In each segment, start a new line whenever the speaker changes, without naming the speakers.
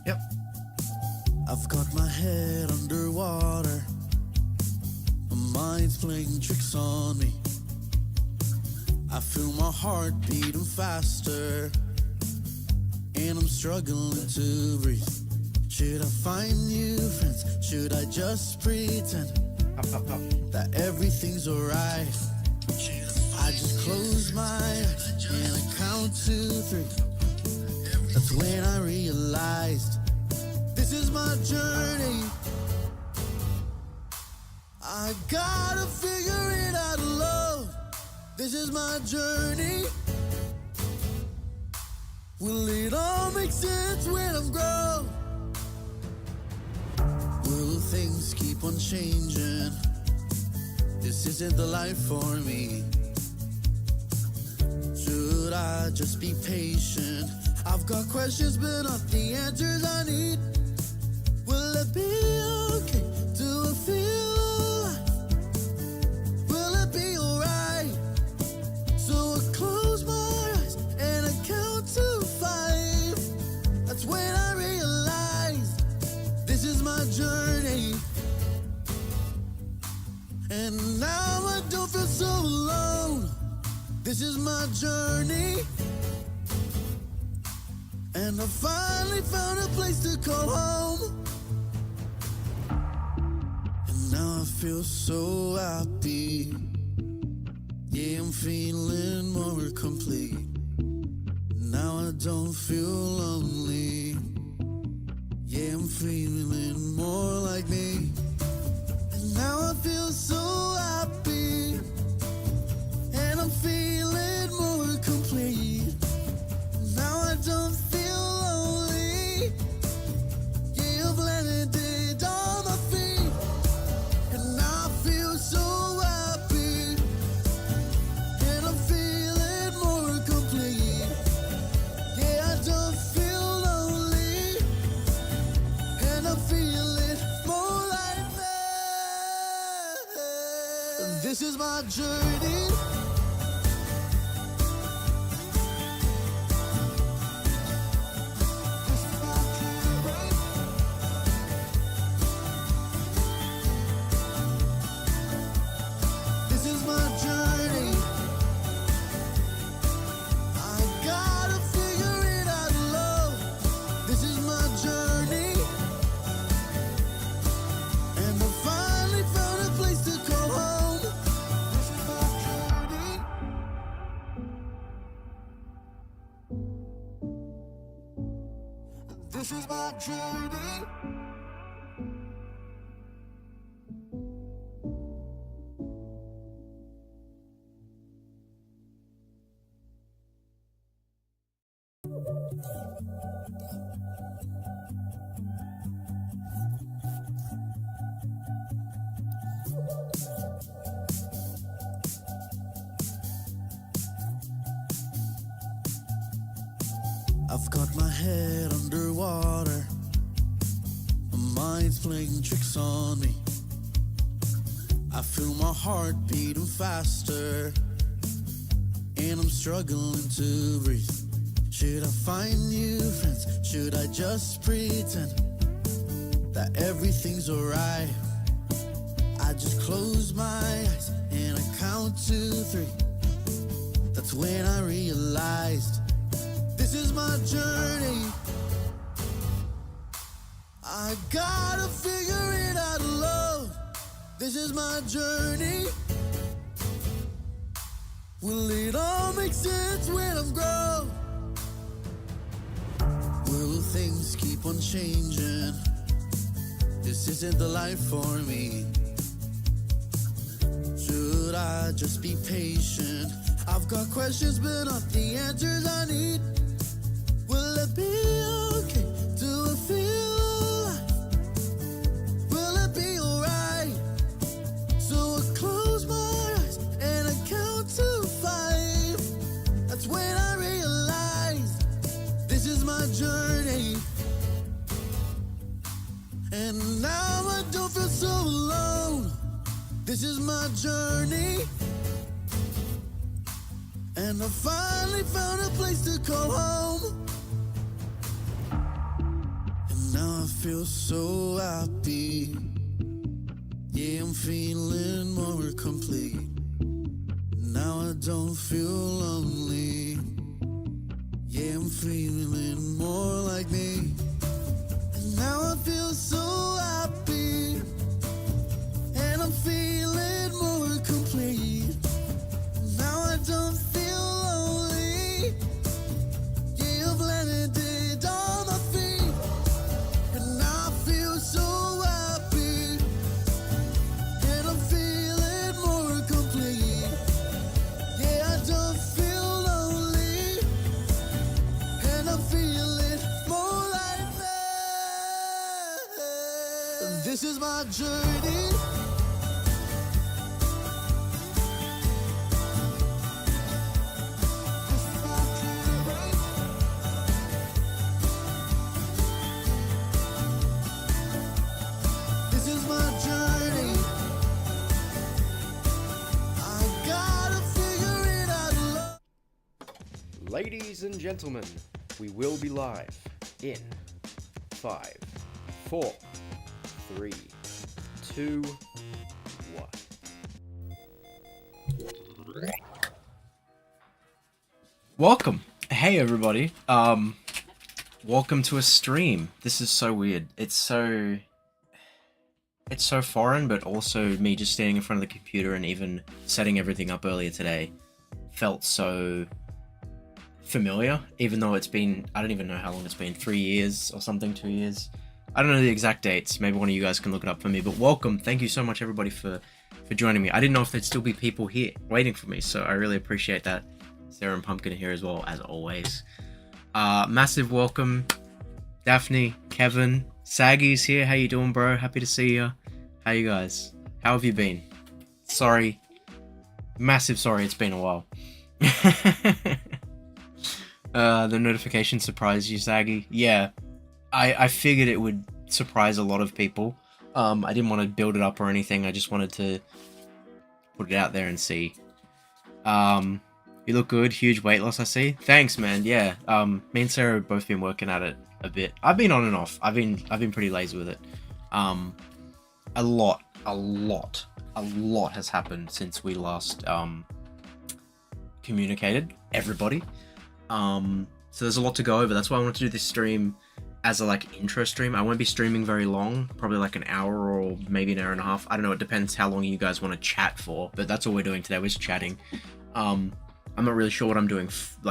Yep.
I've got my head underwater. My mind's playing tricks on me. I feel my heart beating faster, and I'm struggling to breathe. Should I find new friends? Should I just pretend that everything's alright? I just close my eyes and I count to 3. That's when I realized this is my journey. I gotta figure it out alone. This is my journey. Will it all make sense when I'm grown? Will things keep on changing? This isn't the life for me. Should I just be patient? I've got questions but not the answers I need. Will it be okay? Do I feel alive? Will it be alright? So I close my eyes and I count to 5. That's when I realize this is my journey. And now I don't feel so alone. This is my journey. And I finally found a place to call home. And now I feel so happy. Yeah, I'm feeling more complete. Now I don't feel lonely. Yeah, I'm feeling more like me. And now I feel so happy. And I'm feeling more complete. Now I don't feel lonely. Yeah, I've landed on my feet. And now I feel so happy. And I'm feeling more complete. Yeah, I don't feel lonely. And I'm feeling more like me. This is my journey. This is my journey. I've got my head underwater. My mind's playing tricks on me. I feel my heart beating faster, and I'm struggling to breathe. Should I find new friends? Should I just pretend that everything's alright? I just close my eyes and I count to 3. That's when I realized this is my journey. I gotta figure it out alone. This is my journey. Will it all make sense when I'm grown? Will things keep on changing? This isn't the life for me. Should I just be patient? I've got questions but not the answers I need. Will it be okay? Do I feel alive? Will it be alright? So I close my eyes and I count to 5. That's when I realize this is my journey. and I finally found a place to call home. And now I feel so happy. Yeah, I'm feeling more complete. Now I don't feel lonely. Yeah, I'm feeling more like me. And now I feel so happy. And I'm feeling more complete. Now I don't feel lonely. Yeah, I've landed on my feet. And now I feel so happy. And I'm feeling more complete. Yeah, I don't feel lonely. And I'm feeling more like that. This is my journey. This is my journey. I gotta figure it out alone.
Ladies and gentlemen, we will be live in 5, 4, 3, 2, 1.
Welcome. Hey everybody. Welcome to a stream. This is so weird. It's so foreign, but also me just standing in front of the computer and even setting everything up earlier today felt so familiar, even though it's been, I don't even know how long it's been, 3 years or something, 2 years. I don't know the exact dates. Maybe one of you guys can look it up for me, but welcome. Thank you so much everybody for joining me. I didn't know if there'd still be people here waiting for me, so I really appreciate that. Sarah and Pumpkin are here as well, as always. Massive welcome, Daphne, Kevin, Saggy's here. How you doing, bro? Happy to see you. How you guys? How have you been? Sorry. Massive sorry, it's been a while. The notification surprised you, Saggy? Yeah. I figured it would surprise a lot of people. I didn't want to build it up or anything. I just wanted to put it out there and see. You look good. Huge weight loss, I see. Thanks, man. Yeah. Me and Sarah have both been working at it a bit. I've been on and off. I've been pretty lazy with it. A lot has happened since we last communicated. Everybody. So there's a lot to go over. That's why I wanted to do this stream as a intro stream. I won't be streaming very long, probably like an hour or maybe an hour and a half. I don't know. It depends how long you guys want to chat for. But that's all we're doing today. We're just chatting. I'm not really sure what I'm doing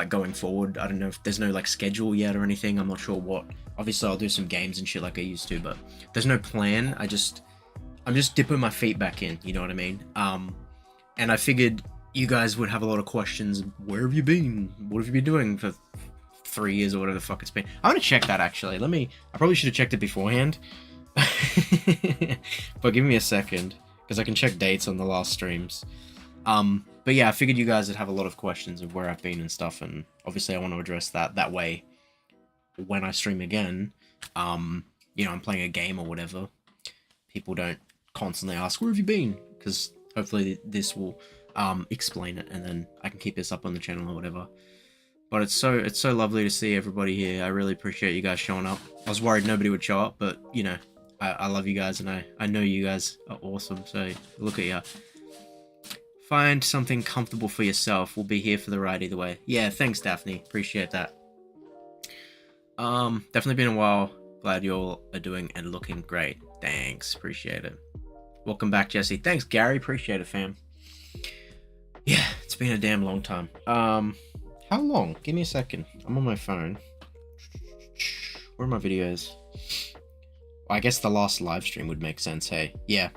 going forward. I don't know if there's no schedule yet or anything. I'm not sure what. Obviously I'll do some games and shit like I used to, but there's no plan. I'm just dipping my feet back in, you know what I mean? And I figured you guys would have a lot of questions. Where have you been? What have you been doing for 3 years or whatever the fuck it's been? I'm gonna check that actually. I probably should have checked it beforehand. But give me a second, because I can check dates on the last streams. But yeah, I figured you guys would have a lot of questions of where I've been and stuff, and obviously I want to address that way when I stream again. I'm playing a game or whatever. People don't constantly ask, where have you been? Because hopefully this will explain it, and then I can keep this up on the channel or whatever. But it's so lovely to see everybody here. I really appreciate you guys showing up. I was worried nobody would show up, but I love you guys, and I know you guys are awesome, so look at ya. Find something comfortable for yourself. We'll be here for the ride either way. Yeah, thanks, Daphne. Appreciate that. Definitely been a while. Glad you all are doing and looking great. Thanks. Appreciate it. Welcome back, Jesse. Thanks, Gary. Appreciate it, fam. Yeah, it's been a damn long time. How long? Give me a second. I'm on my phone. Where are my videos? Well, I guess the last live stream would make sense, hey? Yeah.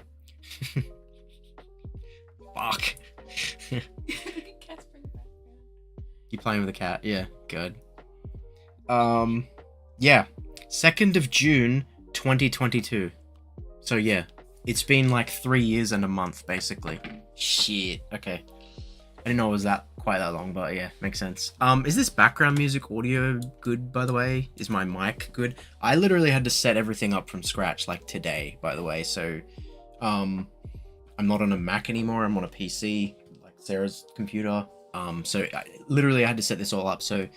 Fuck. You playing with a cat? Yeah, good. Yeah. 2nd of June, 2022. So yeah, it's been 3 years and a month, basically. Shit. Okay. I didn't know it was quite that long, but yeah, makes sense. Is this background music audio good, by the way? Is my mic good? I literally had to set everything up from scratch, today, by the way, so, I'm not on a Mac anymore, I'm on a PC, Sarah's computer. So literally I had to set this all up. So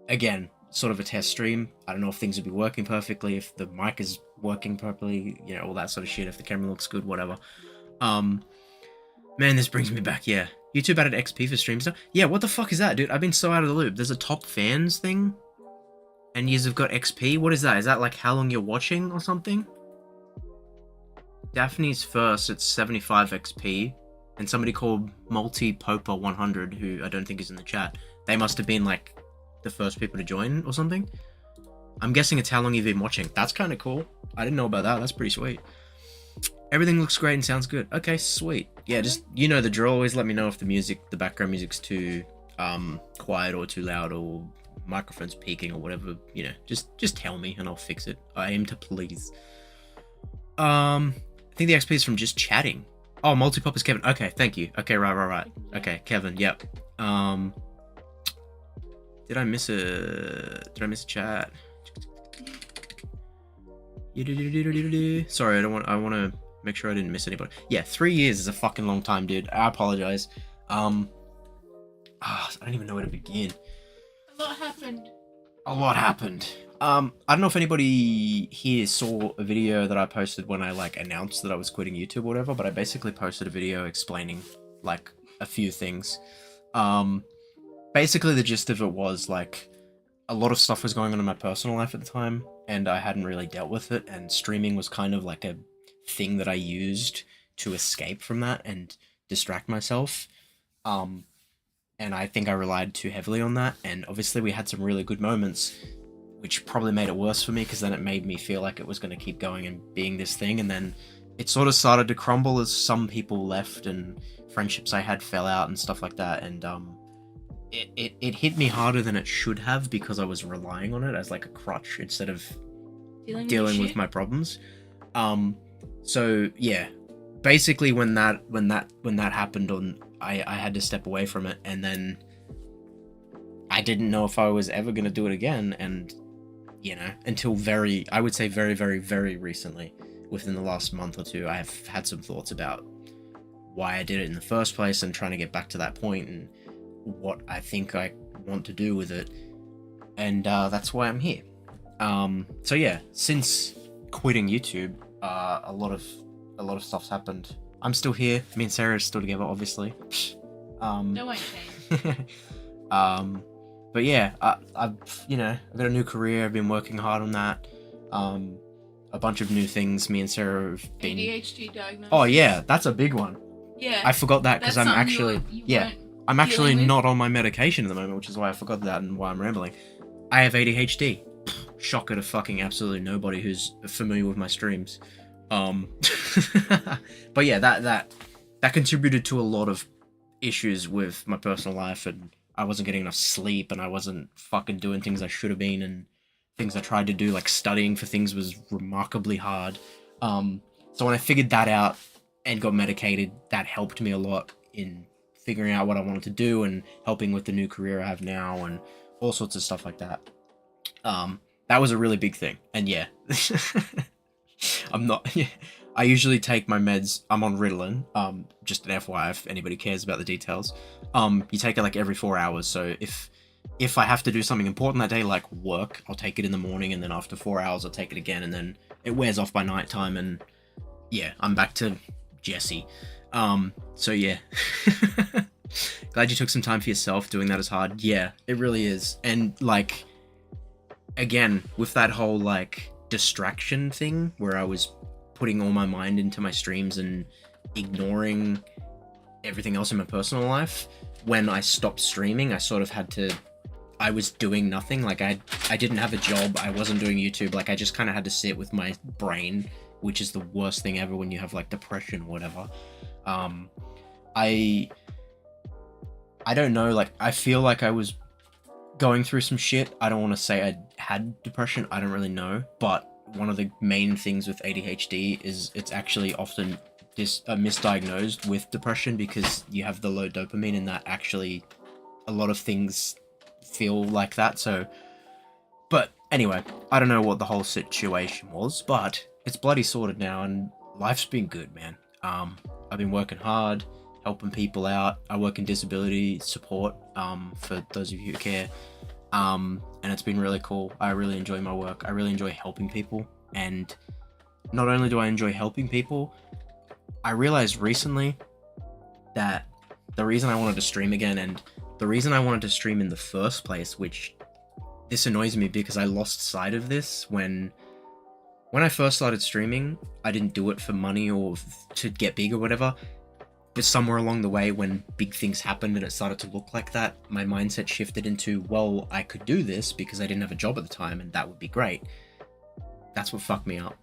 again, sort of a test stream. I don't know if things will be working perfectly, if the mic is working properly, you know, all that sort of shit, if the camera looks good, whatever. Man, this brings me back, yeah. YouTube added XP for streams now? Yeah, what the fuck is that, dude? I've been so out of the loop. There's a top fans thing, and you've got XP? What is that? Is that like how long you're watching or something? Daphne's first, it's 75 XP, and somebody called MultiPoper100, who I don't think is in the chat, they must have been like the first people to join or something. I'm guessing it's how long you've been watching. That's kind of cool. I didn't know about that. That's pretty sweet. Everything looks great and sounds good. Okay, sweet. Yeah, just, you know the drill. Always let me know if the background music's too quiet or too loud or microphone's peaking or whatever. You know, just tell me and I'll fix it. I aim to please. I think the XP is from just chatting. Oh, multi-pop is Kevin. Okay, thank you. Okay, right. Okay, Kevin. Yep. Did I miss a chat? Sorry, I want to make sure I didn't miss anybody. Yeah, 3 years is a fucking long time, dude. I apologize. I don't even know where to begin.
A lot happened.
I don't know if anybody here saw a video that I posted when I like announced that I was quitting YouTube or whatever, but I basically posted a video explaining like a few things. Basically the gist of it was like a lot of stuff was going on in my personal life at the time and I hadn't really dealt with it, and streaming was kind of like a thing that I used to escape from that and distract myself. And I think I relied too heavily on that, and obviously we had some really good moments, which probably made it worse for me because then it made me feel like it was going to keep going and being this thing, and then it sort of started to crumble as some people left and friendships I had fell out and stuff like that, and it hit me harder than it should have because I was relying on it as like a crutch instead of dealing with my problems. So yeah, basically when that happened, I had to step away from it, and then I didn't know if I was ever going to do it again, and you know, until I would say very, very, very recently, within the last month or two, I have had some thoughts about why I did it in the first place and trying to get back to that point and what I think I want to do with it, and that's why I'm here. So yeah, since quitting YouTube, a lot of stuff's happened. I'm still here. Me and Sarah are still together, obviously.
No one changed.
But yeah, I've got a new career. I've been working hard on that. A bunch of new things. Me and Sarah have been.
ADHD diagnosis.
Oh yeah, that's a big one.
Yeah.
I forgot that because I'm actually I'm actually
with?
not on my medication at the moment, which is why I forgot that and why I'm rambling. I have ADHD. Shocker to fucking absolutely nobody who's familiar with my streams. But yeah, that contributed to a lot of issues with my personal life, and I wasn't getting enough sleep, and I wasn't fucking doing things I should have been, and things I tried to do, like studying for things, was remarkably hard. So when I figured that out and got medicated, that helped me a lot in figuring out what I wanted to do and helping with the new career I have now and all sorts of stuff like that. That was a really big thing. And yeah, I usually take my meds. I'm on Ritalin. Just an FYI if anybody cares about the details. You take it like every 4 hours. So if I have to do something important that day, like work, I'll take it in the morning, and then after 4 hours, I'll take it again, and then it wears off by nighttime, and yeah, I'm back to Jesse. So yeah. Glad you took some time for yourself. Doing that is hard. Yeah, it really is. And like, again, with that whole like distraction thing where I was putting all my mind into my streams and ignoring everything else in my personal life, when I stopped streaming, I sort of had to, I was doing nothing. Like I didn't have a job. I wasn't doing YouTube. Like I just kind of had to sit with my brain, which is the worst thing ever when you have like depression or whatever. I don't know, like I feel like I was going through some shit. I don't want to say I had depression. I don't really know. But one of the main things with ADHD is it's actually often misdiagnosed with depression because you have the low dopamine, and that actually a lot of things feel like that. So, but anyway, I don't know what the whole situation was, but it's bloody sorted now and life's been good, man. I've been working hard. helping people out. I work in disability support, for those of you who care. And it's been really cool. I really enjoy my work. I really enjoy helping people. And not only do I enjoy helping people, I realized recently that the reason I wanted to stream again, and the reason I wanted to stream in the first place, which this annoys me because I lost sight of this when I first started streaming. I didn't do it for money or to get big or whatever. But somewhere along the way, when big things happened and it started to look like that, my mindset shifted into, well, I could do this because I didn't have a job at the time, and that would be great. That's what fucked me up.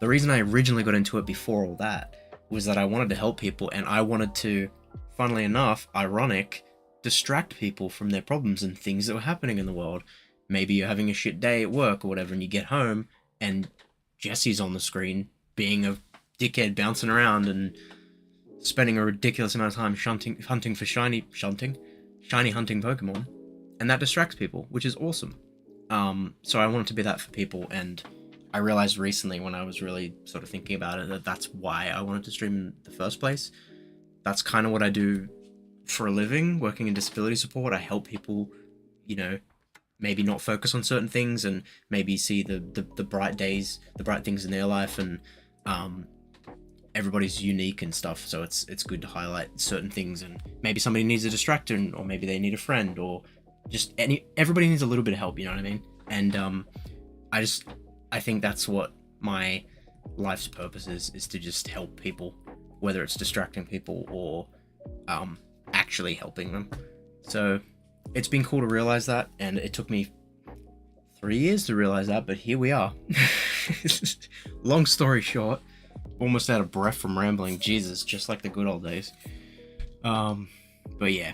The reason I originally got into it before all that was that I wanted to help people, and I wanted to, funnily enough, ironic, distract people from their problems and things that were happening in the world. Maybe you're having a shit day at work or whatever, and you get home, and Jesse's on the screen being a dickhead, bouncing around and spending a ridiculous amount of time hunting for shiny hunting Pokemon, and that distracts people, which is awesome. So I wanted to be that for people, and I realized recently when I was really sort of thinking about it that that's why I wanted to stream in the first place. That's kind of what I do for a living, working in disability support. I help people, you know, maybe not focus on certain things and maybe see the bright days, the bright things in their life, and everybody's unique and stuff, so it's good to highlight certain things, and maybe somebody needs a distraction, or maybe they need a friend, or just everybody needs a little bit of help, you know what I mean? And I think that's what my life's purpose is to just help people, whether it's distracting people or actually helping them. So it's been cool to realize that, and it took me 3 years to realize that, but here we are. Long story short, almost out of breath from rambling. Jesus, just like the good old days. But yeah,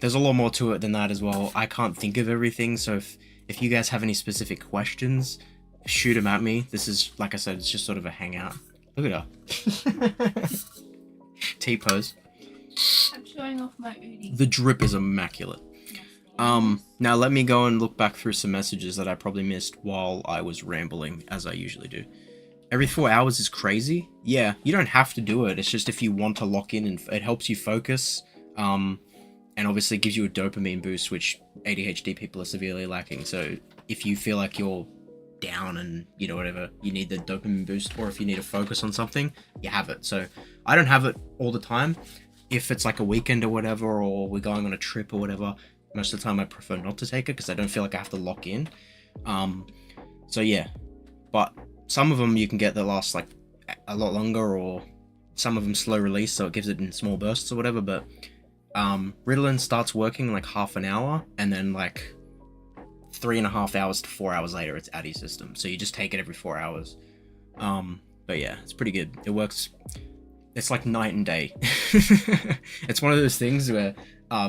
there's a lot more to it than that as well. I can't think of everything, so if you guys have any specific questions, shoot them at me. This is, like I said, it's just sort of a hangout. Look at her. T-pose.
I'm showing off my Udi.
The drip is immaculate. Now let me go and look back through some messages that I probably missed while I was rambling, as I usually do. Every 4 hours is crazy. Yeah, you don't have to do it. It's just if you want to lock in, and it helps you focus. And obviously gives you a dopamine boost, which ADHD people are severely lacking. So if you feel like you're down and, you know, whatever, you need the dopamine boost, or if you need to focus on something, you have it. So I don't have it all the time. If it's like a weekend or whatever, or we're going on a trip or whatever, most of the time I prefer not to take it because I don't feel like I have to lock in. So yeah, but some of them you can get that last like a lot longer, or some of them slow release, so it gives it in small bursts or whatever. But Ritalin starts working in like half an hour, and then like 3.5 hours to 4 hours later it's out of your system. So you just take it every 4 hours. But yeah, it's pretty good. It works. It's like night and day. It's one of those things where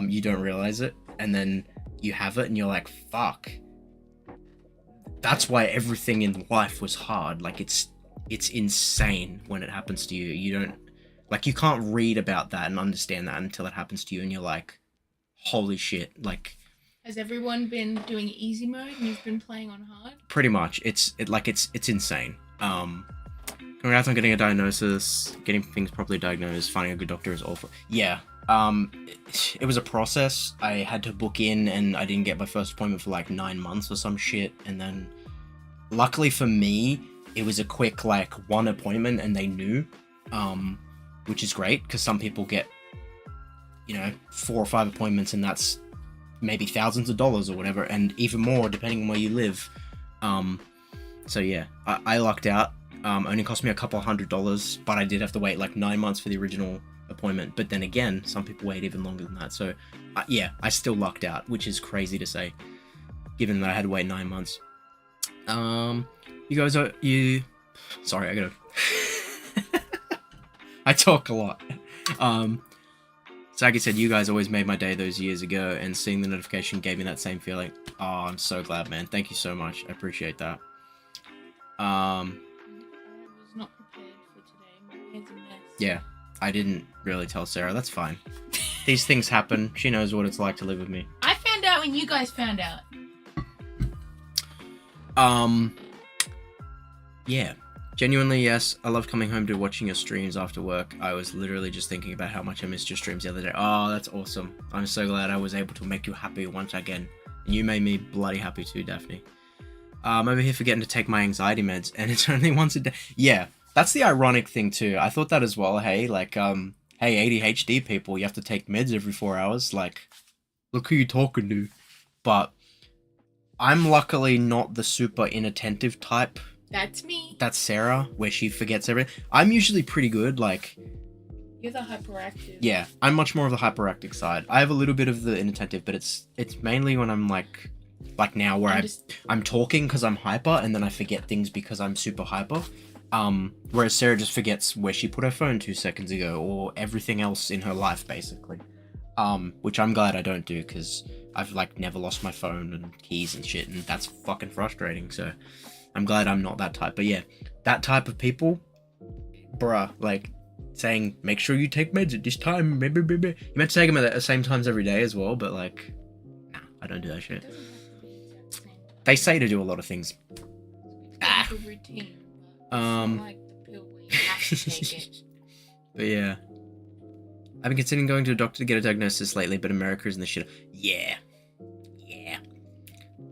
you don't realize it, and then you have it and you're like, fuck. That's why everything in life was hard. Like it's insane when it happens to you. You don't, like, you can't read about that and understand that until it happens to you, and you're like, holy shit. Like,
has everyone been doing easy mode and you've been playing on hard? Pretty
much. It's insane. Congrats on getting a diagnosis, getting things properly diagnosed, finding a good doctor is awful. Yeah. It was a process. I had to book in, and I didn't get my first appointment for like 9 months or some shit. And then luckily for me, it was a quick like one appointment and they knew, which is great, because some people get, you know, 4 or 5 appointments, and that's maybe thousands of dollars or whatever, and even more depending on where you live. So yeah, I lucked out. Only cost me a couple $100, but I did have to wait like 9 months for the original appointment. But then again, some people wait even longer than that. So yeah, I still lucked out, which is crazy to say, given that I had to wait 9 months. You guys are, sorry, I gotta, I talk a lot. So like I said, you guys always made my day those years ago, and seeing the notification gave me that same feeling. Oh, I'm so glad, man. Thank you so much. I appreciate that.
I was not prepared for today. My head's a mess.
Yeah, I didn't really tell Sarah. That's fine. These things happen. She knows what it's like to live with me.
I found out when you guys found out.
Yeah. Genuinely, yes. I love coming home to watching your streams after work. I was literally just thinking about how much I missed your streams the other day. Oh, that's awesome. I'm so glad I was able to make you happy once again. And you made me bloody happy too, Daphne. I'm over here forgetting to take my anxiety meds, and it's only once a day. Yeah, that's the ironic thing too. I thought that as well. Hey, like, hey, ADHD people, you have to take meds every 4 hours. Like, look who you're talking to. But I'm luckily not the super inattentive type.
That's me.
That's Sarah, where she forgets everything. I'm usually pretty good, like...
You're the hyperactive.
Yeah, I'm much more of the hyperactive side. I have a little bit of the inattentive, but it's mainly when I'm like now where I'm talking because I'm hyper, and then I forget things because I'm super hyper. Whereas Sarah just forgets where she put her phone 2 seconds ago, or everything else in her life, basically. Which I'm glad I don't do, because I've like never lost my phone and keys and shit, and that's fucking frustrating, so I'm glad I'm not that type. But yeah, that type of people, bruh, like saying, make sure you take meds at this time, you meant to take them at the same times every day as well, but like, nah, I don't do that shit. They say to do a lot of things.
It's a routine, but it's not like the pill where you have to take it.
But yeah, I've been considering going to a doctor to get a diagnosis lately, but America is in the shit. Yeah.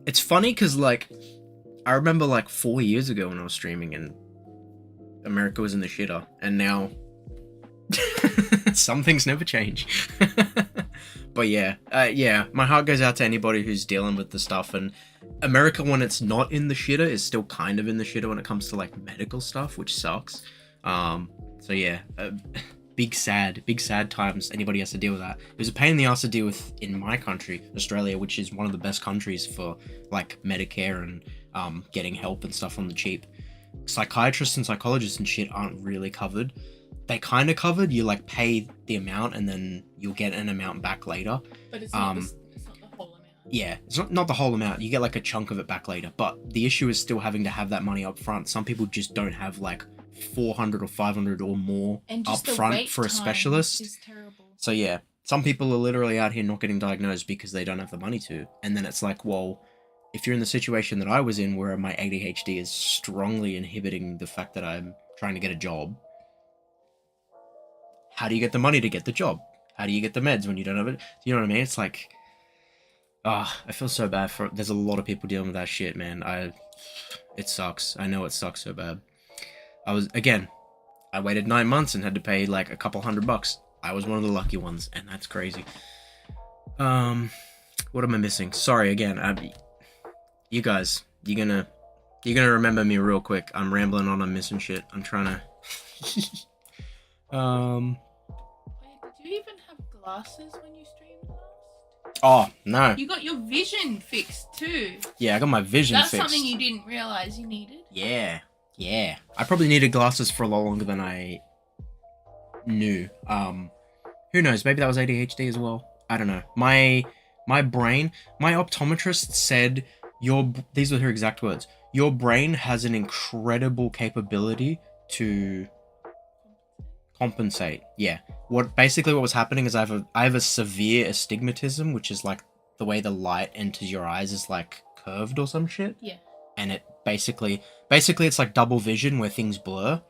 It's funny because like, I remember like 4 years ago when I was streaming and America was in the shitter, and now some things never change. But yeah, my heart goes out to anybody who's dealing with the stuff, and America, when it's not in the shitter, is still kind of in the shitter when it comes to like medical stuff, which sucks. So yeah, big sad times anybody has to deal with that. It was a pain in the ass to deal with in my country, Australia, which is one of the best countries for like Medicare and getting help and stuff on the cheap. Psychiatrists and psychologists and shit aren't really covered. They kind of covered. You like pay the amount and then you'll get an amount back later. But it's not, it's not the whole amount. Yeah, it's not the whole amount. You get like a chunk of it back later. But the issue is still having to have that money up front. Some people just don't have like 400 or 500 or more up front for a specialist. Is terrible. So yeah, some people are literally out here not getting diagnosed because they don't have the money to. And then it's like, well, if you're in the situation that I was in where my ADHD is strongly inhibiting the fact that I'm trying to get a job, how do you get the money to get the job? How do you get the meds when you don't have it? You know what I mean? It's like, I feel so bad for, there's a lot of people dealing with that shit, man. It sucks. I know it sucks so bad. I waited 9 months and had to pay like a couple $100. I was one of the lucky ones, and that's crazy. What am I missing? Sorry again. You guys, you're gonna remember me real quick. I'm rambling on. I'm missing shit. I'm trying to.
Wait, did you even have glasses when you streamed last?
Oh no.
You got your vision fixed too.
Yeah, I got my vision fixed.
That's something you didn't realize you needed.
Yeah. I probably needed glasses for a lot longer than I knew. Who knows? Maybe that was ADHD as well. I don't know. My brain, my optometrist said, these were her exact words. Your brain has an incredible capability to compensate. Yeah. What was happening is I have a severe astigmatism, which is like the way the light enters your eyes is like curved or some shit.
Yeah.
And it basically it's like double vision where things blur.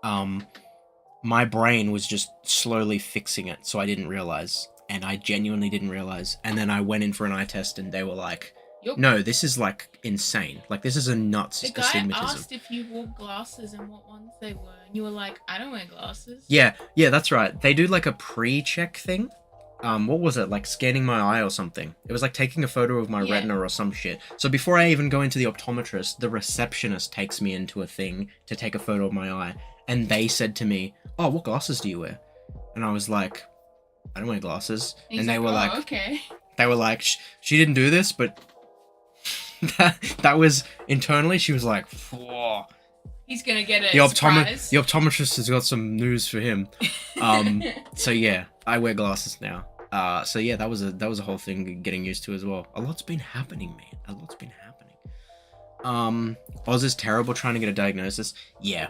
My brain was just slowly fixing it, so I didn't realize. And I genuinely didn't realize. And then I went in for an eye test and they were like, no, this is like insane. Like this is a nuts astigmatism.
The guy asked if you wore glasses and what ones they were. And you were like, I don't wear glasses.
Yeah, that's right. They do like a pre-check thing. What was it? Like scanning my eye or something. It was like taking a photo of my retina or some shit. So before I even go into the optometrist, the receptionist takes me into a thing to take a photo of my eye. And they said to me, oh, what glasses do you wear? And I was like, I don't wear glasses. And they were like,
okay.
They were like, she didn't do this, but that was internally, she was like, whoa.
He's gonna get a surprise.
The optometrist has got some news for him. So yeah, I wear glasses now. So yeah, that was a whole thing getting used to as well. A lot's been happening, man. A lot's been happening. Oz is terrible trying to get a diagnosis. Yeah.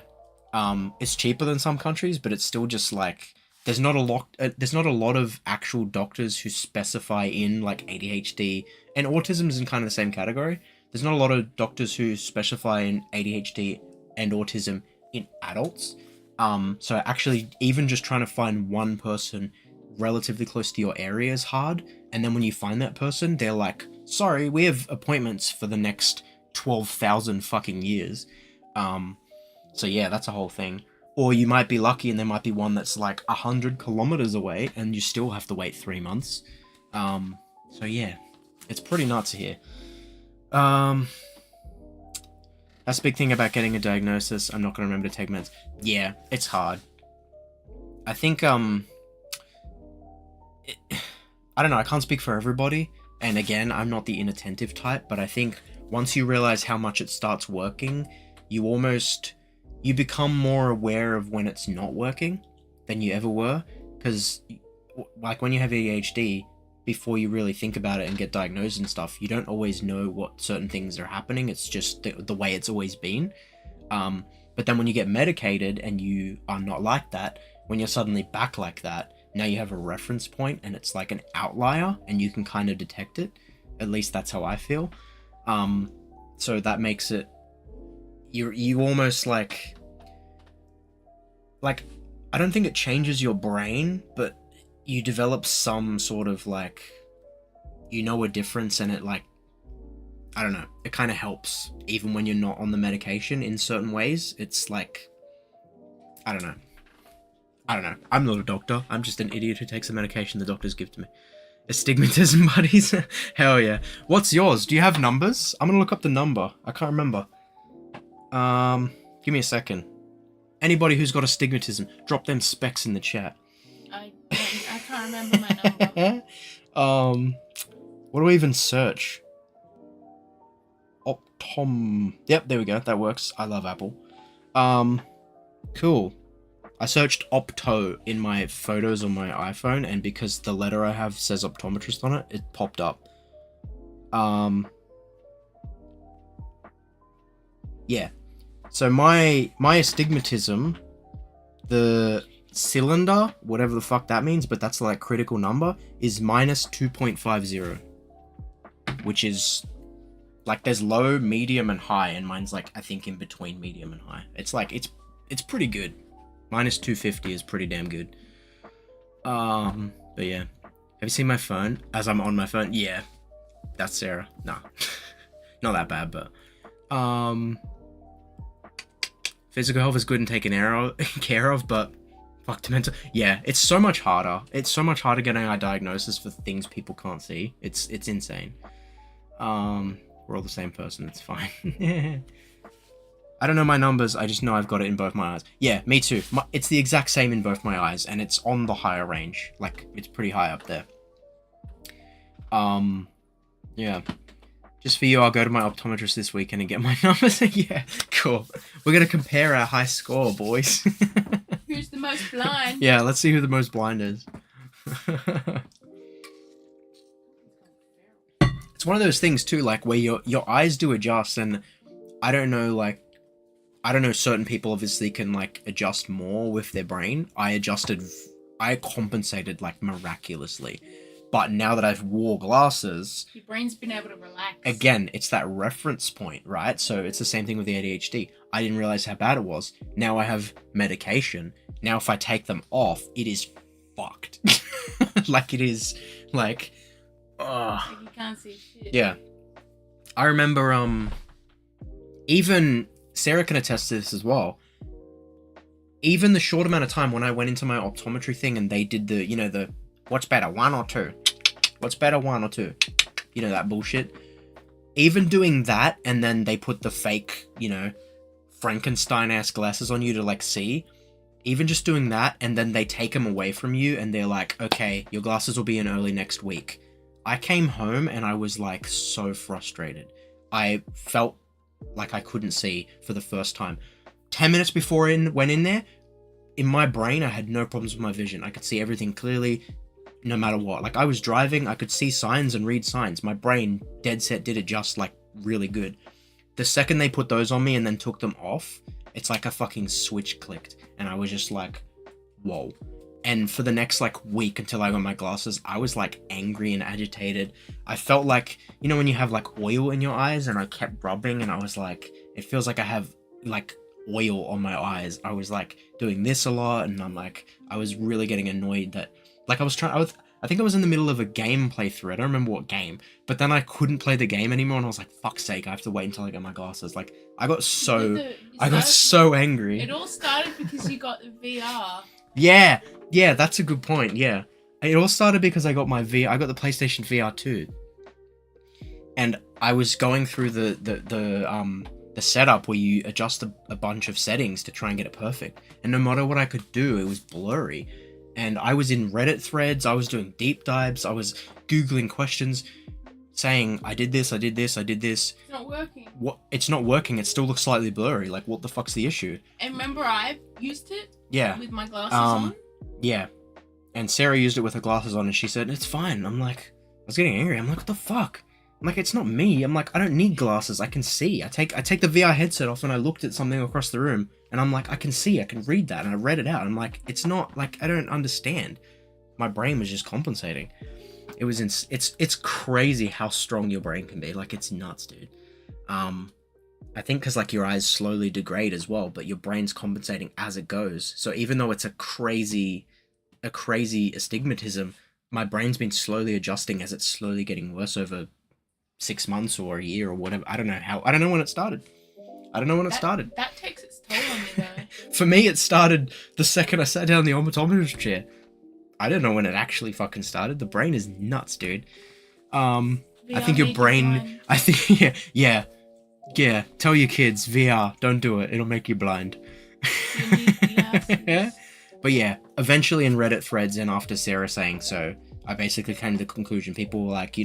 It's cheaper than some countries, but it's still just like there's not a lot of actual doctors who specify in like ADHD, and autism is in kind of the same category. There's not a lot of doctors who specify in ADHD and autism in adults. So actually even just trying to find one person relatively close to your area is hard. And then when you find that person, they're like, sorry, we have appointments for the next 12,000 fucking years. So yeah, that's a whole thing. Or you might be lucky and there might be one that's like 100 kilometers away and you still have to wait 3 months. So yeah, it's pretty nuts here. That's a big thing about getting a diagnosis. I'm not going to remember to take meds. Yeah, it's hard. I think, I don't know, I can't speak for everybody. And again, I'm not the inattentive type, but I think once you realize how much it starts working, you become more aware of when it's not working than you ever were. Because, like, when you have ADHD, before you really think about it and get diagnosed and stuff, you don't always know what certain things are happening. It's just the way it's always been. But then when you get medicated and you are not like that, when you're suddenly back like that, now you have a reference point and it's like an outlier and you can kind of detect it. At least that's how I feel. So that makes it, you almost like, I don't think it changes your brain, but you develop some sort of like, a difference, and it like, I don't know, it kind of helps even when you're not on the medication in certain ways. It's like, I don't know. I'm not a doctor. I'm just an idiot who takes the medication the doctors give to me. Astigmatism buddies. Hell yeah. What's yours? Do you have numbers? I'm gonna look up the number. I can't remember. Give me a second. Anybody who's got astigmatism, drop them specs in the chat.
I can't remember my number.
What do I even search? Yep, there we go. That works. I love Apple. Cool. I searched opto in my photos on my iPhone, and because the letter I have says optometrist on it, it popped up. Yeah. So my astigmatism, the cylinder, whatever the fuck that means, but that's like critical number, is minus 2.50, which is like, there's low, medium, and high, and mine's like, I think in between medium and high. It's like, it's pretty good. Minus 250 is pretty damn good. But yeah. Have you seen my phone? As I'm on my phone? Yeah. That's Sarah. Nah. Not that bad, but physical health is good and taken care of, but fuck the mental. Yeah, it's so much harder. It's so much harder getting a diagnosis for things people can't see. It's insane. We're all the same person. It's fine. I don't know my numbers. I just know I've got it in both my eyes. Yeah, me too. It's the exact same in both my eyes, and it's on the higher range. Like, it's pretty high up there. Yeah. Just for you, I'll go to my optometrist this weekend and get my numbers. Yeah, cool. We're gonna compare our high score, boys.
Who's the most blind?
Yeah, let's see who the most blind is. It's one of those things too, like, where your eyes do adjust, and I don't know, certain people obviously can like adjust more with their brain. I compensated like miraculously. But now that I've wore glasses,
your brain's been able to relax.
Again, it's that reference point, right? So it's the same thing with the ADHD. I didn't realize how bad it was. Now I have medication. Now if I take them off, it is fucked. Like, it is like,
like you can't see shit.
Yeah. I remember even Sarah can attest to this as well. Even the short amount of time when I went into my optometry thing and they did the what's better, 1 or 2? What's better, 1 or 2? That bullshit. Even doing that, and then they put the fake, Frankenstein-ass glasses on you to, like, see. Even just doing that, and then they take them away from you, and they're like, okay, your glasses will be in early next week. I came home, and I was, like, so frustrated. I felt like I couldn't see for the first time. 10 minutes before I went in there, in my brain, I had no problems with my vision. I could see everything clearly, no matter what. Like, I was driving, I could see signs and read signs. My brain, dead set, did it just, like, really good. The second they put those on me and then took them off, it's like a fucking switch clicked. And I was just like, whoa. And for the next, like, week until I got my glasses, I was, like, angry and agitated. I felt like, when you have, like, oil in your eyes, and I kept rubbing, and I was like, it feels like I have, like, oil on my eyes. I was like doing this a lot, and I was really getting annoyed that, like, I think I was in the middle of a game playthrough. I don't remember what game, but then I couldn't play the game anymore, and I was like, fuck's sake, I have to wait until I get my glasses. Like, I got so angry.
It all started because you got the VR.
Yeah, that's a good point. Yeah, it all started because I got the PlayStation VR 2, and I was going through the setup where you adjust a bunch of settings to try and get it perfect, and no matter what I could do, it was blurry. And I was in Reddit threads, I was doing deep dives, I was Googling questions, saying, I did this.
It's not working.
What? It's not working, it still looks slightly blurry, like, what the fuck's the issue?
And remember, I used it?
Yeah.
With my glasses on?
Yeah. And Sarah used it with her glasses on, and she said, it's fine. I'm like, I was getting angry, I'm like, what the fuck? I'm like, it's not me. I'm like, I don't need glasses, I can see. I take the VR headset off, and I looked at something across the room, and I'm like, I can see, I can read that, and I read it out. I'm like, it's not, like, I don't understand. My brain was just compensating. It's crazy how strong your brain can be. Like, it's nuts, dude. I think because, like, your eyes slowly degrade as well, but your brain's compensating as it goes. So even though it's a crazy astigmatism, my brain's been slowly adjusting as it's slowly getting worse over 6 months or a year or whatever. I don't know when it started.
That takes its toll on me, though.
For me, it started the second I sat down in the optometrist chair. I don't know when it actually fucking started. The brain is nuts, dude. I think your brain... I think... Yeah. Tell your kids, VR, don't do it. It'll make you blind. But yeah, eventually in Reddit threads and after Sarah saying so, I basically came to the conclusion. People were like,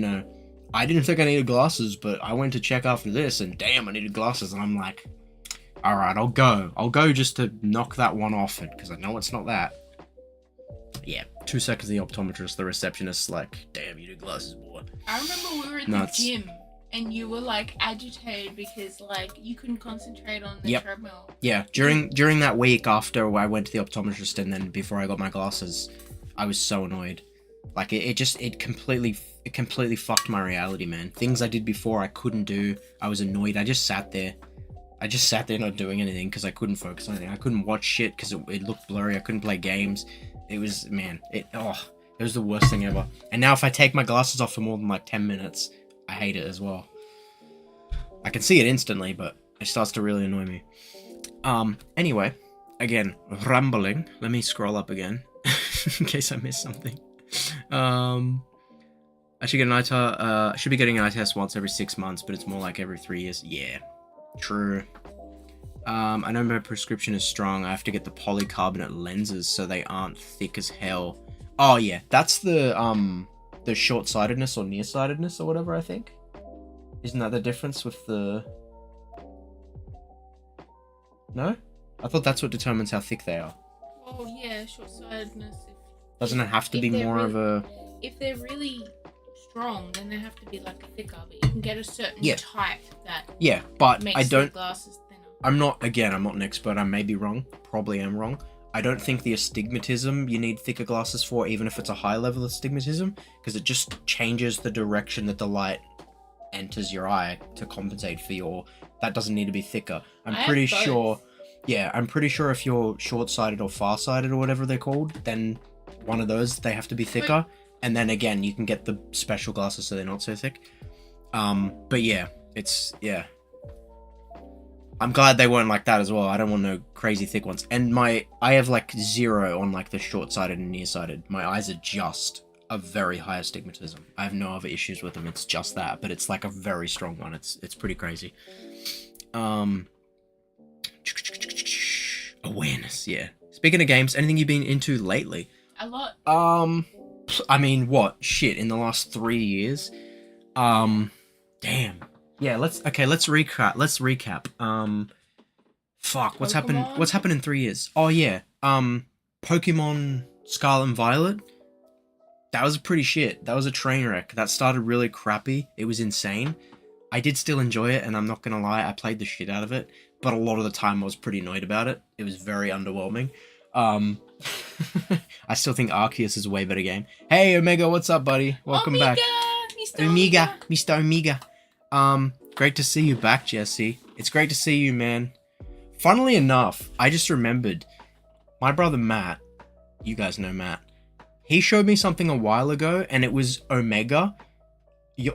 I didn't think I needed glasses, but I went to check after this, and damn, I needed glasses. And I'm like, all right, I'll go just to knock that one off it, because I know it's not that. Yeah, 2 seconds, the optometrist, the receptionist's like, damn, you need glasses, boy.
I remember we were at the gym, and you were, like, agitated because, like, you couldn't concentrate on the treadmill. Yeah,
during that week after I went to the optometrist and then before I got my glasses, I was so annoyed. Like, it completely fucked my reality, man. Things I did before I couldn't do. I was annoyed. I just sat there not doing anything because I couldn't focus on anything. I couldn't watch shit because it looked blurry. I couldn't play games. It was, man, it was the worst thing ever. And now if I take my glasses off for more than like 10 minutes, I hate it as well. I can see it instantly, but it starts to really annoy me. Anyway, again, rambling. Let me scroll up again in case I missed something. I should get an eye test. Should be getting an eye test once every 6 months, but it's more like every 3 years. Yeah, true. I know my prescription is strong. I have to get the polycarbonate lenses so they aren't thick as hell. Oh yeah, that's the short-sightedness or nearsightedness or whatever, I think. Isn't that the difference with the... No? I thought that's what determines how thick they are.
Oh yeah, short-sightedness.
Doesn't it have to be more of a...
If they're really strong, then they have to be like thicker, but you can get a certain type that makes the glasses thinner. I'm not an expert, I may be wrong, probably am wrong. I don't think the astigmatism you need thicker glasses for, even if it's a high level astigmatism, because it just changes the direction that the light enters your eye to compensate for your... That doesn't need to be thicker. I'm pretty sure if you're short-sighted or far-sighted or whatever they're called, then one of those, they have to be thicker. And then again, you can get the special glasses so they're not so thick. But yeah, I'm glad they weren't like that as well. I don't want no crazy thick ones. And I have like 0 on like the short-sighted and nearsighted. My eyes are just a very high astigmatism. I have no other issues with them. It's just that, but it's like a very strong one. It's pretty crazy. Awareness, yeah. Speaking of games, anything you've been into lately? A lot.
I mean, what? Shit, in the last 3 years? Damn. Yeah, let's recap. Fuck, what's happened in 3 years? Oh yeah. Pokemon Scarlet and Violet. That was pretty shit. That was a train wreck. That started really crappy. It was insane. I did still enjoy it, and I'm not gonna lie, I played the shit out of it, but a lot of the time I was pretty annoyed about it. It was very underwhelming. I still think Arceus is a way better game. Hey Omega, what's up, buddy? Welcome back. Mr. Omega. Great to see you back, Jesse. It's great to see you, man. funnily enough, I just remembered my brother Matt, you guys know Matt, he showed me something a while ago, and it was Omega.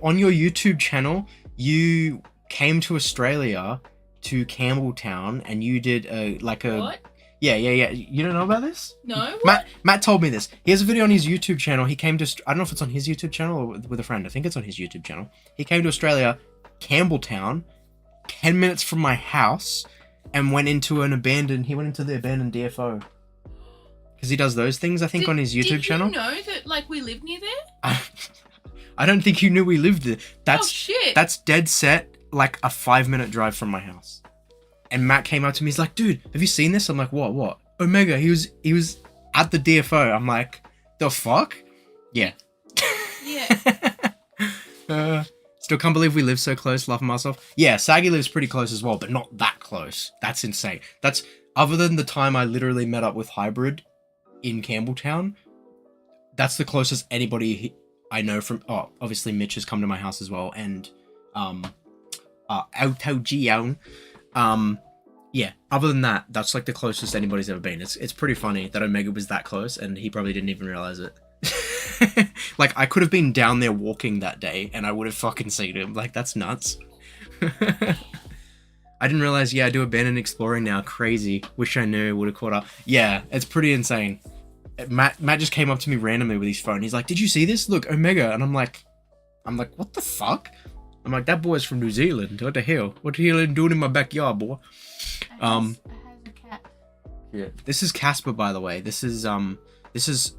On your YouTube channel, you came to Australia, to Campbelltown, and you did
What?
Yeah. You don't know about this?
No.
Matt told me this. He has a video on his YouTube channel. He came to, I don't know if it's on his YouTube channel or with a friend. I think it's on his YouTube channel. He came to Australia, Campbelltown, 10 minutes from my house, and went into the abandoned DFO. Because he does those things, I think, on his YouTube channel.
Did you know that, like, we live near there?
I don't think you knew we lived there.
Oh, shit.
That's dead set, like, a 5-minute drive from my house. And Matt came up to me, he's like, dude, have you seen this? I'm like, what? Omega, he was at the DFO. I'm like, the fuck? Yeah.
Yeah.
Still can't believe we live so close, laughing myself. Yeah, Saggy lives pretty close as well, but not that close. That's insane. That's, other than the time I literally met up with Hybrid in Campbelltown, that's the closest anybody I know from, obviously Mitch has come to my house as well, and, Auto Gion. Yeah, other than that, that's like the closest anybody's ever been. It's pretty funny that Omega was that close, and he probably didn't even realize it. Like, I could have been down there walking that day, and I would have fucking seen him. Like, that's nuts. I didn't realize, I do abandoned exploring now. Crazy. Wish I knew. Would have caught up. Yeah, it's pretty insane. Matt just came up to me randomly with his phone. He's like, did you see this? Look, Omega. And I'm like, what the fuck? I'm like, that boy's from New Zealand. What the hell? What the hell are you doing in my backyard, boy?
I has a cat.
Yeah. This is Casper, by the way. This is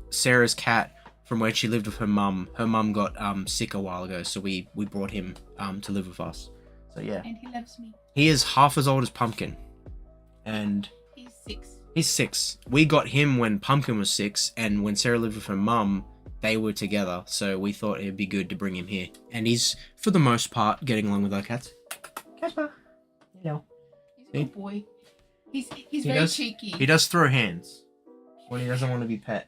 Sarah's cat from where she lived with her mum. Her mum got sick a while ago, so we brought him to live with us. So yeah.
And he loves me.
He is half as old as Pumpkin. And
He's 6.
He's 6. We got him when Pumpkin was 6, and when Sarah lived with her mum, they were together, so we thought it'd be good to bring him here. And he's, for the most part, getting along with our cats. Casper. You know.
He's a good boy. He's very cheeky.
He does throw hands when he doesn't want to be pet.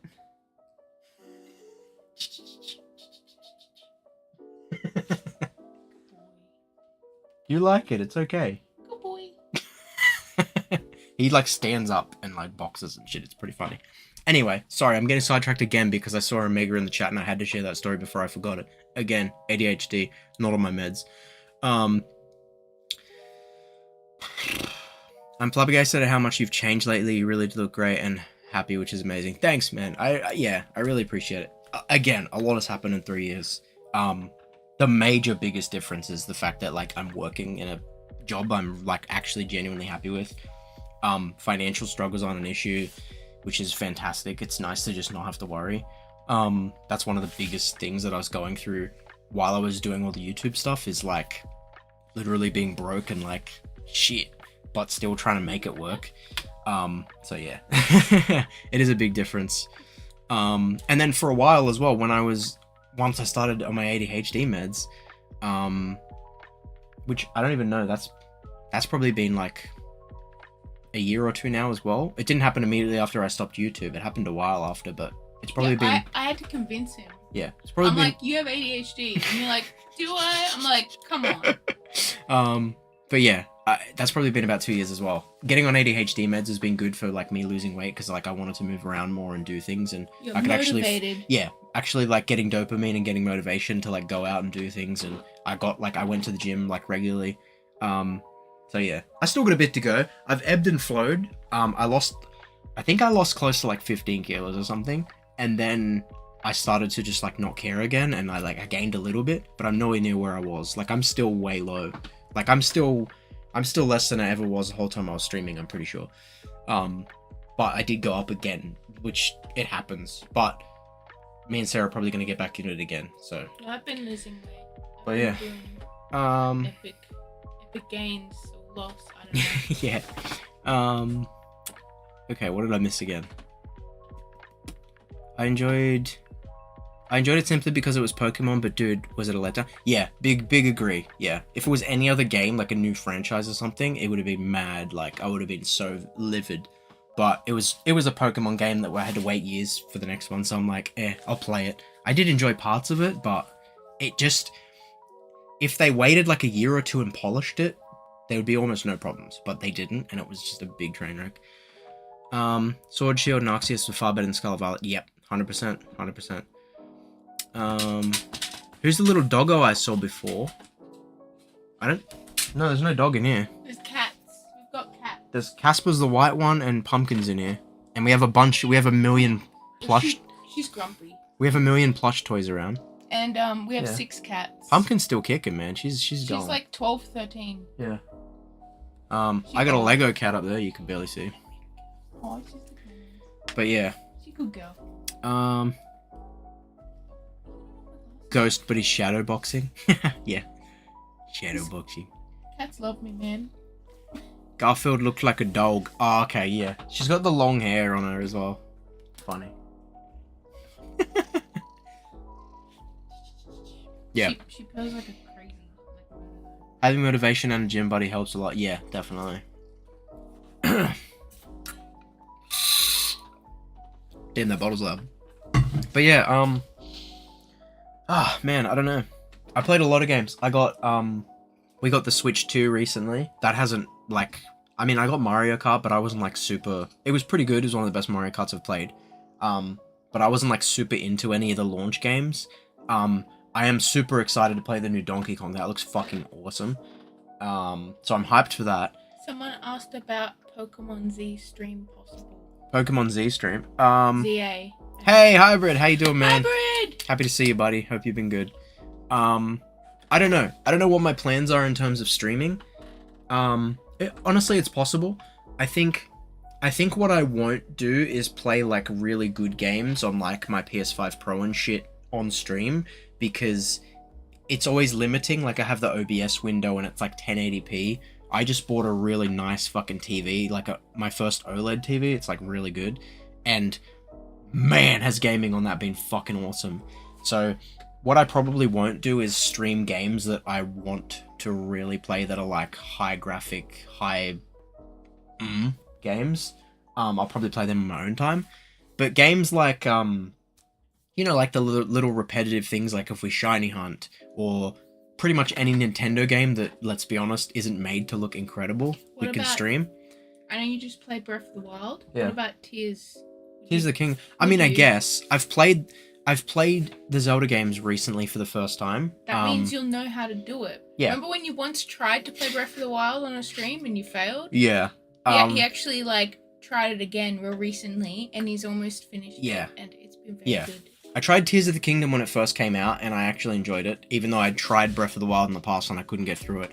You like it, it's okay.
Good boy.
He like stands up and like boxes and shit. It's pretty funny. Anyway, sorry, I'm getting sidetracked again because I saw Omega in the chat and I had to share that story before I forgot it. Again, ADHD, not on my meds. I'm flabbergasted at how much you've changed lately. You really do look great and happy, which is amazing. Thanks, man. I really appreciate it. Again, a lot has happened in 3 years. The major biggest difference is the fact that like I'm working in a job I'm like actually genuinely happy with. Financial struggles aren't an issue, which is fantastic. It's nice to just not have to worry. That's one of the biggest things that I was going through while I was doing all the YouTube stuff, is like literally being broke and like shit, but still trying to make it work. So yeah, it is a big difference. And then for a while as well, once I started on my ADHD meds, which I don't even know, that's probably been like a year or two now as well. It didn't happen immediately after I stopped YouTube. It happened a while after, but it's probably been...
I had to convince him.
Yeah, it's probably been...
like, you have ADHD. And you're like, do I? I'm like, come on.
But yeah, that's probably been about 2 years as well. Getting on ADHD meds has been good for like me losing weight, because like I wanted to move around more and do things, and
You're
I could
motivated.
actually like getting dopamine and getting motivation to like go out and do things. And I went to the gym like regularly. So yeah, I still got a bit to go. I've ebbed and flowed. I think I lost close to like 15 kilos or something, and then I started to just like not care again, and I gained a little bit, but I'm nowhere near where I was. Like I'm still way low. Like I'm still less than I ever was the whole time I was streaming, I'm pretty sure. But I did go up again, which it happens. But me and Sarah are probably gonna get back into it again. So
I've been losing weight.
But yeah.
Epic gains or loss, I don't know.
Yeah. Okay, what did I miss again? I enjoyed it simply because it was Pokemon, but dude, was it a letdown? Yeah, big agree. Yeah. If it was any other game, like a new franchise or something, it would have been mad. Like I would have been so livid. But it was a Pokemon game that I had to wait years for the next one, so I'm like, I'll play it. I did enjoy parts of it, but it just, if they waited like a year or two and polished it, there would be almost no problems, but they didn't, and it was just a big train wreck. Sword Shield and Arceus were far better than Scarlet Violet. Yep, 100%, 100%. Who's the little doggo I saw before? No, there's no dog in here.
There's cats. We've got cats.
There's Casper's the white one and Pumpkin's in here. And we have a million plush...
She's grumpy.
We have a million plush toys around.
And we have 6 cats.
Pumpkin's still kicking, man. She's going.
She's like 12, 13.
Yeah. I got a Lego cat up there you can barely see.
Oh, she's the good.
But yeah.
She's a good girl.
Ghost, but he's shadow boxing. Yeah. Shadow boxing.
Cats love me, man.
Garfield looked like a dog. Oh, okay, yeah. She's got the long hair on her as well. Funny. Yeah.
She feels like a crazy.
Having motivation and a gym buddy helps a lot. Yeah, definitely. Damn, that bottle's loud. But yeah, man, I don't know. I played a lot of games. We got the Switch 2 recently. That hasn't, like... I mean, I got Mario Kart, but I wasn't, like, super... It was pretty good. It was one of the best Mario Karts I've played. But I wasn't, like, super into any of the launch games. I am super excited to play the new Donkey Kong. That looks fucking awesome. So I'm hyped for that.
Someone asked about Pokemon Z stream possible.
Pokemon Z stream.
ZA.
Hey, Hybrid. How you doing, man?
Hybrid!
Happy to see you, buddy. Hope you've been good. I don't know. I don't know what my plans are in terms of streaming. Honestly, it's possible. I think what I won't do is play, like, really good games on, like, my PS5 Pro and shit on stream, because it's always limiting. Like, I have the OBS window and it's, like, 1080p. I just bought a really nice fucking TV, like, my first OLED TV. It's, like, really good. And, man, has gaming on that been fucking awesome. So... what I probably won't do is stream games that I want to really play that are like high graphic, high games. I'll probably play them in my own time. But games like, you know, like the little repetitive things, like if we shiny hunt, or pretty much any Nintendo game that, let's be honest, isn't made to look incredible, we can stream.
I know you just played Breath of the Wild.
Yeah.
What about Tears?
Tears of the King. I mean, I guess. I've played the Zelda games recently for the first time.
That means you'll know how to do it.
Yeah.
Remember when you once tried to play Breath of the Wild on a stream and you failed?
Yeah.
He actually, like, tried it again real recently, and he's almost finished it, and it's been very good.
I tried Tears of the Kingdom when it first came out, and I actually enjoyed it, even though I tried Breath of the Wild in the past and I couldn't get through it.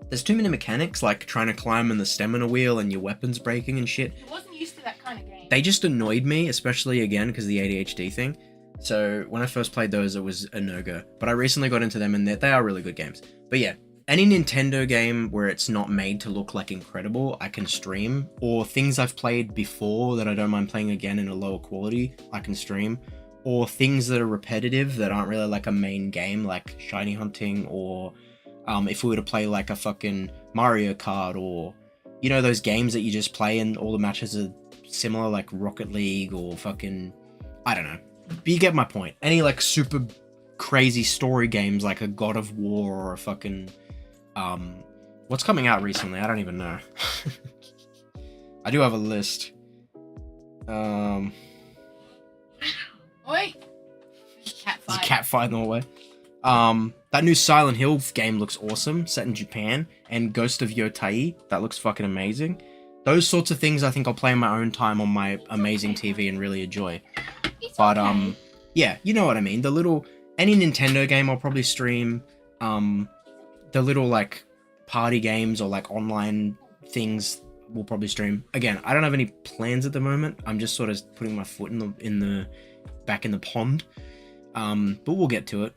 There's too many mechanics, like trying to climb in the stamina wheel and your weapons breaking and shit.
I wasn't used to that kind of game.
They just annoyed me, especially again because of the ADHD thing. So when I first played those, it was a no-go. But I recently got into them, and they are really good games. But yeah, any Nintendo game where it's not made to look like incredible, I can stream. Or things I've played before that I don't mind playing again in a lower quality, I can stream. Or things that are repetitive that aren't really like a main game, like shiny hunting, or if we were to play like a fucking Mario Kart, or, you know, those games that you just play and all the matches are similar, like Rocket League or fucking, I don't know. But you get my point. Any like super crazy story games like a God of War or a fucking what's coming out recently? I don't even know. I do have a list.
Wait. There's
a cat fight in the hallway. That new Silent Hill game looks awesome, set in Japan, and Ghost of Yotai, that looks fucking amazing. Those sorts of things I think I'll play in my own time on my amazing TV and really enjoy. But yeah, you know what I mean. Any Nintendo game I'll probably stream. The little like party games or like online things we'll probably stream. Again, I don't have any plans at the moment. I'm just sort of putting my foot back in the pond. But we'll get to it.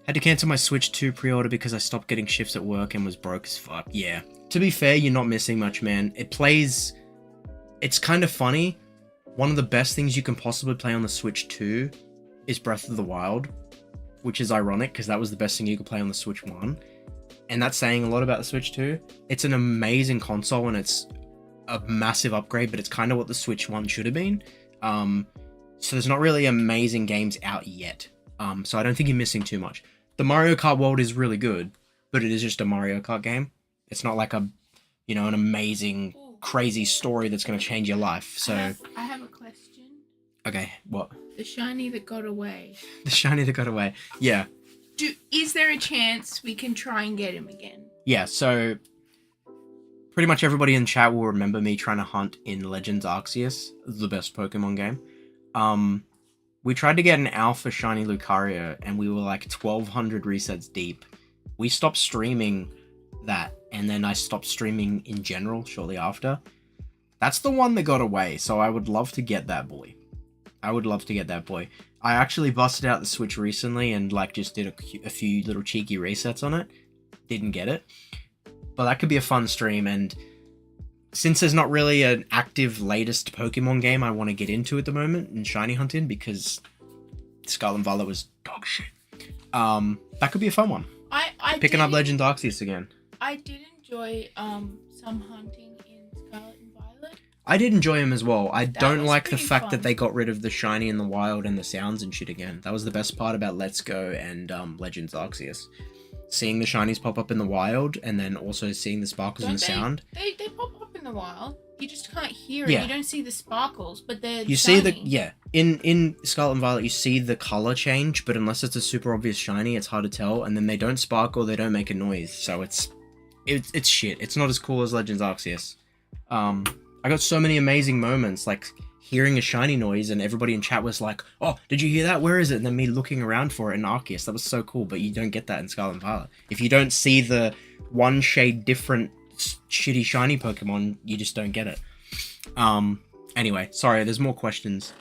Had to cancel my Switch 2 pre-order because I stopped getting shifts at work and was broke as fuck. Yeah. To be fair, you're not missing much, man. It's kind of funny. One of the best things you can possibly play on the Switch 2 is Breath of the Wild, which is ironic because that was the best thing you could play on the Switch 1. And that's saying a lot about the Switch 2. It's an amazing console and it's a massive upgrade, but it's kind of what the Switch 1 should have been. So there's not really amazing games out yet. So I don't think you're missing too much. The Mario Kart world is really good, but it is just a Mario Kart game. It's not like an amazing, crazy story that's going to change your life. So
I have a question.
Okay, what?
The shiny that got away.
The shiny that got away. Yeah.
Is there a chance we can try and get him again?
Yeah, so pretty much everybody in chat will remember me trying to hunt in Legends Arceus, the best Pokemon game. We tried to get an alpha shiny Lucario, and we were like 1,200 resets deep. We stopped streaming that, and then I stopped streaming in general shortly after. That's the one that got away, so I would love to get that boy. I actually busted out the Switch recently and like just did a few little cheeky resets on it. Didn't get it. But that could be a fun stream, and since there's not really an active latest Pokemon game I want to get into at the moment in shiny hunting because Scarlet and Violet was dog shit. That could be a fun one. Picking up Legend Arceus again.
I did enjoy some hunting in Scarlet and Violet.
I did enjoy them as well. I don't like the fact that they got rid of the shiny in the wild and the sounds and shit again. That was the best part about Let's Go and Legends Arceus. Seeing the shinies pop up in the wild and then also seeing the sparkles and the sound.
They pop up in the wild. You just can't hear it. You don't see the sparkles, but they're
You
shiny.
see in Scarlet and Violet you see the color change, but unless it's a super obvious shiny, it's hard to tell. And then they don't sparkle, they don't make a noise, so it's shit. It's not as cool as Legends Arceus. I got so many amazing moments, like hearing a shiny noise and everybody in chat was like, "Oh, did you hear that? Where is it?" And then me looking around for it in Arceus. That was so cool, but you don't get that in Scarlet and Violet. If you don't see the one shade different shitty shiny Pokemon, you just don't get it. Anyway, sorry, there's more questions.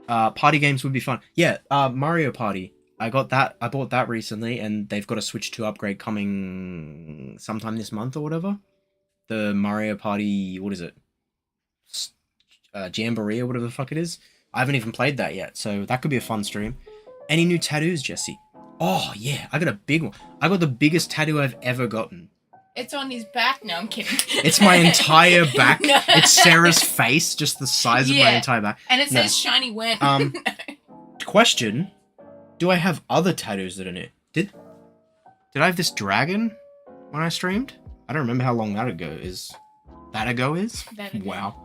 Party games would be fun. Yeah, Mario Party. I bought that recently, and they've got a Switch 2 upgrade coming sometime this month or whatever. The Mario Party, what is it? Jamboree or whatever the fuck it is. I haven't even played that yet, so that could be a fun stream. Any new tattoos, Jesse? Oh, yeah, I got a big one. I got the biggest tattoo I've ever gotten.
It's on his back. No, I'm kidding.
It's my entire back. No. It's Sarah's face, just the size of my entire back.
And it says shiny went.
Question. Do I have other tattoos that are new? Did I have this dragon when I streamed? I don't remember how long that ago is. That ago is? Wow.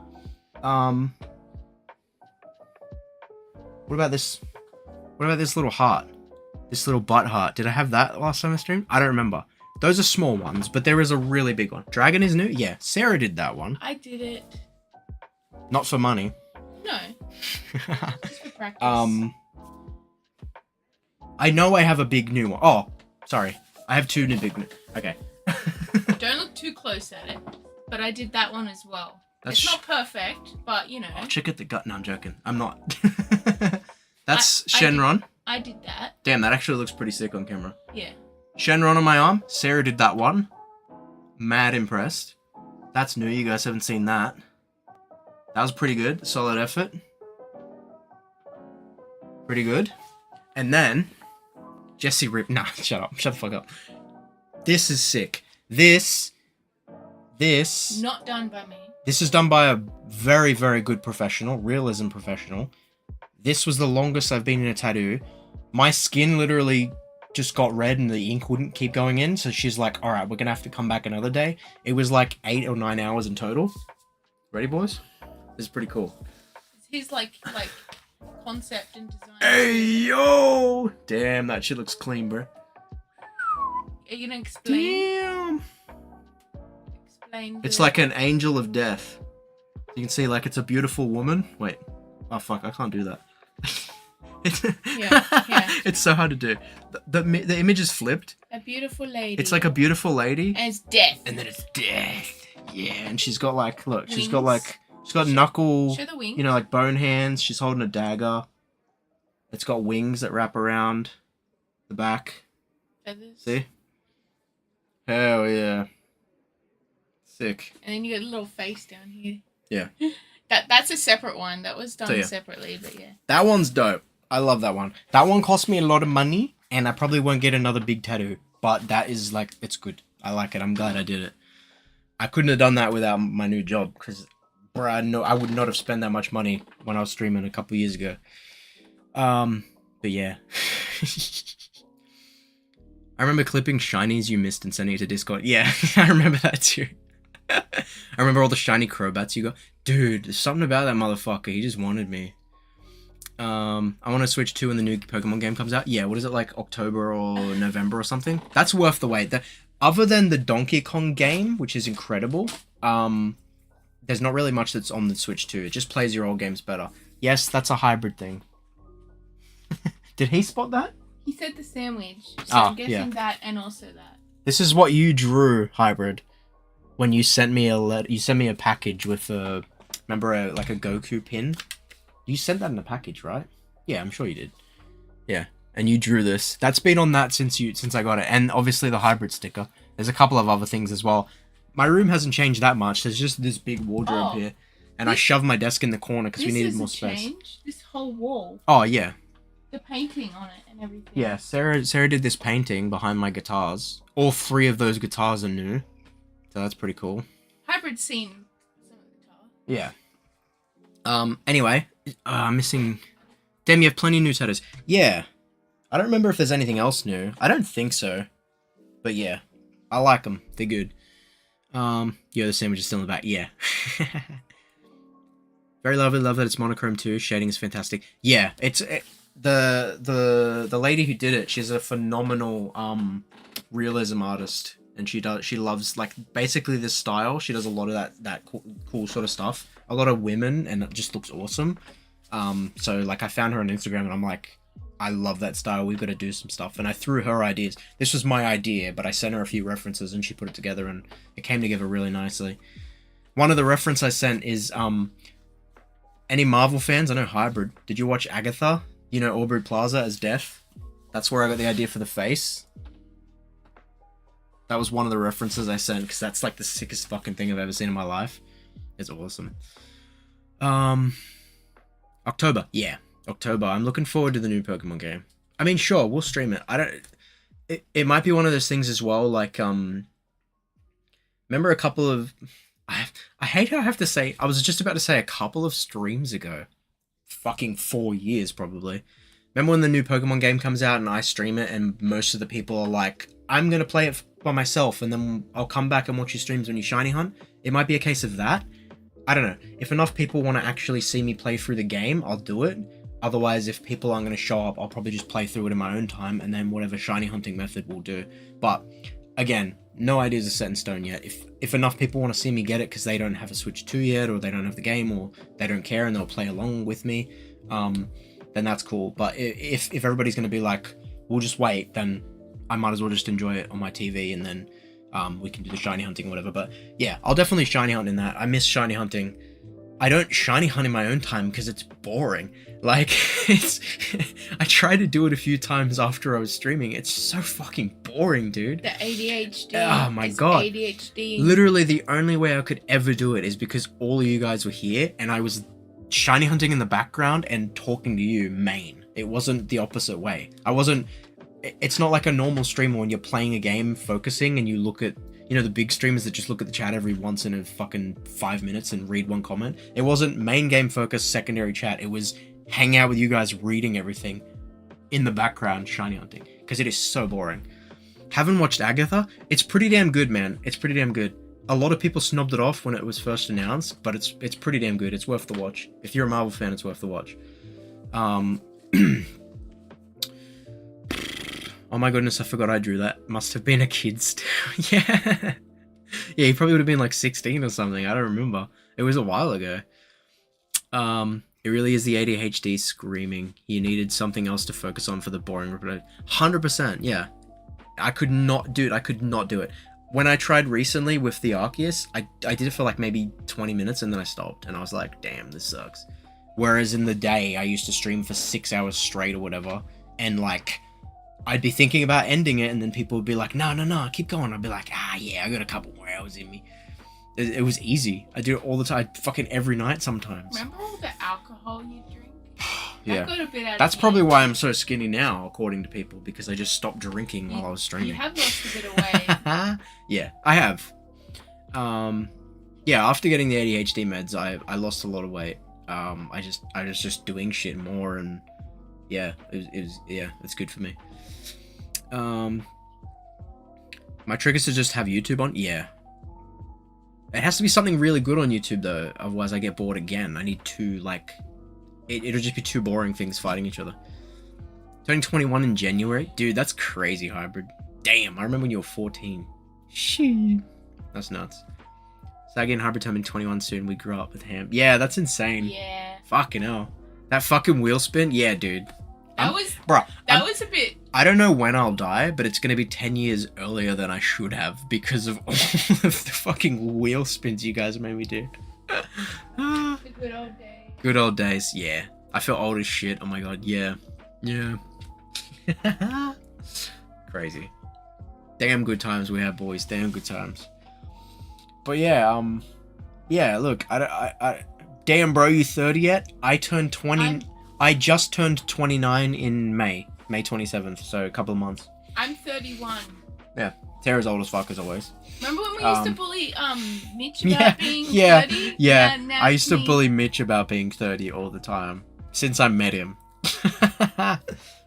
What about this little heart? This little butt heart. Did I have that last time I streamed? I don't remember. Those are small ones, but there is a really big one. Dragon is new? Yeah. Sarah did that one.
I did it.
Not for money.
No. Just for practice.
I know I have a big new one. Oh, sorry. I have two new big... Okay.
Don't look too close at it. But I did that one as well. It's not perfect, but you know.
Oh, check at the gut. No, I'm joking. I'm not. That's Shenron.
I did that.
Damn, that actually looks pretty sick on camera.
Yeah.
Shenron on my arm. Sarah did that one. Mad impressed. That's new. You guys haven't seen that. That was pretty good. Solid effort. Pretty good. And then Jesse Rip. Nah, shut up. Shut the fuck up. This is sick. This.
Not done by me.
This is done by a very, very good professional. Realism professional. This was the longest I've been in a tattoo. My skin literally just got red and the ink wouldn't keep going in. So she's like, all right, we're going to have to come back another day. It was like 8 or 9 hours in total. Ready, boys? This is pretty cool.
It's his like concept and design.
Hey, yo! Damn, that shit looks clean, bro.
Are you going to explain?
Damn. It's like an angel of death. You can see like it's a beautiful woman. Wait. Oh, fuck. I can't do that.
Yeah.
It's so hard to do. The image is flipped.
A beautiful lady.
It's like a beautiful lady.
And it's death.
And then it's death. Yeah, and she's got like, look,
wings.
she's got knuckle,
show the wings.
you know, like bone hands. She's holding a dagger. It's got wings that wrap around the back.
Feathers.
See? Hell yeah. Sick.
And then you got a little face down here.
Yeah.
That's a separate one. That was done separately, but yeah.
That one's dope. I love that one. That one cost me a lot of money, and I probably won't get another big tattoo. But that is like, it's good. I like it. I'm glad I did it. I couldn't have done that without my new job, because, bro, I would not have spent that much money when I was streaming a couple years ago. But yeah. I remember clipping shinies you missed and sending it to Discord. Yeah, I remember that too. I remember all the shiny Crobats you got. Dude, there's something about that motherfucker. He just wanted me. I want to Switch 2 when the new Pokemon game comes out. Yeah, what is it, like October or November or something? That's worth the wait. Other than the Donkey Kong game, which is incredible, there's not really much that's on the Switch 2. It just plays your old games better. Yes, that's a hybrid thing. Did he spot that?
He said the sandwich, so I'm guessing that and also that.
This is what you drew, hybrid, when you sent me you sent me a package with a, remember, like a Goku pin? You sent that in a package, right? Yeah, I'm sure you did. Yeah, and you drew this. That's been on that since I got it, and obviously the hybrid sticker. There's a couple of other things as well. My room hasn't changed that much. There's just this big wardrobe here, and I shoved my desk in the corner because we needed more space.
Changed? This whole wall.
Oh yeah.
The painting on it and everything.
Yeah, Sarah did this painting behind my guitars. All 3 of those guitars are new, so that's pretty cool.
Hybrid's seen some of the guitar.
Yeah. Anyway, I'm missing. Damn, you have plenty of new tattoos. Yeah. I don't remember if there's anything else new. I don't think so. But yeah, I like them. They're good. Yeah, the sandwich is still in the back. Yeah. Very lovely. Love that it's monochrome too. Shading is fantastic. Yeah, the lady who did it, she's a phenomenal realism artist, and she loves, like, basically this style. She does a lot of that cool sort of stuff, a lot of women, and it just looks awesome. So like I found her on Instagram and I'm like, I love that style, we've got to do some stuff. And I threw her ideas. This was my idea, but I sent her a few references and she put it together and it came together really nicely. One of the reference I sent is any Marvel fans? I know Hybrid, did you watch Agatha? You know, Aubrey Plaza as Death? That's where I got the idea for the face. That was one of the references I sent, because that's like the sickest fucking thing I've ever seen in my life. It's awesome. October. Yeah, October. I'm looking forward to the new Pokemon game. I mean, sure, we'll stream it. It might be one of those things as well, like, remember a couple of... I hate how I have to say... I was just about to say a couple of streams ago. Fucking 4 years, probably. Remember when the new Pokemon game comes out and I stream it and most of the people are like, I'm going to play it by myself and then I'll come back and watch your streams when you shiny hunt? It might be a case of that. I don't know. If enough people want to actually see me play through the game, I'll do it. Otherwise, if people aren't going to show up, I'll probably just play through it in my own time and then whatever shiny hunting method we'll do. But, again, no ideas are set in stone yet. If enough people want to see me get it because they don't have a Switch 2 yet, or they don't have the game, or they don't care and they'll play along with me, then that's cool. But if everybody's going to be like, we'll just wait, then I might as well just enjoy it on my TV and then we can do the shiny hunting or whatever. But yeah, I'll definitely shiny hunt in that. I miss shiny hunting. I don't shiny hunt in my own time because it's boring. Like, I tried to do it a few times after I was streaming. It's so fucking boring, dude.
The ADHD.
Oh my god.
ADHD.
Literally, the only way I could ever do it is because all of you guys were here and I was shiny hunting in the background and talking to you main. It wasn't the opposite way. It's not like a normal streamer when you're playing a game, focusing, and you look at, you know, the big streamers that just look at the chat every once in a fucking 5 minutes and read one comment. It wasn't main game focus, secondary chat. It was hang out with you guys reading everything in the background, shiny hunting, because it is so boring. Haven't watched Agatha? It's pretty damn good, man. It's pretty damn good. A lot of people snobbed it off when it was first announced, but it's pretty damn good. It's worth the watch. If you're a Marvel fan, it's worth the watch. Oh my goodness, I forgot I drew that. Must have been a kid still. Yeah. Yeah, he probably would have been like 16 or something. I don't remember. It was a while ago. It really is the ADHD screaming. You needed something else to focus on for the boring repetition. 100%, yeah. I could not do it. When I tried recently with the Arceus, I did it for like maybe 20 minutes and then I stopped. And I was like, damn, this sucks. Whereas in the day, I used to stream for 6 hours straight or whatever. And like... I'd be thinking about ending it, and then people would be like, no, keep going. I'd be like, yeah, I got a couple more hours in me. It was easy. I do it all the time, fucking every night sometimes.
Remember all the alcohol you drink?
Yeah.
That got a bit out
That's
of
probably
hand.
why I'm so skinny now, according to people, because I just stopped drinking while I was streaming.
You have lost a bit of weight.
Yeah, I have. Yeah, after getting the ADHD meds, I lost a lot of weight. I was just doing shit more, and yeah, it's good for me. My trick is to just have YouTube on? Yeah. It has to be something really good on YouTube, though. Otherwise, I get bored again. I need two, like... It'll just be two boring things fighting each other. Turning 21 in January? Dude, that's crazy, Hybrid. Damn, I remember when you were 14. Shit. That's nuts. Saggy and Hybrid turning 21 soon. We grew up with Ham. Yeah, that's insane.
Yeah.
Fucking hell. That fucking wheel spin? Yeah, dude.
That was a bit...
I don't know when I'll die, but it's going to be 10 years earlier than I should have because of all of the fucking wheel spins you guys made me do.
The good old days.
Good old days, yeah. I feel old as shit. Oh my god, yeah. Yeah. Crazy. Damn good times we had, boys. Damn good times. But yeah, yeah, look, I damn, bro, you 30 yet? I turned 20... I just turned 29 in May 27th, so a couple of months.
I'm 31.
Yeah, Tara's old as fuck as always.
Remember when we used to bully Mitch about being 30?
Yeah. I used to bully Mitch about being 30 all the time since I met him.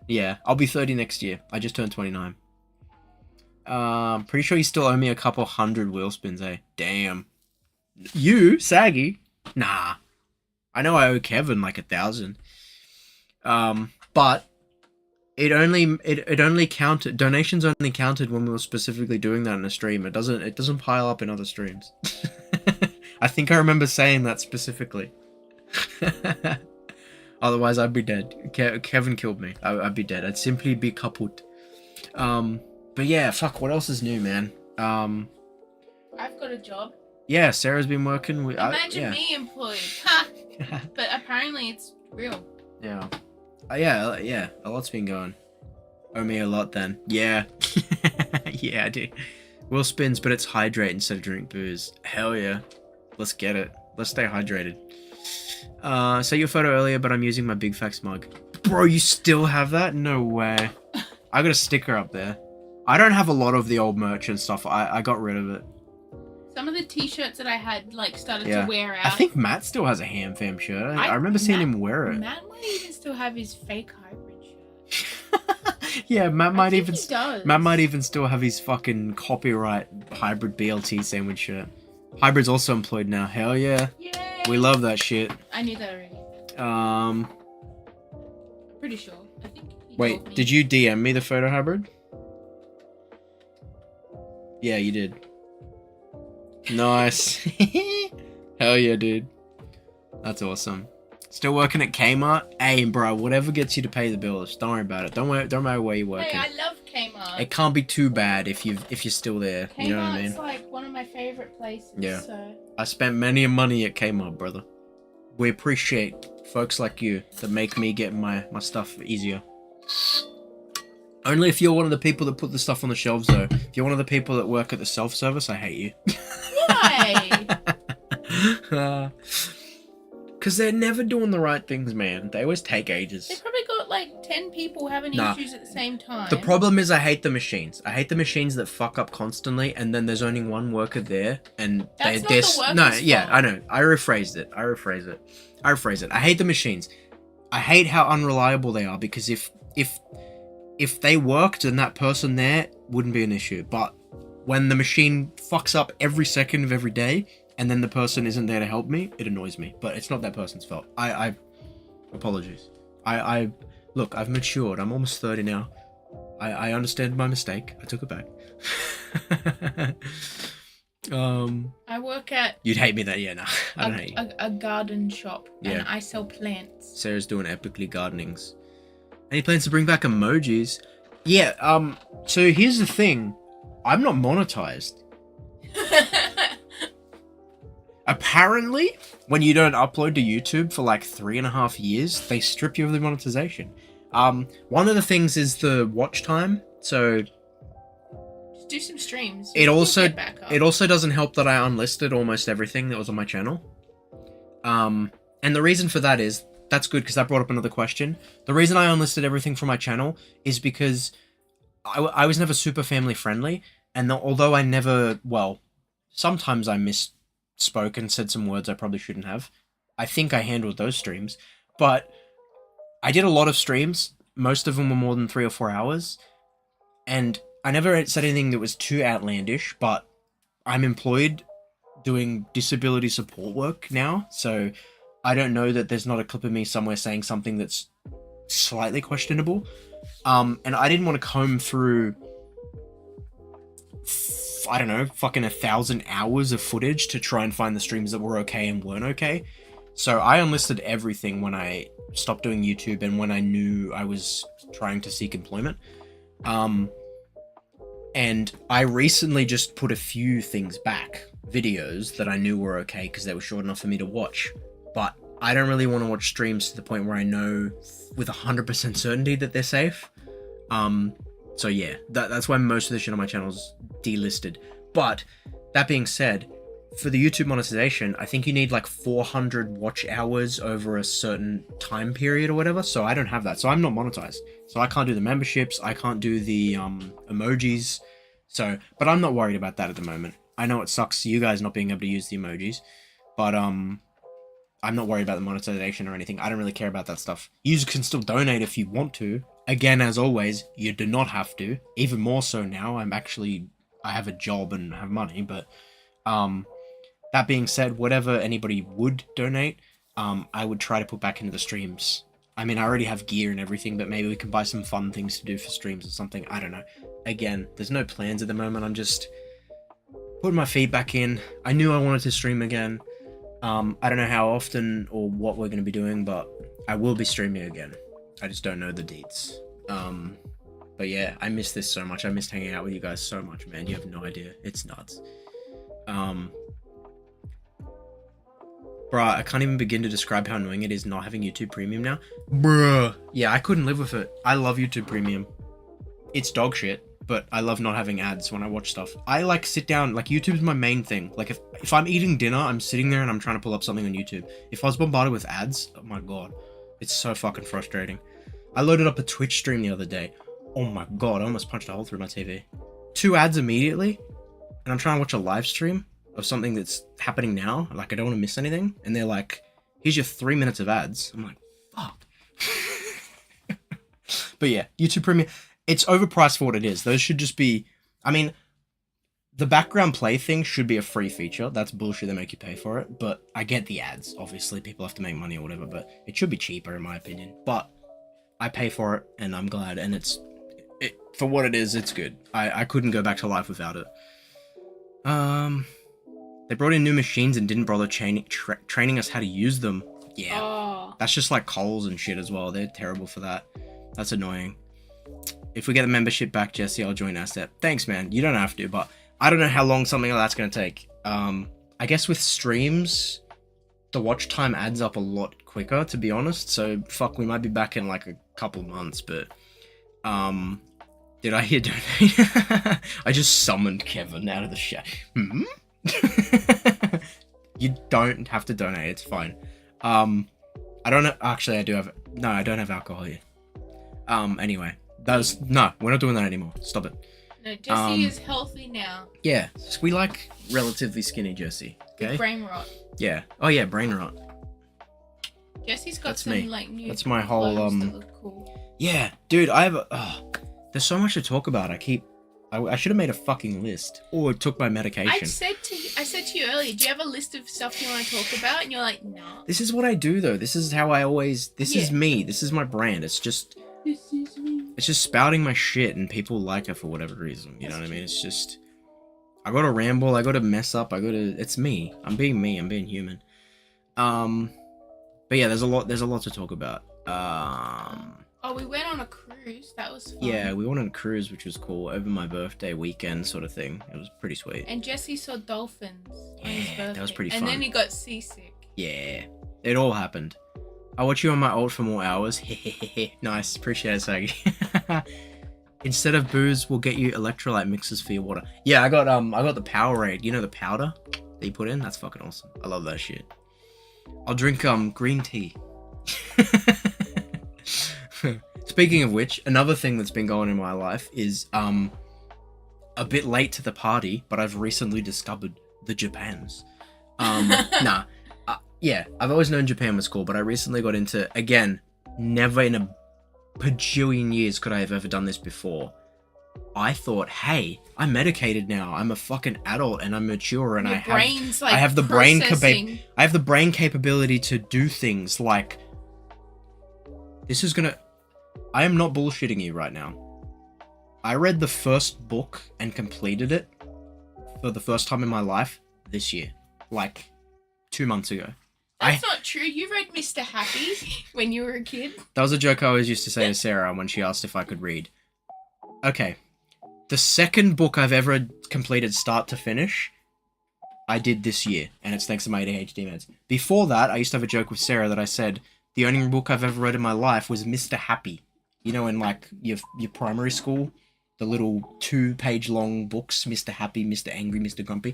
Yeah, I'll be 30 next year. I just turned 29. Pretty sure you still owe me a couple hundred wheel spins, eh? Damn. You, Saggy? Nah. I know I owe Kevin like 1,000. But it only counted, donations only counted when we were specifically doing that in a stream. It doesn't pile up in other streams. I think I remember saying that specifically. Otherwise I'd be dead. Kevin killed me. I'd be dead. I'd simply be kaput. But yeah, fuck, what else is new, man?
I've got a job.
Yeah, Sarah's been working with...
Imagine me employed. But apparently it's real.
Yeah. Yeah, a lot's been going. Owe me a lot then. Yeah. Yeah, I do. Wheel spins, but it's hydrate instead of drink booze. Hell yeah. Let's get it. Let's stay hydrated. Sent your photo earlier, but I'm using my Big Facts mug. Bro, you still have that? No way. I got a sticker up there. I don't have a lot of the old merch and stuff. I got rid of it.
Some of the t-shirts that I had started to wear out.
I think Matt still has a Ham Fam shirt. I remember seeing him wear it.
Matt might even still have his fake hybrid shirt.
Yeah, Matt might even still have his fucking copyright hybrid BLT sandwich shirt. Hybrid's also employed now. Hell yeah.
Yay.
We love that shit.
I knew that already. Pretty sure. I think.
Wait, did you DM me the photo, Hybrid? Yeah, you did. Nice. Hell yeah, dude. That's awesome. Still working at Kmart? Hey, bro, whatever gets you to pay the bills. Don't worry about it. Don't matter where you're working.
Hey, I love Kmart.
It can't be too bad if you're still there.
Kmart's, you know what I mean? Like one of my favorite places.
Yeah.
So.
I spent many money at Kmart, brother. We appreciate folks like you that make me get my stuff easier. Only if you're one of the people that put the stuff on the shelves, though. If you're one of the people that work at the self-service, I hate you.
Why?
Because they're never doing the right things, man. They always take ages.
They probably got like 10 people having issues at the same time.
The problem is I hate the machines. I hate the machines that fuck up constantly, and then there's only one worker there, and
that's not the worker's fault.
I know. I rephrase it. I hate the machines. I hate how unreliable they are, because if they worked and that person there wouldn't be an issue. But when the machine fucks up every second of every day and then the person isn't there to help me, it annoys me. But it's not that person's fault. I apologies. Look, I've matured. I'm almost 30 now. I understand my mistake. I took it back.
I work at...
You'd hate me that, yeah, no. I don't hate you.
A garden shop, and I sell plants.
Sarah's doing epically gardenings. Any plans to bring back emojis? Yeah, so here's the thing. I'm not monetized. Apparently, when you don't upload to YouTube for like 3.5 years, they strip you of the monetization. One of the things is the watch time, so...
Just do some streams.
It also doesn't help that I unlisted almost everything that was on my channel. And the reason for that is... That's good, because that brought up another question. The reason I unlisted everything from my channel is because I was never super family friendly, and although I never, well, sometimes I misspoke and said some words I probably shouldn't have. I think I handled those streams, but I did a lot of streams. Most of them were more than 3 or 4 hours, and I never said anything that was too outlandish, but I'm employed doing disability support work now, so I don't know that there's not a clip of me somewhere saying something that's slightly questionable. And I didn't want to comb through, I don't know, fucking 1,000 hours of footage to try and find the streams that were okay and weren't okay. So I unlisted everything when I stopped doing YouTube and when I knew I was trying to seek employment. And I recently just put a few things back, videos that I knew were okay because they were short enough for me to watch. But I don't really want to watch streams to the point where I know with 100% certainty that they're safe. So yeah, that's why most of the shit on my channel is delisted. But that being said, for the YouTube monetization, I think you need like 400 watch hours over a certain time period or whatever. So I don't have that. So I'm not monetized. So I can't do the memberships. I can't do the emojis. So, but I'm not worried about that at the moment. I know it sucks you guys not being able to use the emojis, but I'm not worried about the monetization or anything. I don't really care about that stuff. You can still donate if you want to. Again, as always, you do not have to. Even more so now. I have a job and have money, but that being said, whatever anybody would donate, I would try to put back into the streams. I mean, I already have gear and everything, but maybe we can buy some fun things to do for streams or something. I don't know. Again, there's no plans at the moment. I'm just putting my feet back in. I knew I wanted to stream again. I don't know how often or what we're going to be doing, but I will be streaming again. I just don't know the deets. But yeah, I miss this so much. I missed hanging out with you guys so much, man. You have no idea. It's nuts. Bruh, I can't even begin to describe how annoying it is not having YouTube Premium now. Bruh. Yeah, I couldn't live with it. I love YouTube Premium. It's dog shit, but I love not having ads when I watch stuff. I like sit down, like YouTube's my main thing. Like if I'm eating dinner, I'm sitting there and I'm trying to pull up something on YouTube. If I was bombarded with ads, oh my god. It's so fucking frustrating. I loaded up a Twitch stream the other day. Oh my god, I almost punched a hole through my TV. 2 ads immediately, and I'm trying to watch a live stream of something that's happening now. Like, I don't want to miss anything. And they're like, here's your 3 minutes of ads. I'm like, fuck. But yeah, YouTube Premium, it's overpriced for what it is. Those should just be, I mean, the background play thing should be a free feature. That's bullshit, they make you pay for it. But I get the ads. Obviously, people have to make money or whatever, but it should be cheaper in my opinion. But I pay for it, and I'm glad, and for what it is, it's good. I couldn't go back to life without it. They brought in new machines and didn't bother training us how to use them. Yeah. Oh. That's just like Coles and shit as well. They're terrible for that. That's annoying. If we get the membership back, Jesse, I'll join ASAP. Thanks, man. You don't have to, but I don't know how long something like that's going to take. I guess with streams, the watch time adds up a lot quicker, to be honest. So, fuck, we might be back in like a couple months, but... Did I hear donate? I just summoned Kevin out of the shadow. You don't have to donate, it's fine. I don't know, actually I do have, no, I don't have alcohol here. Anyway, no, we're not doing that anymore, stop it.
No, Jesse is healthy now.
Yeah, we like relatively skinny Jesse, okay?
With brain rot.
Yeah, oh yeah, brain rot.
Jesse's got some like new
that's my whole,
that look cool.
Yeah, dude, I have there's so much to talk about. I should have made a fucking list or took my medication.
I said to you earlier, do you have a list of stuff you want to talk about? And you're like, no.
This is what I do though. This is how I always, this is me. This is my brand. It's just spouting my shit and people like it for whatever reason. You know what I mean? It's just, I gotta ramble. I gotta mess up. It's me. I'm being me. I'm being human. But yeah, there's a lot to talk about.
Oh, we went on a cruise. That was fun.
Yeah, we went on a cruise, which was cool, over my birthday weekend sort of thing. It was pretty sweet.
And Jesse saw dolphins on his birthday.
That was pretty fun.
And then he got seasick.
Yeah, it all happened. I'll watch you on my alt for more hours. Nice, appreciate it, Saggy. Instead of booze, we'll get you electrolyte mixes for your water. Yeah, I got the Powerade. You know the powder that you put in? That's fucking awesome. I love that shit. I'll drink green tea. Speaking of which, another thing that's been going in my life is a bit late to the party, but I've recently discovered the Japans. Yeah, I've always known Japan was cool, but I recently got into, again, never in a bajillion years could I have ever done this before, I thought, hey, I'm medicated now. I'm a fucking adult and I'm mature and I have the brain capability to do things like I am not bullshitting you right now. I read the first book and completed it for the first time in my life this year, like 2 months ago.
That's not true. You read Mr. Happy when you were a kid.
That was a joke I always used to say to Sarah when she asked if I could read. Okay. The second book I've ever completed start to finish, I did this year, and it's thanks to my ADHD meds. Before that, I used to have a joke with Sarah that I said, the only book I've ever read in my life was Mr. Happy. You know, in like your primary school, the little 2-page long books, Mr. Happy, Mr. Angry, Mr. Grumpy.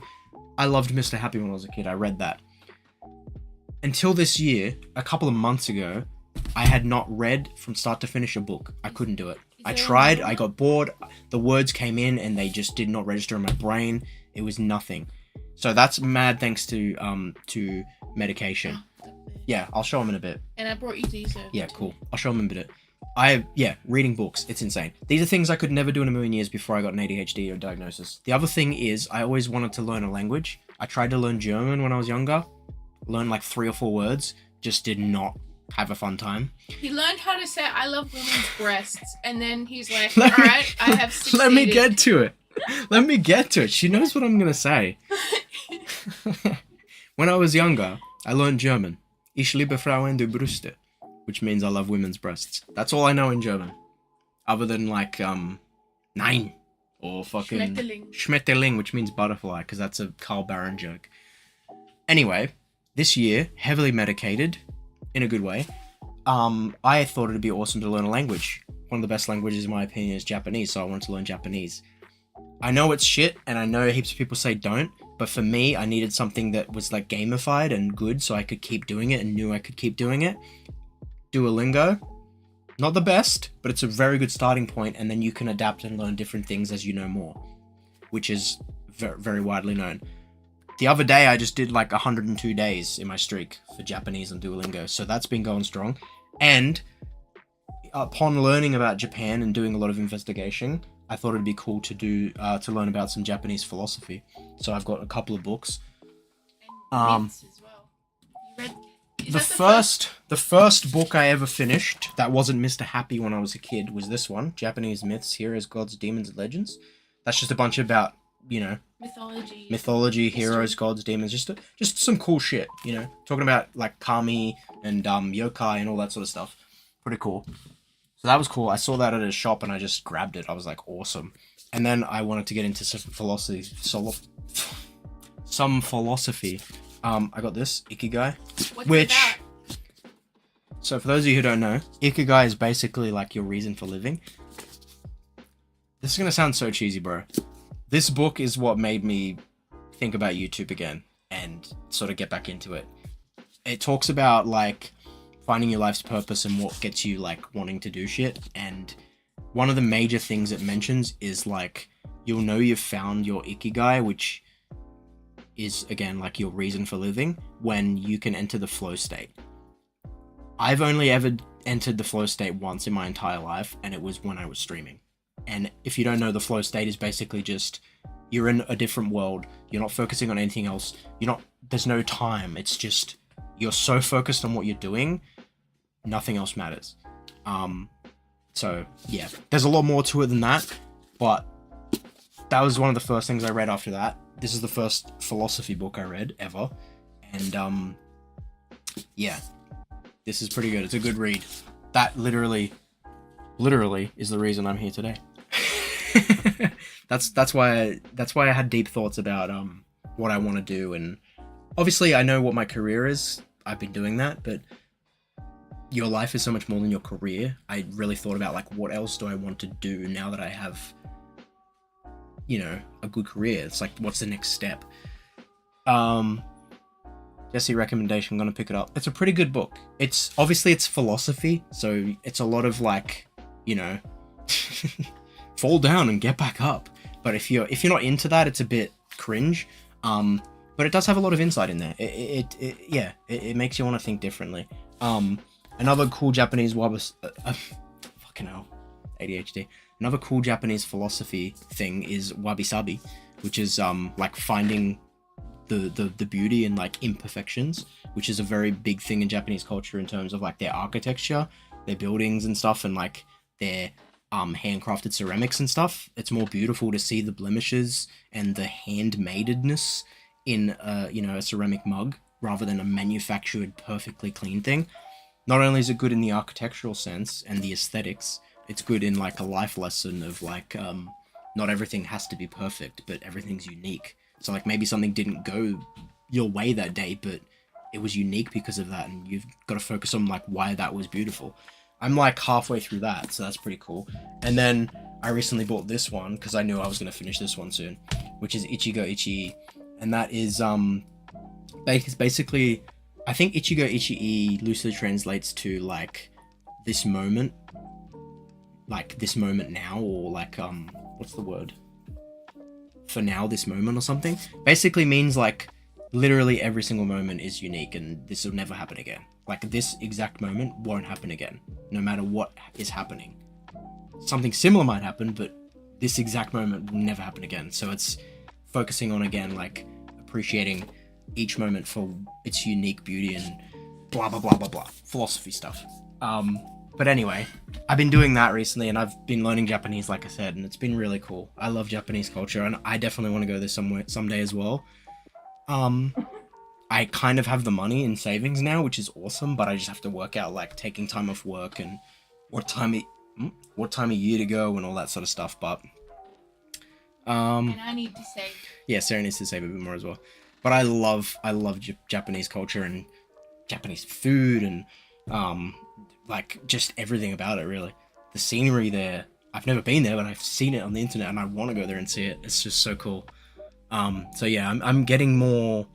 I loved Mr. Happy when I was a kid. I read that. Until this year, a couple of months ago, I had not read from start to finish a book. I couldn't do it. I tried, I got bored, the words came in and they just did not register in my brain. It was nothing. So that's mad thanks to medication. Yeah, I'll show them in a bit.
And I brought you these over.
Yeah, cool. I'll show them in a bit. Reading books. It's insane. These are things I could never do in a million years before I got an ADHD or diagnosis. The other thing is I always wanted to learn a language. I tried to learn German when I was younger. Learned like 3 or 4 words. Just did not have a fun time.
He learned how to say I love women's breasts, and then he's like, alright, I have succeeded.
Let me get to it. She knows what I'm gonna say. When I was younger, I learned German. Ich liebe Frauen die Brüste, which means I love women's breasts. That's all I know in German. Other than like, nein, or fucking Schmetterling, which means butterfly, because that's a Carl Barron joke. Anyway, this year, heavily medicated, in a good way, I thought it'd be awesome to learn a language. One of the best languages in my opinion is Japanese, so I wanted to learn Japanese. I know it's shit, and I know heaps of people say don't, but for me, I needed something that was like gamified and good so I could keep doing it and knew I could keep doing it. Duolingo, not the best, but it's a very good starting point, and then you can adapt and learn different things as you know more, which is very, very widely known. The other day, I just did like 102 days in my streak for Japanese on Duolingo, so that's been going strong. And upon learning about Japan and doing a lot of investigation, I thought it'd be cool to learn about some Japanese philosophy. So I've got a couple of books.
And myths as well. You read,
the first book I ever finished that wasn't Mr. Happy when I was a kid was this one, Japanese Myths, Heroes, Gods, Demons, and Legends. That's just a bunch about, you know, mythology, heroes, gods, demons, just some cool shit, you know, talking about like kami and yokai and all that sort of stuff. Pretty cool. So that was cool. I saw that at a shop and I just grabbed it. I was like, awesome. And then I wanted to get into some philosophy. I got this Ikigai,
What's
so for those of you who don't know, Ikigai is basically like your reason for living. This is gonna sound so cheesy, bro. This book is what made me think about YouTube again and sort of get back into it. It talks about like finding your life's purpose and what gets you like wanting to do shit. And one of the major things it mentions is like, you'll know you've found your Ikigai, which is again like your reason for living, when you can enter the flow state. I've only ever entered the flow state once in my entire life, and it was when I was streaming. And if you don't know, the flow state is basically just, you're in a different world. You're not focusing on anything else. There's no time. It's just, you're so focused on what you're doing, nothing else matters. So yeah, there's a lot more to it than that, but that was one of the first things I read after that. This is the first philosophy book I read ever. And yeah, this is pretty good. It's a good read. That literally is the reason I'm here today. That's why I had deep thoughts about what I want to do, and obviously I know what my career is. I've been doing that, but your life is so much more than your career. I really thought about like, what else do I want to do now that I have, you know, a good career? It's like, what's the next step? Jesse recommendation, I'm gonna pick it up. It's a pretty good book. It's philosophy, so it's a lot of like, you know, fall down and get back up. But if you're not into that, it's a bit cringe. But it does have a lot of insight in there. It makes you want to think differently. Another cool Japanese fucking hell, ADHD. Another cool Japanese philosophy thing is wabi-sabi, which is like finding the beauty in like imperfections, which is a very big thing in Japanese culture in terms of like their architecture, their buildings and stuff, and like their handcrafted ceramics and stuff. It's more beautiful to see the blemishes and the handmaidedness in a ceramic mug rather than a manufactured perfectly clean thing. Not only is it good in the architectural sense and the aesthetics, it's good in like a life lesson of like not everything has to be perfect, but everything's unique. So like maybe something didn't go your way that day, but it was unique because of that, and you've got to focus on like why that was beautiful. I'm like halfway through that, so that's pretty cool. And then I recently bought this one because I knew I was going to finish this one soon, which is Ichigo Ichii, and that is basically, I think Ichigo Ichii loosely translates to like this moment now, or like what's the word? For now, this moment or something. Basically means like literally every single moment is unique and this will never happen again. Like this exact moment won't happen again, no matter what is happening. Something similar might happen, but this exact moment will never happen again. So it's focusing on, again, like appreciating each moment for its unique beauty and blah, blah, blah, blah, blah. Philosophy stuff. But anyway, I've been doing that recently and I've been learning Japanese, like I said, and it's been really cool. I love Japanese culture and I definitely want to go there someday as well. I kind of have the money in savings now, which is awesome, but I just have to work out like taking time off work and what time of year to go and all that sort of stuff. But
and I need to save.
Yeah, Sarah needs to save a bit more as well. But I love Japanese culture and Japanese food and like just everything about it, really. The scenery there, I've never been there, but I've seen it on the internet and I want to go there and see it. It's just so cool. So yeah, I'm getting more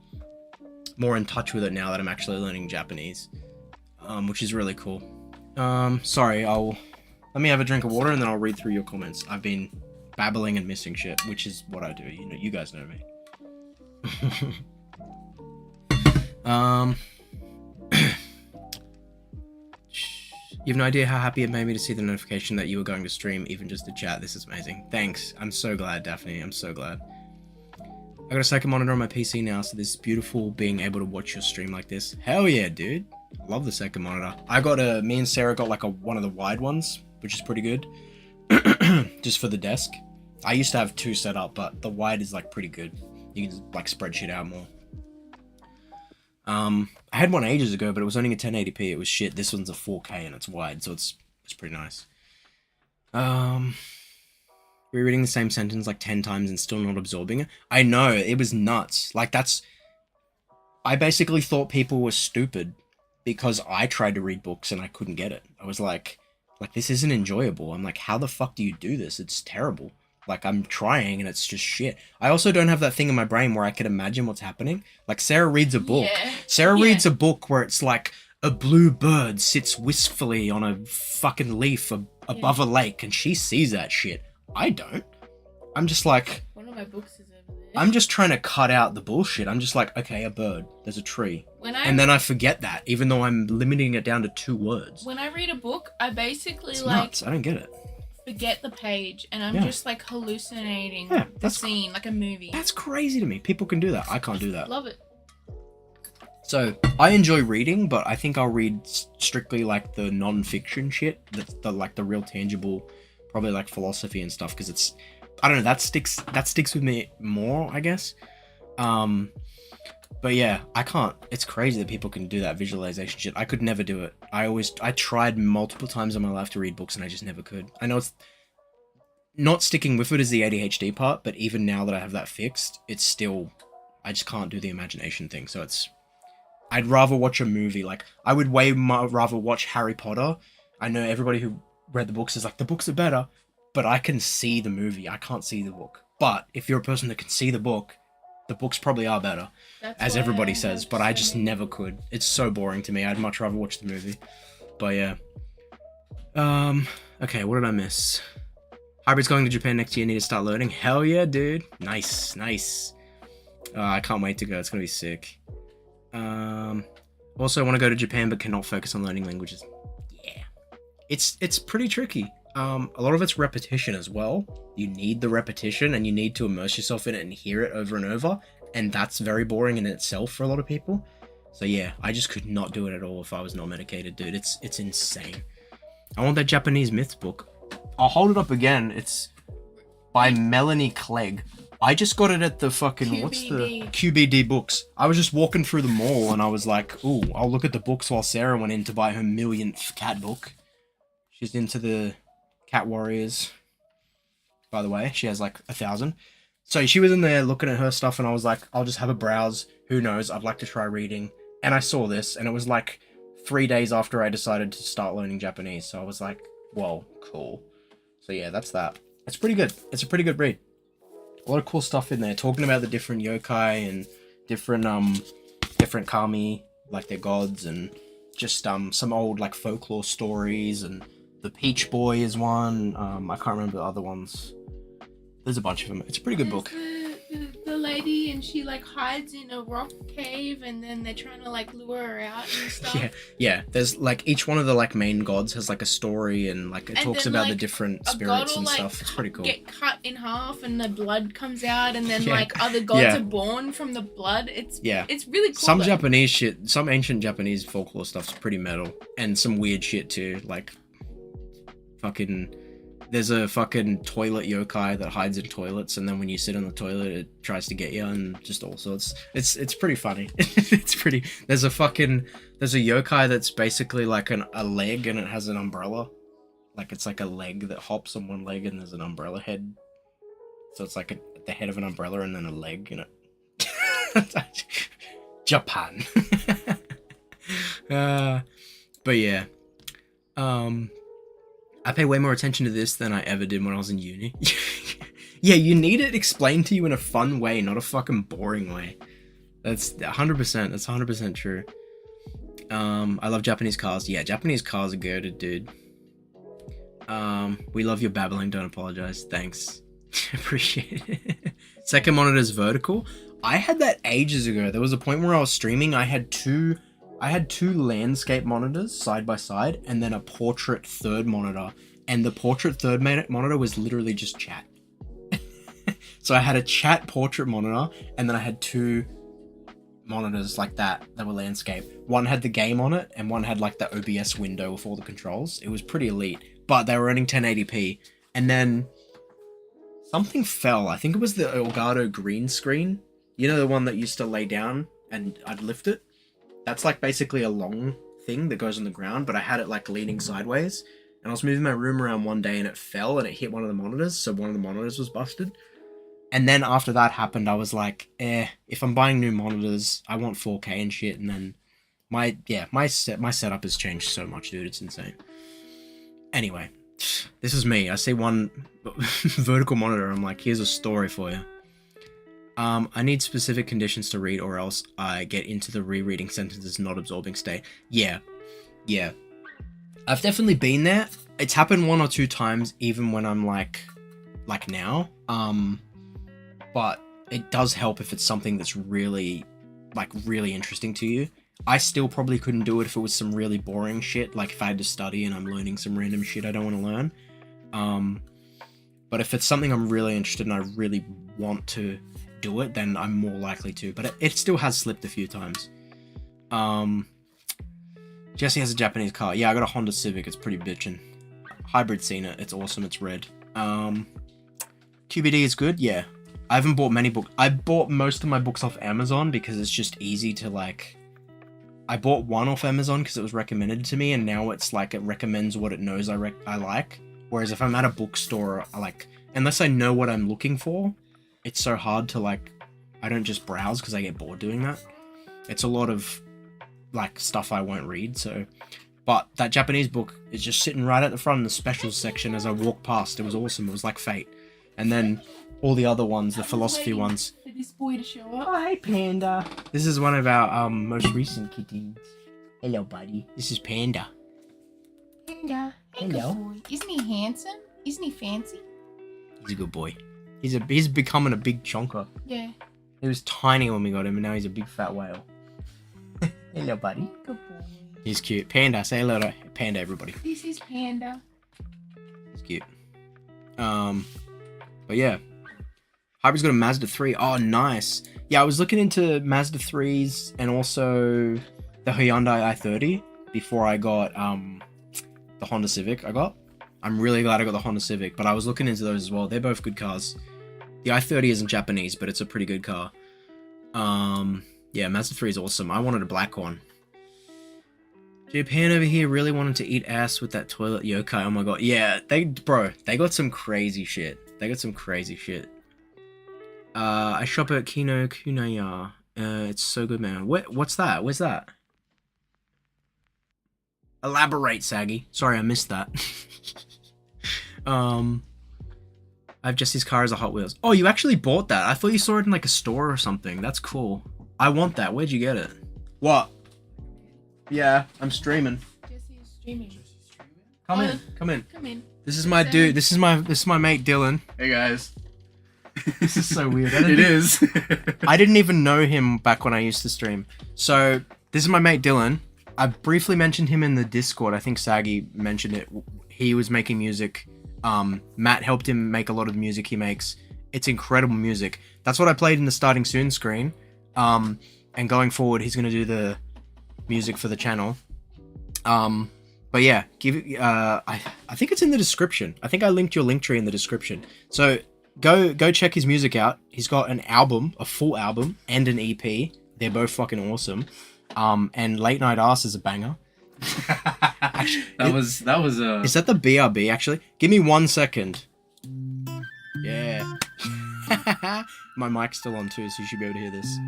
in touch with it now that I'm actually learning Japanese, which is really cool. Sorry, let me have a drink of water and then I'll read through your comments. I've been babbling and missing shit, which is what I do. You know, you guys know me. You have no idea how happy it made me to see the notification that you were going to stream, even just to chat. This is amazing. Thanks. I'm so glad, Daphne. I'm so glad. I got a second monitor on my PC now, so this is beautiful being able to watch your stream like this. Hell yeah, dude. I love the second monitor. Me and Sarah got like one of the wide ones, which is pretty good. Just for the desk. I used to have two set up, but the wide is like pretty good. You can like spread shit out more. I had one ages ago, but it was only a 1080p. It was shit. This one's a 4K and it's wide, so it's pretty nice. Rereading the same sentence like 10 times and still not absorbing it. I know, it was nuts. Like I basically thought people were stupid because I tried to read books and I couldn't get it. I was like this isn't enjoyable. I'm like, how the fuck do you do this? It's terrible. Like, I'm trying and it's just shit. I also don't have that thing in my brain where I could imagine what's happening. Like, Sarah reads a book.
Yeah.
Sarah reads a book where it's like a blue bird sits wistfully on a fucking leaf above a lake and she sees that shit. I don't. I'm just like...
One of my books is over there.
I'm just trying to cut out the bullshit. I'm just like, okay, a bird. There's a tree. And then I forget that, even though I'm limiting it down to 2 words.
When I read a book, I basically
it's nuts. I don't get it.
Forget the page and I'm just like hallucinating the scene like a movie.
That's crazy to me. People can do that. I can't do that.
Love it.
So I enjoy reading, but I think I'll read strictly like the non-fiction shit. That's the real tangible, probably like philosophy and stuff, because it's, I don't know, that sticks with me more, I guess. But yeah, I can't. It's crazy that people can do that visualization shit. I could never do it. I tried multiple times in my life to read books and I just never could. I know it's not sticking with it is the ADHD part, but even now that I have that fixed, it's still, I just can't do the imagination thing. So I'd rather watch a movie. Like, I would way rather watch Harry Potter. I know everybody who read the books is like, the books are better, but I can see the movie. I can't see the book. But if you're a person that can see the book, the books probably are better, as everybody says, but I just never could. It's so boring to me. I'd much rather watch the movie. But yeah. Okay, what did I miss? Hybrid's going to Japan next year. Need to start learning. Hell yeah, dude. Nice. I can't wait to go. It's gonna be sick. Also, I want to go to Japan, but cannot focus on learning languages. Yeah. It's pretty tricky. A lot of it's repetition as well. You need the repetition and you need to immerse yourself in it and hear it over and over. And that's very boring in itself for a lot of people. So yeah, I just could not do it at all if I was not medicated, dude. It's insane. I want that Japanese myths book. I'll hold it up again. It's by Melanie Clegg. I just got it at the fucking
QBD.
What's the QBD books. I was just walking through the mall and I was like, ooh, I'll look at the books while Sarah went in to buy her millionth cat book. She's into the Cat Warriors. By the way, she has like 1,000. So she was in there looking at her stuff and I was like, I'll just have a browse. Who knows? I'd like to try reading. And I saw this and it was like 3 days after I decided to start learning Japanese. So I was like, whoa, cool. So yeah, that's that. It's pretty good. It's a pretty good read. A lot of cool stuff in there, talking about the different yokai and different kami, like their gods, and just some old like folklore stories, and the Peach Boy is one. I can't remember the other ones. There's a bunch of them. It's a pretty good book.
The lady, and she like hides in a rock cave, and then they're trying to like lure her out and stuff.
Yeah. There's like each one of the like main gods has like a story, and like it talks about the different spirits and stuff. It's pretty cool.
Get cut in half, and the blood comes out, and then like other gods are born from the blood. It's really cool.
Some Japanese shit, some ancient Japanese folklore stuff's pretty metal, and some weird shit too, like fucking. There's a fucking toilet yokai that hides in toilets, and then when you sit on the toilet, it tries to get you, and just all sorts. It's pretty funny. It's pretty. There's a yokai that's basically like a leg, and it has an umbrella. Like it's like a leg that hops on one leg, and there's an umbrella head. So it's like the head of an umbrella, and then a leg in it. Japan. But yeah. I pay way more attention to this than I ever did when I was in uni. Yeah, you need it explained to you in a fun way, not a fucking boring way. That's 100%. That's 100% true. I love Japanese cars. Yeah, Japanese cars are goated, dude. We love your babbling. Don't apologize. Thanks. Appreciate it. Second monitor is vertical. I had that ages ago. There was a point where I was streaming. I had two landscape monitors side by side, and then a portrait third monitor. And the portrait third monitor was literally just chat. So I had a chat portrait monitor, and then I had two monitors like that were landscape. One had the game on it, and one had like the OBS window with all the controls. It was pretty elite, but they were running 1080p. And then something fell. I think it was the Elgato green screen. You know, the one that used to lay down and I'd lift it? That's like basically a long thing that goes on the ground, but I had it like leaning sideways, and I was moving my room around one day and it fell and it hit one of the monitors, so one of the monitors was busted. And then after that happened, I was like, if I'm buying new monitors, I want 4K and shit. And then my setup has changed so much, dude. It's insane. Anyway, this is me. I see one vertical monitor. I'm like, here's a story for you. I need specific conditions to read, or else I get into the rereading sentences not absorbing state. Yeah. I've definitely been there. It's happened 1 or 2 times, even when I'm like now. But it does help if it's something that's really interesting to you. I still probably couldn't do it if it was some really boring shit, like if I had to study and I'm learning some random shit I don't want to learn. But if it's something I'm really interested in, I really want to do it, then I'm more likely to. But it still has slipped a few times. Jesse has a Japanese car. Yeah, I got a Honda Civic. It's pretty bitchin'. Hybrid seen it. It's awesome. It's red. QBD is good. Yeah. I haven't bought many books. I bought most of my books off Amazon because it's just easy to like. I bought one off Amazon because it was recommended to me, and now it's like it recommends what it knows I like. Whereas if I'm at a bookstore, unless I know what I'm looking for, it's so hard to I don't just browse because I get bored doing that. It's a lot of stuff I won't read. So, but that Japanese book is just sitting right at the front in the specials section as I walk past. It was awesome. It was like fate. And then all the other ones, the philosophy ones.
For this boy to show up.
Oh, hey Panda. This is one of our most recent kitties. Hello, buddy. This is Panda.
Panda.
Hello.
Boy. Isn't he handsome? Isn't he fancy?
He's a good boy. He's becoming a big chonker.
Yeah.
He was tiny when we got him, and now he's a big fat whale. Hello, buddy.
Good boy.
He's cute. Panda. Say hello to Panda, everybody.
This is Panda.
He's cute. But yeah. Hyper's got a Mazda 3. Oh, nice. Yeah, I was looking into Mazda 3s and also the Hyundai i30 before I got the Honda Civic I got. I'm really glad I got the Honda Civic, but I was looking into those as well. They're both good cars. The i30 isn't Japanese, but it's a pretty good car. Yeah, Mazda 3 is awesome. I wanted a black one. Japan over here really wanted to eat ass with that toilet yokai. Oh my god. Yeah, they got some crazy shit. I shop at Kino Kunaya. It's so good, man. What's that? Where's that? Elaborate, Saggy. Sorry, I missed that. I've just his car as a Hot Wheels. Oh, you actually bought that? I thought you saw it in like a store or something. That's cool. I want that. Where'd you get it? What? Yeah, I'm streaming.
Jesse's streaming.
Come in.
Come in.
This is my dude. This is my mate Dylan.
Hey guys.
This is so weird.
It is.
I didn't even know him back when I used to stream. So this is my mate Dylan. I briefly mentioned him in the Discord. I think Saggy mentioned it. He was making music. Matt helped him make a lot of the music he makes. It's incredible music. That's what I played in the starting soon screen. And going forward, he's gonna do the music for the channel. But yeah, I think it's in the description. I think I linked your link tree in the description. So go check his music out. He's got an album, a full album, and an EP. They're both fucking awesome. And Late Night Ass is a banger. Actually,
that was
Is that the BRB actually? Give me 1 second. Yeah. My mic's still on too, so you should be able to hear this.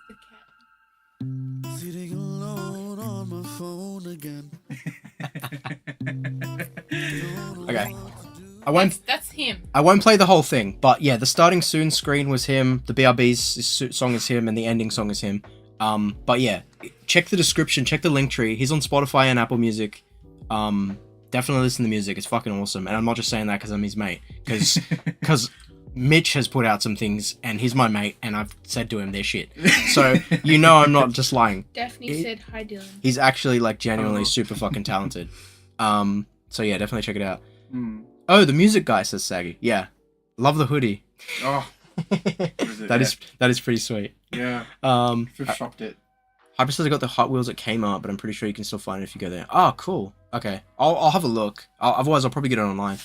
The cat.
Sitting alone on my phone again.
Okay.
That's him.
I won't play the whole thing, but yeah, the starting soon screen was him, the BRB's song is him, and the ending song is him. But yeah, check the description, check the link tree. He's on Spotify and Apple Music. Definitely listen to the music. It's fucking awesome. And I'm not just saying that because I'm his mate. Because Mitch has put out some things, and he's my mate, and I've said to him they're shit. So you know I'm not just lying.
Daphne said hi, Dylan.
He's actually like genuinely super fucking talented. So yeah, definitely check it out. Oh, the music guy, says Saggy. Yeah, love the hoodie.
Oh,
that is pretty sweet.
Yeah. Thrift shopped it.
Hyper says I got the Hot Wheels at Kmart, but I'm pretty sure you can still find it if you go there. Oh, cool. Okay, I'll have a look. Otherwise, I'll probably get it online.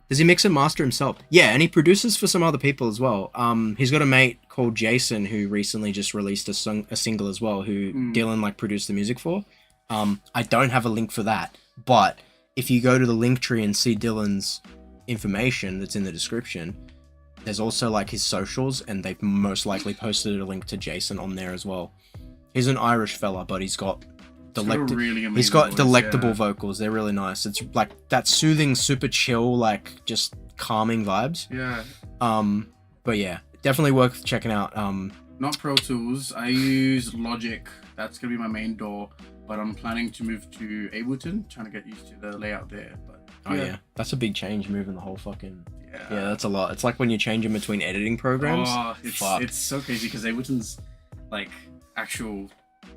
Does he mix and master himself? Yeah, and he produces for some other people as well. He's got a mate called Jason who recently just released a single as well, who Dylan like produced the music for. I don't have a link for that, but if you go to the link tree and see Dylan's information that's in the description, there's also like his socials, and they've most likely posted a link to Jason on there as well. He's an Irish fella, but he's got delectable vocals. They're really nice. It's like that soothing, super chill, like just calming vibes.
Yeah.
But yeah, definitely worth checking out.
Not Pro Tools. I use Logic. That's gonna be my main DAW. But I'm planning to move to Ableton, trying to get used to the layout there. But
yeah, that's a big change, moving the whole fucking. Yeah, that's a lot. It's like when you're changing between editing programs.
Oh, it's so crazy because Ableton's like actual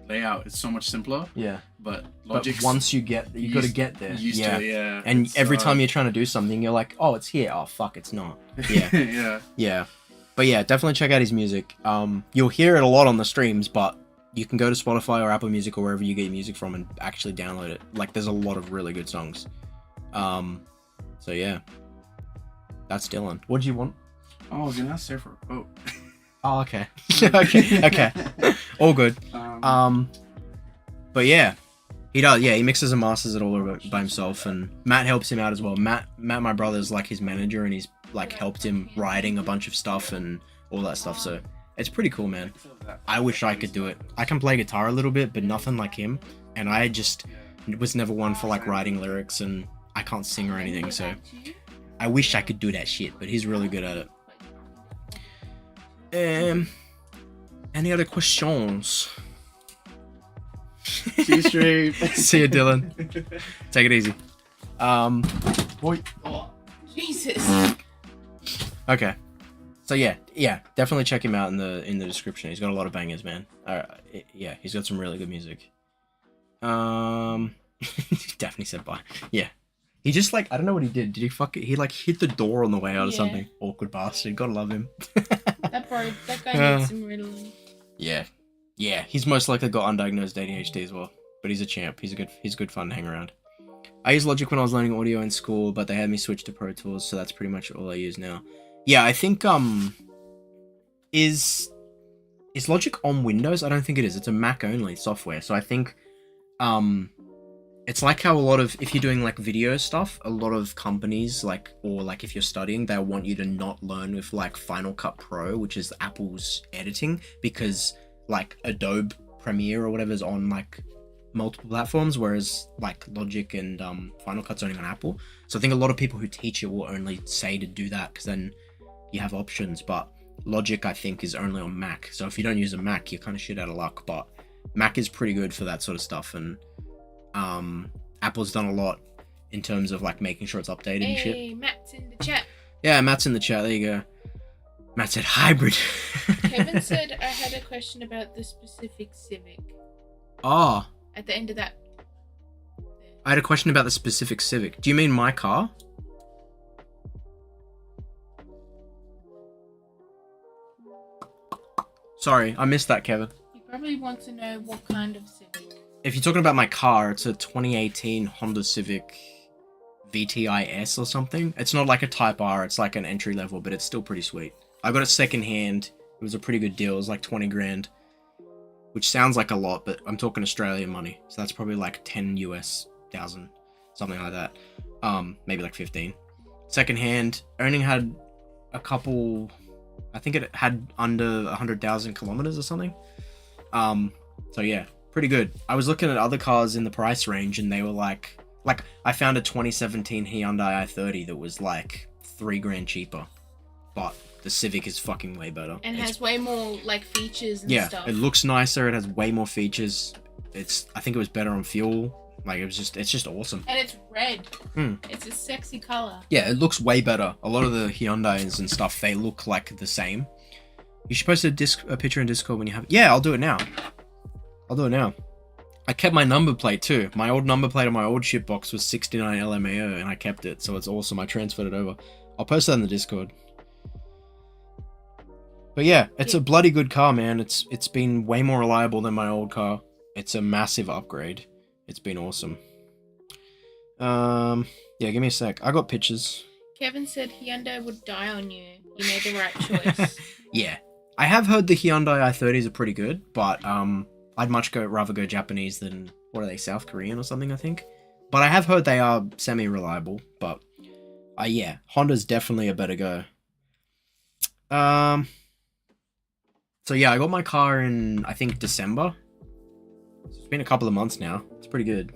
layout is so much simpler.
Yeah.
But Logic.
Once you got to get there.
Used to it, yeah.
And every time you're trying to do something, you're like, oh, it's here. Oh fuck, it's not. Yeah.
Yeah.
Yeah. But yeah, definitely check out his music. You'll hear it a lot on the streams, but you can go to Spotify or Apple Music or wherever you get your music from and actually download it. Like, there's a lot of really good songs. So yeah, that's Dylan. What do you want?
Oh, I was gonna ask for a quote.
Oh, okay. okay. All good. But yeah, he does. Yeah, he mixes and masters it all over by himself, and Matt helps him out as well. Matt, my brother's like his manager, and he's like helped him writing a bunch of stuff and all that stuff. So it's pretty cool, man. I wish I could do it. I can play guitar a little bit, but nothing like him. And I just was never one for like writing lyrics, and I can't sing or anything. So I wish I could do that shit, but he's really good at it. Any other questions?
See you straight.
See you, Dylan. Take it easy. Boy.
Oh, Jesus.
Okay. So yeah, definitely check him out in the description. He's got a lot of bangers, man. Yeah, he's got some really good music. Definitely said bye. Yeah. He just like, I don't know what he did. Did he fuck it? He like hit the door on the way out or something. Awkward bastard. Gotta love him.
That guy needs some Ritalin.
Yeah. Yeah. He's most likely got undiagnosed ADHD as well. But he's a champ. He's good fun to hang around. I used Logic when I was learning audio in school, but they had me switch to Pro Tools, so that's pretty much all I use now. Yeah, I think is Logic on Windows? I don't think it is. It's a Mac only software. So I think it's like how a lot of, if you're doing like video stuff, a lot of companies like, or like if you're studying, they'll want you to not learn with like Final Cut Pro, which is Apple's editing, because like Adobe Premiere or whatever is on like multiple platforms, whereas like Logic and Final Cut's only on Apple. So I think a lot of people who teach it will only say to do that because then you have options. But Logic, I think, is only on Mac. So if you don't use a Mac, you're kind of shit out of luck. But Mac is pretty good for that sort of stuff, and Apple's done a lot in terms of like making sure it's updated and shit.
Hey, Matt's in the chat.
Yeah, Matt's in the chat. There you go. Matt said hybrid.
Kevin said I had a question about the specific Civic.
Oh.
At the end of that.
I had a question about the specific Civic. Do you mean my car? Sorry, I missed that, Kevin.
You probably want to know what kind of Civic.
If you're talking about my car, it's a 2018 Honda Civic VTIS or something. It's not like a Type R, it's like an entry level, but it's still pretty sweet. I got it second hand. It was a pretty good deal. It was like 20 grand. Which sounds like a lot, but I'm talking Australian money. So that's probably like 10 US thousand, something like that. Maybe like 15. Second hand, only had a couple, I think it had under 100,000 kilometers or something. So yeah, pretty good. I was looking at other cars in the price range and they were like I found a 2017 Hyundai i30 that was like 3 grand cheaper. But the Civic is fucking way better.
And has way more like features and stuff.
Yeah, it looks nicer. It has way more features. I think it was better on fuel. Like it's just awesome.
And it's red. It's a sexy color.
Yeah, it looks way better. A lot of the Hyundais and stuff, they look like the same. You should post a picture in Discord when you have it. Yeah, I'll do it now. I kept my number plate too. My old number plate on my old shitbox was 69 LMAO and I kept it, so it's awesome. I transferred it over. I'll post that in the Discord. But yeah, it's a bloody good car, man. It's been way more reliable than my old car. It's a massive upgrade. It's been awesome. Yeah, give me a sec. I got pictures.
Kevin said Hyundai would die on you. You made the right choice.
Yeah. I have heard the Hyundai i30s are pretty good, but I'd much rather go Japanese than, what are they, South Korean or something, I think. But I have heard they are semi-reliable, but yeah, Honda's definitely a better go. So yeah, I got my car in, I think, December. So it's been a couple of months now. It's pretty good.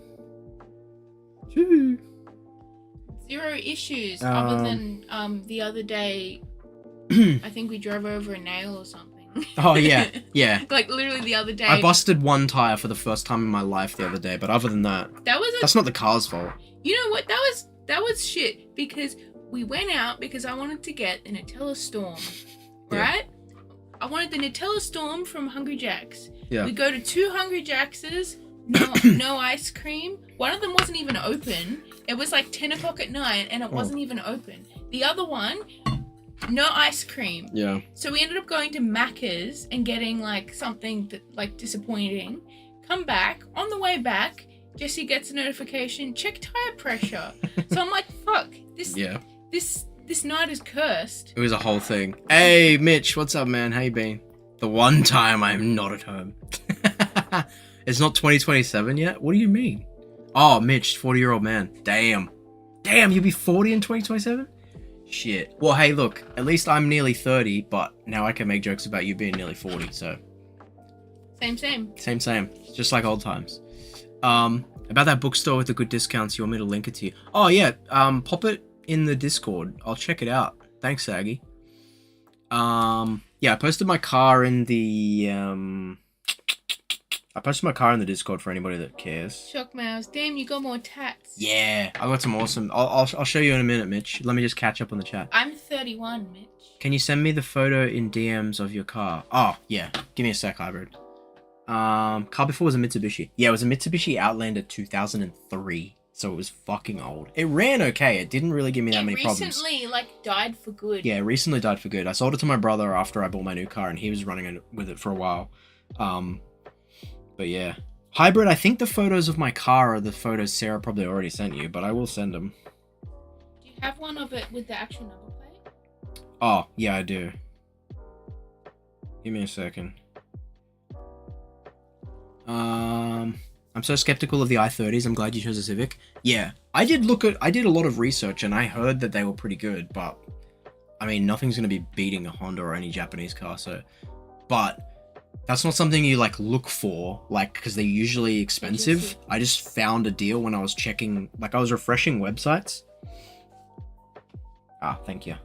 Zero issues, other than the other day, I think we drove over a nail or something.
Oh yeah, yeah.
Like literally the other day.
I busted one tire for the first time in my life the other day, but other than that, that's not the car's fault.
You know what? That was shit, because we went out because I wanted to get the Nutella Storm, right? I wanted the Nutella Storm from Hungry Jack's.
Yeah.
We go to 2 Hungry Jack's, no ice cream. One of them wasn't even open. It was like 10 o'clock at night and it wasn't even open. The other one, no ice cream.
Yeah.
So we ended up going to Macca's and getting like something that like disappointing. Come back. On the way back, Jesse gets a notification, check tire pressure. So I'm like, fuck, this night is cursed.
It was a whole thing. Hey, Mitch, what's up, man? How you been? The one time I'm not at home. It's not 2027 yet? What do you mean? Oh, Mitch, 40-year-old man. Damn, you'll be 40 in 2027? Shit. Well, hey, look, at least I'm nearly 30, but now I can make jokes about you being nearly 40, so.
Same.
It's just like old times. About that bookstore with the good discounts, you want me to link it to you? Oh, yeah, pop it in the Discord. I'll check it out. Thanks, Saggy. Yeah, I posted my car in the, Discord for anybody that cares.
Shock Mouse. Damn, you got more tats.
Yeah, I got some awesome. I'll show you in a minute, Mitch. Let me just catch up on the chat.
I'm 31, Mitch.
Can you send me the photo in DMs of your car? Oh, yeah. Give me a sec, Hybrid. Car before was a Mitsubishi. Yeah, it was a Mitsubishi Outlander 2003. So it was fucking old. It ran okay. It didn't really give me that many problems.
It recently, like, died for good.
Yeah, it recently died for good. I sold it to my brother after I bought my new car, and he was running with it for a while. But yeah. Hybrid, I think the photos of my car are the photos Sarah probably already sent you, but I will send them.
Do you have one of it with the actual number plate?
Oh, yeah, I do. Give me a second. I'm so skeptical of the i30s. I'm glad you chose a Civic. Yeah, I did a lot of research, and I heard that they were pretty good, but I mean, nothing's gonna be beating a Honda or any Japanese car, so. But that's not something you like look for, like, because they're usually expensive. I just found a deal when I was checking, like, I was refreshing websites. Ah, thank you.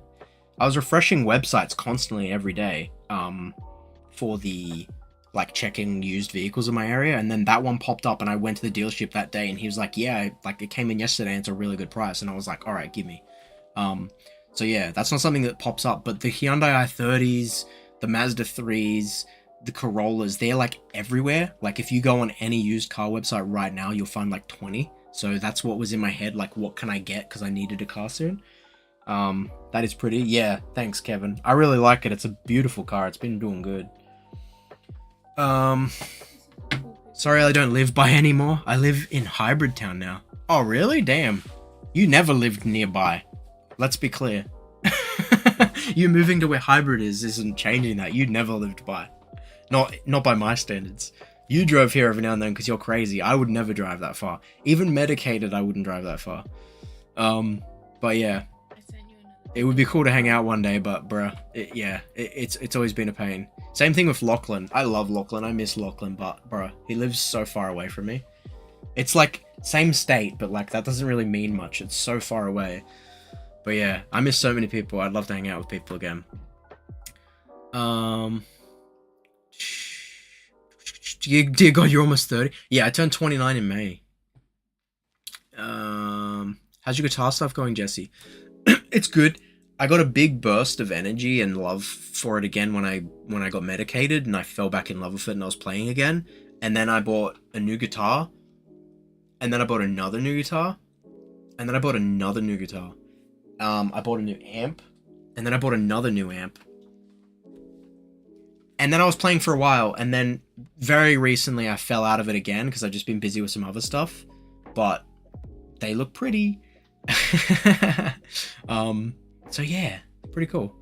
I was refreshing websites constantly every day, for the, like, checking used vehicles in my area, and then that one popped up, and I went to the dealership that day, and he was like, yeah, like, it came in yesterday, and it's a really good price, and I was like, all right, give me. So yeah, that's not something that pops up, but the Hyundai i30s, the Mazda 3s, the Corollas, they're, like, everywhere. Like, if you go on any used car website right now, you'll find, like, 20. So that's what was in my head, like, what can I get, because I needed a car soon. That is pretty. Yeah, thanks, Kevin. I really like it. It's a beautiful car. It's been doing good. Sorry I don't live by anymore. I live in Hybrid Town now. Oh, really? Damn. You never lived nearby. Let's be clear. You moving to where Hybrid is isn't changing that. You never lived by. Not by my standards. You drove here every now and then because you're crazy. I would never drive that far. Even medicated, I wouldn't drive that far. But yeah. It would be cool to hang out one day, but bruh, it's always been a pain. Same thing with Lachlan. I love Lachlan. I miss Lachlan, but bruh, he lives so far away from me. It's like same state, but like that doesn't really mean much. It's so far away. But yeah, I miss so many people. I'd love to hang out with people again. Dear God, you're almost 30. Yeah, I turned 29 in May. How's your guitar stuff going, Jesse? It's good. I got a big burst of energy and love for it again when I got medicated, and I fell back in love with it and I was playing again. And then I bought a new guitar, and then I bought another new guitar, and then I bought another new guitar. I bought a new amp, and then I bought another new amp. And then I was playing for a while, and then very recently I fell out of it again because I've just been busy with some other stuff. But they look pretty. So yeah, pretty cool.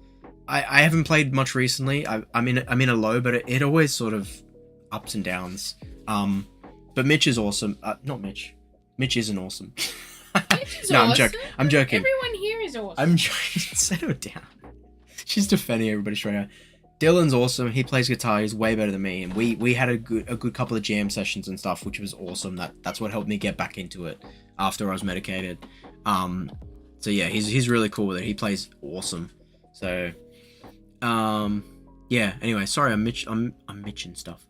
I haven't played much recently. I'm in a low, but it always sort of ups and downs. But Mitch is awesome. Not Mitch. Mitch isn't awesome.
Mitch is
no,
awesome.
I'm joking.
Everyone here is awesome.
I'm joking. Settle down. She's defending everybody straight out. Dylan's awesome. He plays guitar. He's way better than me, and we had a good couple of jam sessions and stuff, which was awesome. That's what helped me get back into it after I was medicated. So yeah, he's really cool with it. He plays awesome. So, yeah. Anyway, sorry, I'm Mitching stuff.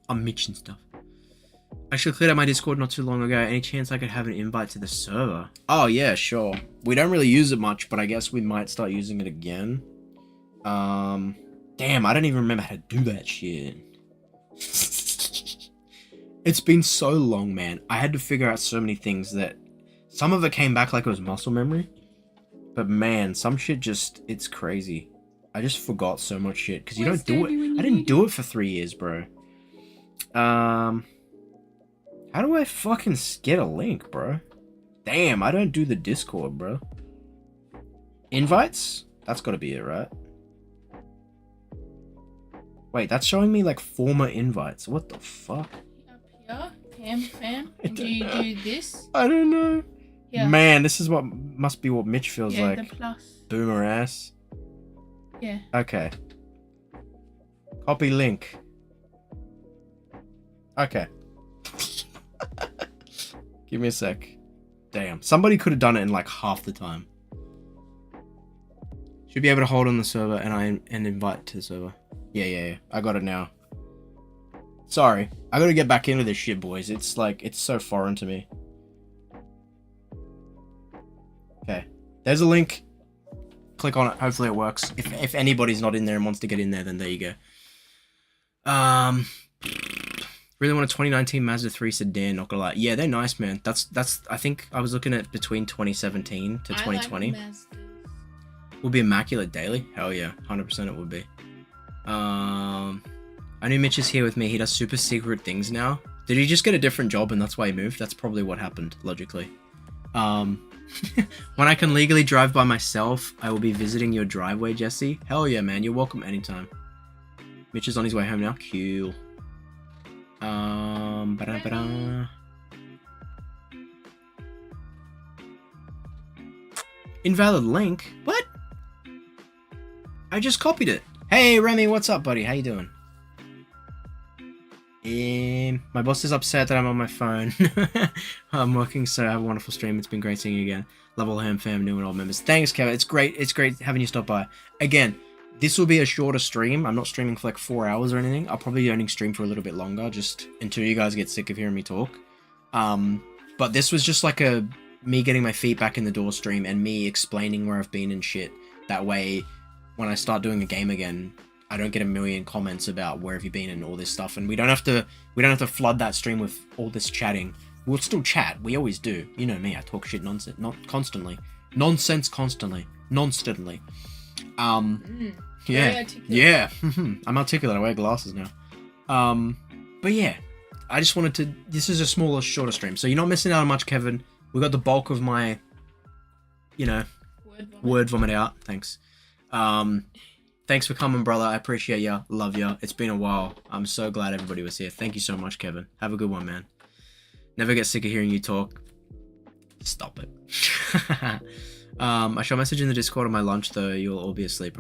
Actually cleared out my Discord not too long ago. Any chance I could have an invite to the server? Oh yeah, sure. We don't really use it much, but I guess we might start using it again. Damn, I don't even remember how to do that shit. It's been so long, man. I had to figure out so many things that some of it came back like it was muscle memory. But man, some shit just, it's crazy. I just forgot so much shit because you don't do it. I didn't do it for 3 years, bro. How do I fucking get a link, bro? Damn, I don't do the Discord, bro. Invites? That's gotta be it, right? Wait, that's showing me like former invites. What the fuck?
Up here, Pam. And do you do this?
I don't know.
Yeah.
Man, this is what must be what Mitch feels like.
The plus.
Boomer ass.
Yeah.
Okay. Copy link. Okay. Give me a sec. Damn. Somebody could have done it in like half the time. Should be able to hold on the server and invite to the server. Yeah. I got it now. Sorry. I gotta get back into this shit, boys. It's like, it's so foreign to me. Okay. There's a link. Click on it. Hopefully it works. If anybody's not in there and wants to get in there, then there you go. Really want a 2019 Mazda 3 sedan, not gonna lie. Yeah, they're nice, man. That's I think I was looking at between 2017 to 2020.
Like
Would be immaculate daily? Hell yeah, 100% it would be. I knew Mitch is here with me. He does super secret things now. Did he just get a different job and that's why he moved? That's probably what happened, logically. When I can legally drive by myself, I will be visiting your driveway, Jesse. Hell yeah, man. You're welcome anytime. Mitch is on his way home now. Cool. Ba-da-ba-da. Invalid link? What? I just copied it. Hey, Remy, what's up, buddy? How you doing? My boss is upset that I'm on my phone. I'm working, so have a wonderful stream. It's been great seeing you again. Love all Ham Fam, new and old members. Thanks, Kevin. It's great having you stop by. Again, this will be a shorter stream. I'm not streaming for like 4 hours or anything. I'll probably only stream for a little bit longer, just until you guys get sick of hearing me talk. But this was just like me getting my feet back in the door stream and me explaining where I've been and shit. That way, when I start doing a game again, I don't get a million comments about where have you been and all this stuff, and we don't have to flood that stream with all this chatting. We'll still chat. We always do. You know me. I talk shit nonsense, not constantly. Nonsense constantly. Nonstantly. Yeah. I'm articulate. I wear glasses now. But yeah, I just wanted to. This is a smaller, shorter stream, so you're not missing out on much, Kevin. We got the bulk of my, word vomit out. Thanks. Thanks for coming, brother. I appreciate ya. Love ya. It's been a while. I'm so glad everybody was here. Thank you so much, Kevin. Have a good one, man. Never get sick of hearing you talk. Stop it. I shall message in the Discord on my lunch, though. You'll all be asleep,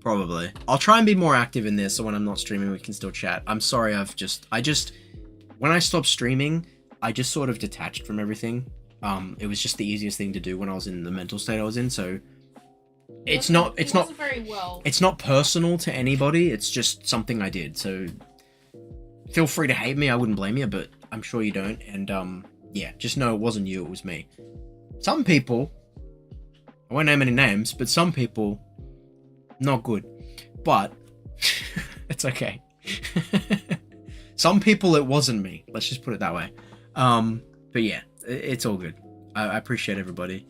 probably. I'll try and be more active in this, so when I'm not streaming, we can still chat. I'm sorry, when I stopped streaming, I just sort of detached from everything. It was just the easiest thing to do when I was in the mental state I was in, so it's not
very well.
It's not personal to anybody. It's just something I did. So feel free to hate me. I wouldn't blame you, but I'm sure you don't. And yeah, just know it wasn't you. It was me. Some people, I won't name any names, but some people, not good. But it's okay. Some people, it wasn't me. Let's just put it that way. But yeah, it's all good. I appreciate everybody.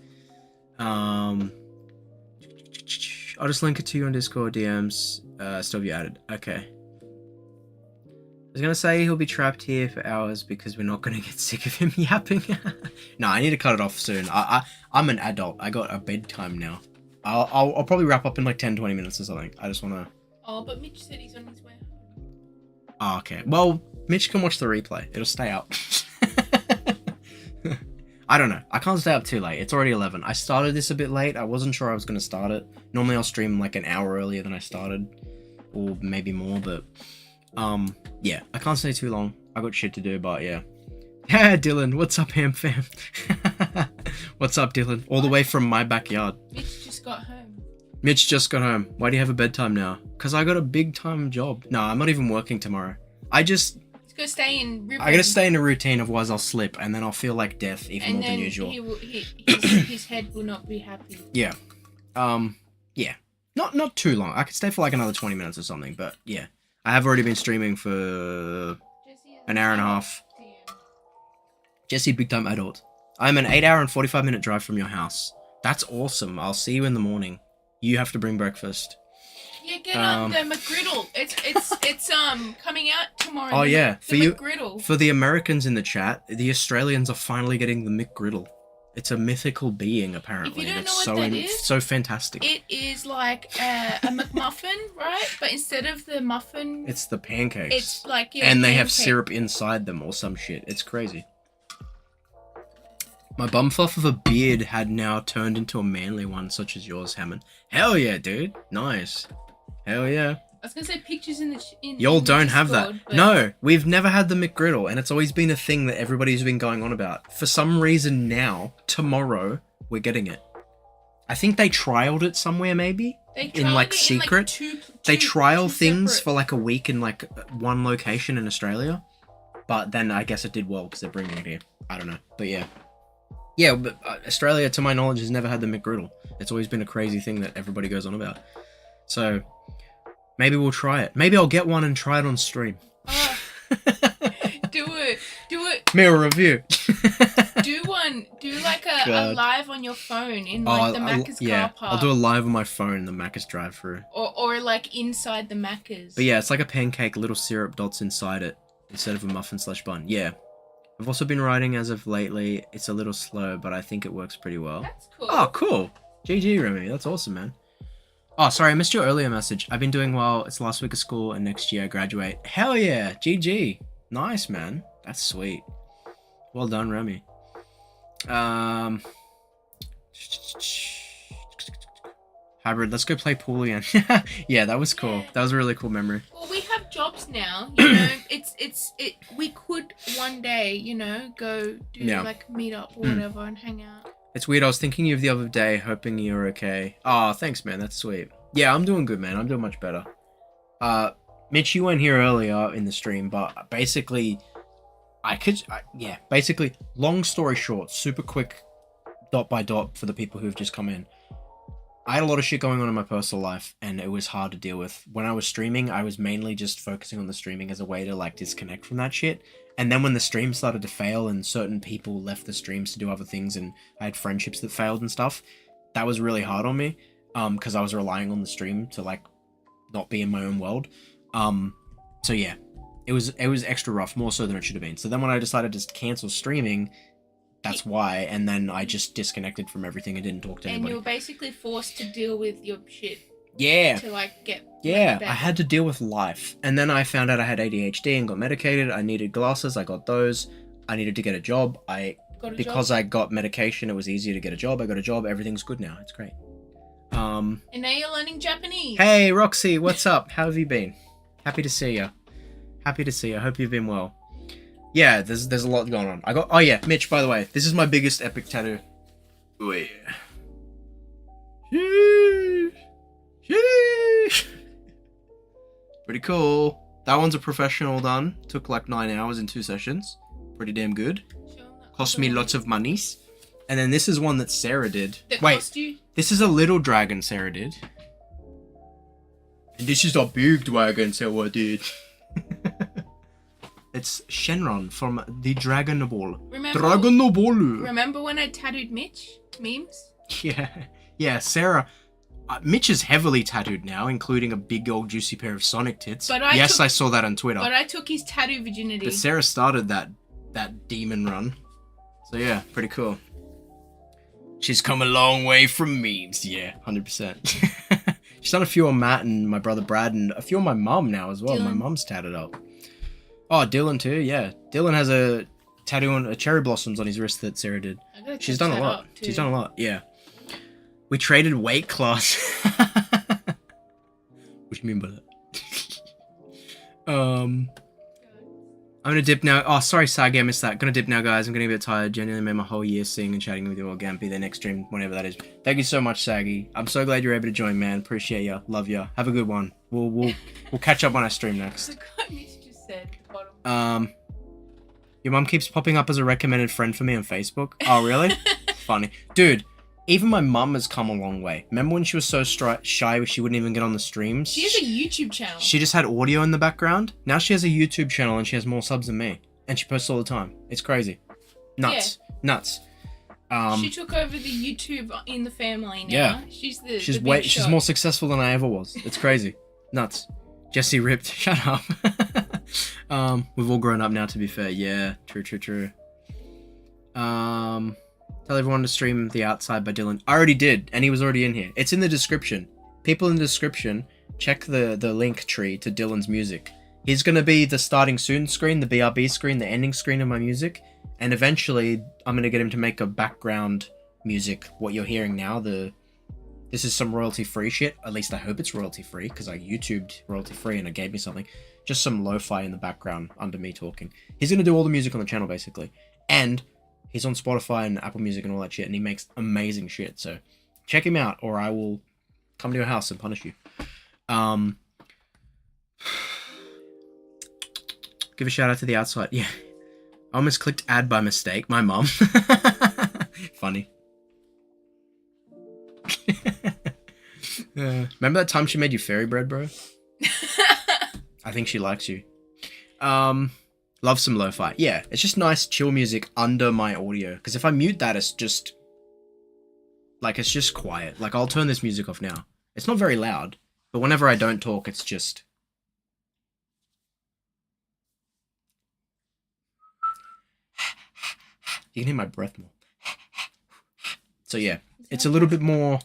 I'll just link it to you on Discord DMs. Still be added. Okay. I was gonna say he'll be trapped here for hours because we're not gonna get sick of him yapping. No, I need to cut it off soon. I'm an adult. I got a bedtime now. I'll probably wrap up in like 10-20 minutes or something. I just wanna.
Oh, but Mitch said he's on his way home.
Oh, okay. Well, Mitch can watch the replay. It'll stay up. I don't know. I can't stay up too late. It's already 11. I started this a bit late. I wasn't sure I was going to start it. Normally I'll stream like an hour earlier than I started. Or maybe more, but... yeah. I can't stay too long. I got shit to do, but yeah. Yeah, Dylan. What's up, Ham Fam? What's up, Dylan? All the way from my backyard.
Mitch just got home.
Mitch just got home. Why do you have a bedtime now? Because I got a big time job. No, I'm not even working tomorrow. I gotta stay in a routine, otherwise I'll slip, and then I'll feel like death even more than usual.
His head will not be happy.
Yeah. Yeah. Not too long. I could stay for like another 20 minutes or something, but yeah. I have already been streaming for an hour and a half. Jesse, big time adult. I'm an 8-hour and 45-minute drive from your house. That's awesome. I'll see you in the morning. You have to bring breakfast.
Yeah, get on the McGriddle. It's coming out tomorrow.
Oh yeah,
McGriddle.
For the Americans in the chat, the Australians are finally getting the McGriddle. It's a mythical being, apparently.
If you don't
It's
know what that is,
so fantastic.
It is like a McMuffin, right? But instead of the muffin,
it's the pancakes.
It's like
and they have syrup inside them or some shit. It's crazy. My bum fluff of a beard had now turned into a manly one, such as yours, Hammond. Hell yeah, dude. Nice. Hell yeah.
I was gonna say pictures in the
Y'all don't
Discord,
have that.
but...
No, we've never had the McGriddle, and it's always been a thing that everybody's been going on about. For some reason now, tomorrow, we're getting it. I think they trialed it somewhere, maybe? In like secret. They trial things
separate...
for like a week in like one location in Australia. But then I guess it did well because they're bringing it here. I don't know. But yeah. Yeah, but Australia, to my knowledge, has never had the McGriddle. It's always been a crazy thing that everybody goes on about. So... maybe we'll try it. Maybe I'll get one and try it on stream.
Do
Meal review.
Do like a live on your phone in like the Macca's car park.
I'll do a live on my phone in the Macca's drive-thru.
Or like inside the Macca's.
But yeah, it's like a pancake, little syrup dots inside it instead of a muffin/bun. Yeah. I've also been writing as of lately. It's a little slow, but I think it works pretty well.
That's cool.
Oh, cool. GG, Remy. That's awesome, man. Oh, sorry, I missed your earlier message. I've been doing well. It's last week of school, and next year I graduate. Hell yeah. GG. Nice, man. That's sweet. Well done, Remy. Hybrid, let's go play pool again. Yeah, that was cool. That was a really cool memory.
Well, we have jobs now. You know, we could one day, you know, go do like meet up or whatever and hang out.
It's weird. I was thinking of you the other day, hoping you're okay. Oh, thanks, man. That's sweet. Yeah, I'm doing good, man. I'm doing much better. Mitch, you weren't here earlier in the stream, but basically, basically, long story short, super quick, dot by dot for the people who've just come in. I had a lot of shit going on in my personal life, and it was hard to deal with. When I was streaming, I was mainly just focusing on the streaming as a way to, like, disconnect from that shit. And then when the stream started to fail and certain people left the streams to do other things and I had friendships that failed and stuff, that was really hard on me, because I was relying on the stream to, like, not be in my own world. So yeah, it was extra rough, more so than it should have been. So then when I decided to cancel streaming, that's why, and then I just disconnected from everything and didn't talk to anybody.
And you were basically forced to deal with your shit.
Yeah.
To like get
I had to deal with life. And then I found out I had ADHD and got medicated. I needed glasses, I got those. I needed to get a job. Because I got medication, it was easier to get a job. I got a job, everything's good now. It's great.
And now you're learning Japanese.
Hey Roxy, what's up? How have you been? Happy to see you. Happy to see you. I hope you've been well. Yeah, there's a lot going on. Oh yeah, Mitch, by the way, this is my biggest epic tattoo. Oh yeah. Sheesh. Sheesh. Pretty cool. That one's a professional done. Took like 9 hours in 2 sessions. Pretty damn good. Cost me lots of monies. And then this is one that Sarah did.
Cost you?
This is a little dragon Sarah did. And this is a big dragon Sarah did. It's Shenron from the Dragon Ball. Dragon Ball.
Remember when I tattooed Mitch? Memes?
Yeah, Sarah. Mitch is heavily tattooed now, including a big old juicy pair of Sonic tits. I saw that on Twitter.
But I took his tattoo virginity.
But Sarah started that demon run. So yeah, pretty cool. She's come a long way from memes. Yeah, 100%. She's done a few on Matt and my brother Brad and a few on my mum now as well. Dylan. My mum's tatted up. Oh, Dylan too, yeah. Dylan has a tattoo on cherry blossoms on his wrist that Sarah did. She's done a lot. She's done a lot, yeah. We traded weight class. What do you mean by that? I'm gonna dip now. Oh, sorry, Sagi, I missed that. Gonna dip now, guys. I'm getting a bit tired. Genuinely made my whole year sing and chatting with you all again. Be there next stream, whenever that is. Thank you so much, Sagi. I'm so glad you're able to join, man. Appreciate ya. Love ya. Have a good one. We'll catch up when I stream next. Your mum keeps popping up as a recommended friend for me on Facebook. Oh, really? Funny. Dude, even my mum has come a long way. Remember when she was so shy she wouldn't even get on the streams?
She has a YouTube channel.
She just had audio in the background. Now she has a YouTube channel and she has more subs than me. And she posts all the time. It's crazy. Nuts. Yeah. Nuts.
She took over the YouTube in the family now. Yeah.
She's more successful than I ever was. It's crazy. Nuts. Jesse ripped. Shut up. We've all grown up now, to be fair. Yeah, true. Tell everyone to stream The Outside by Dylan. I already did, and he was already in here. It's in the description. People in the description, check the link tree to Dylan's music. He's going to be the starting soon screen, the BRB screen, the ending screen of my music, and eventually I'm going to get him to make a background music, what you're hearing now. This is some royalty-free shit. At least I hope it's royalty-free, because I YouTubed royalty-free and it gave me something. Just some lo-fi in the background under me talking. He's going to do all the music on the channel, basically. And he's on Spotify and Apple Music and all that shit, and he makes amazing shit. So check him out, or I will come to your house and punish you. Give a shout out to The Outside. Yeah. I almost clicked add by mistake. My mom. Funny. Remember that time she made you fairy bread, bro? I think she likes you. Love some lo-fi. Yeah, it's just nice chill music under my audio. Because if I mute that, it's just... like, it's just quiet. Like, I'll turn this music off now. It's not very loud. But whenever I don't talk, it's just... you can hear my breath more. So yeah, it's a little bit more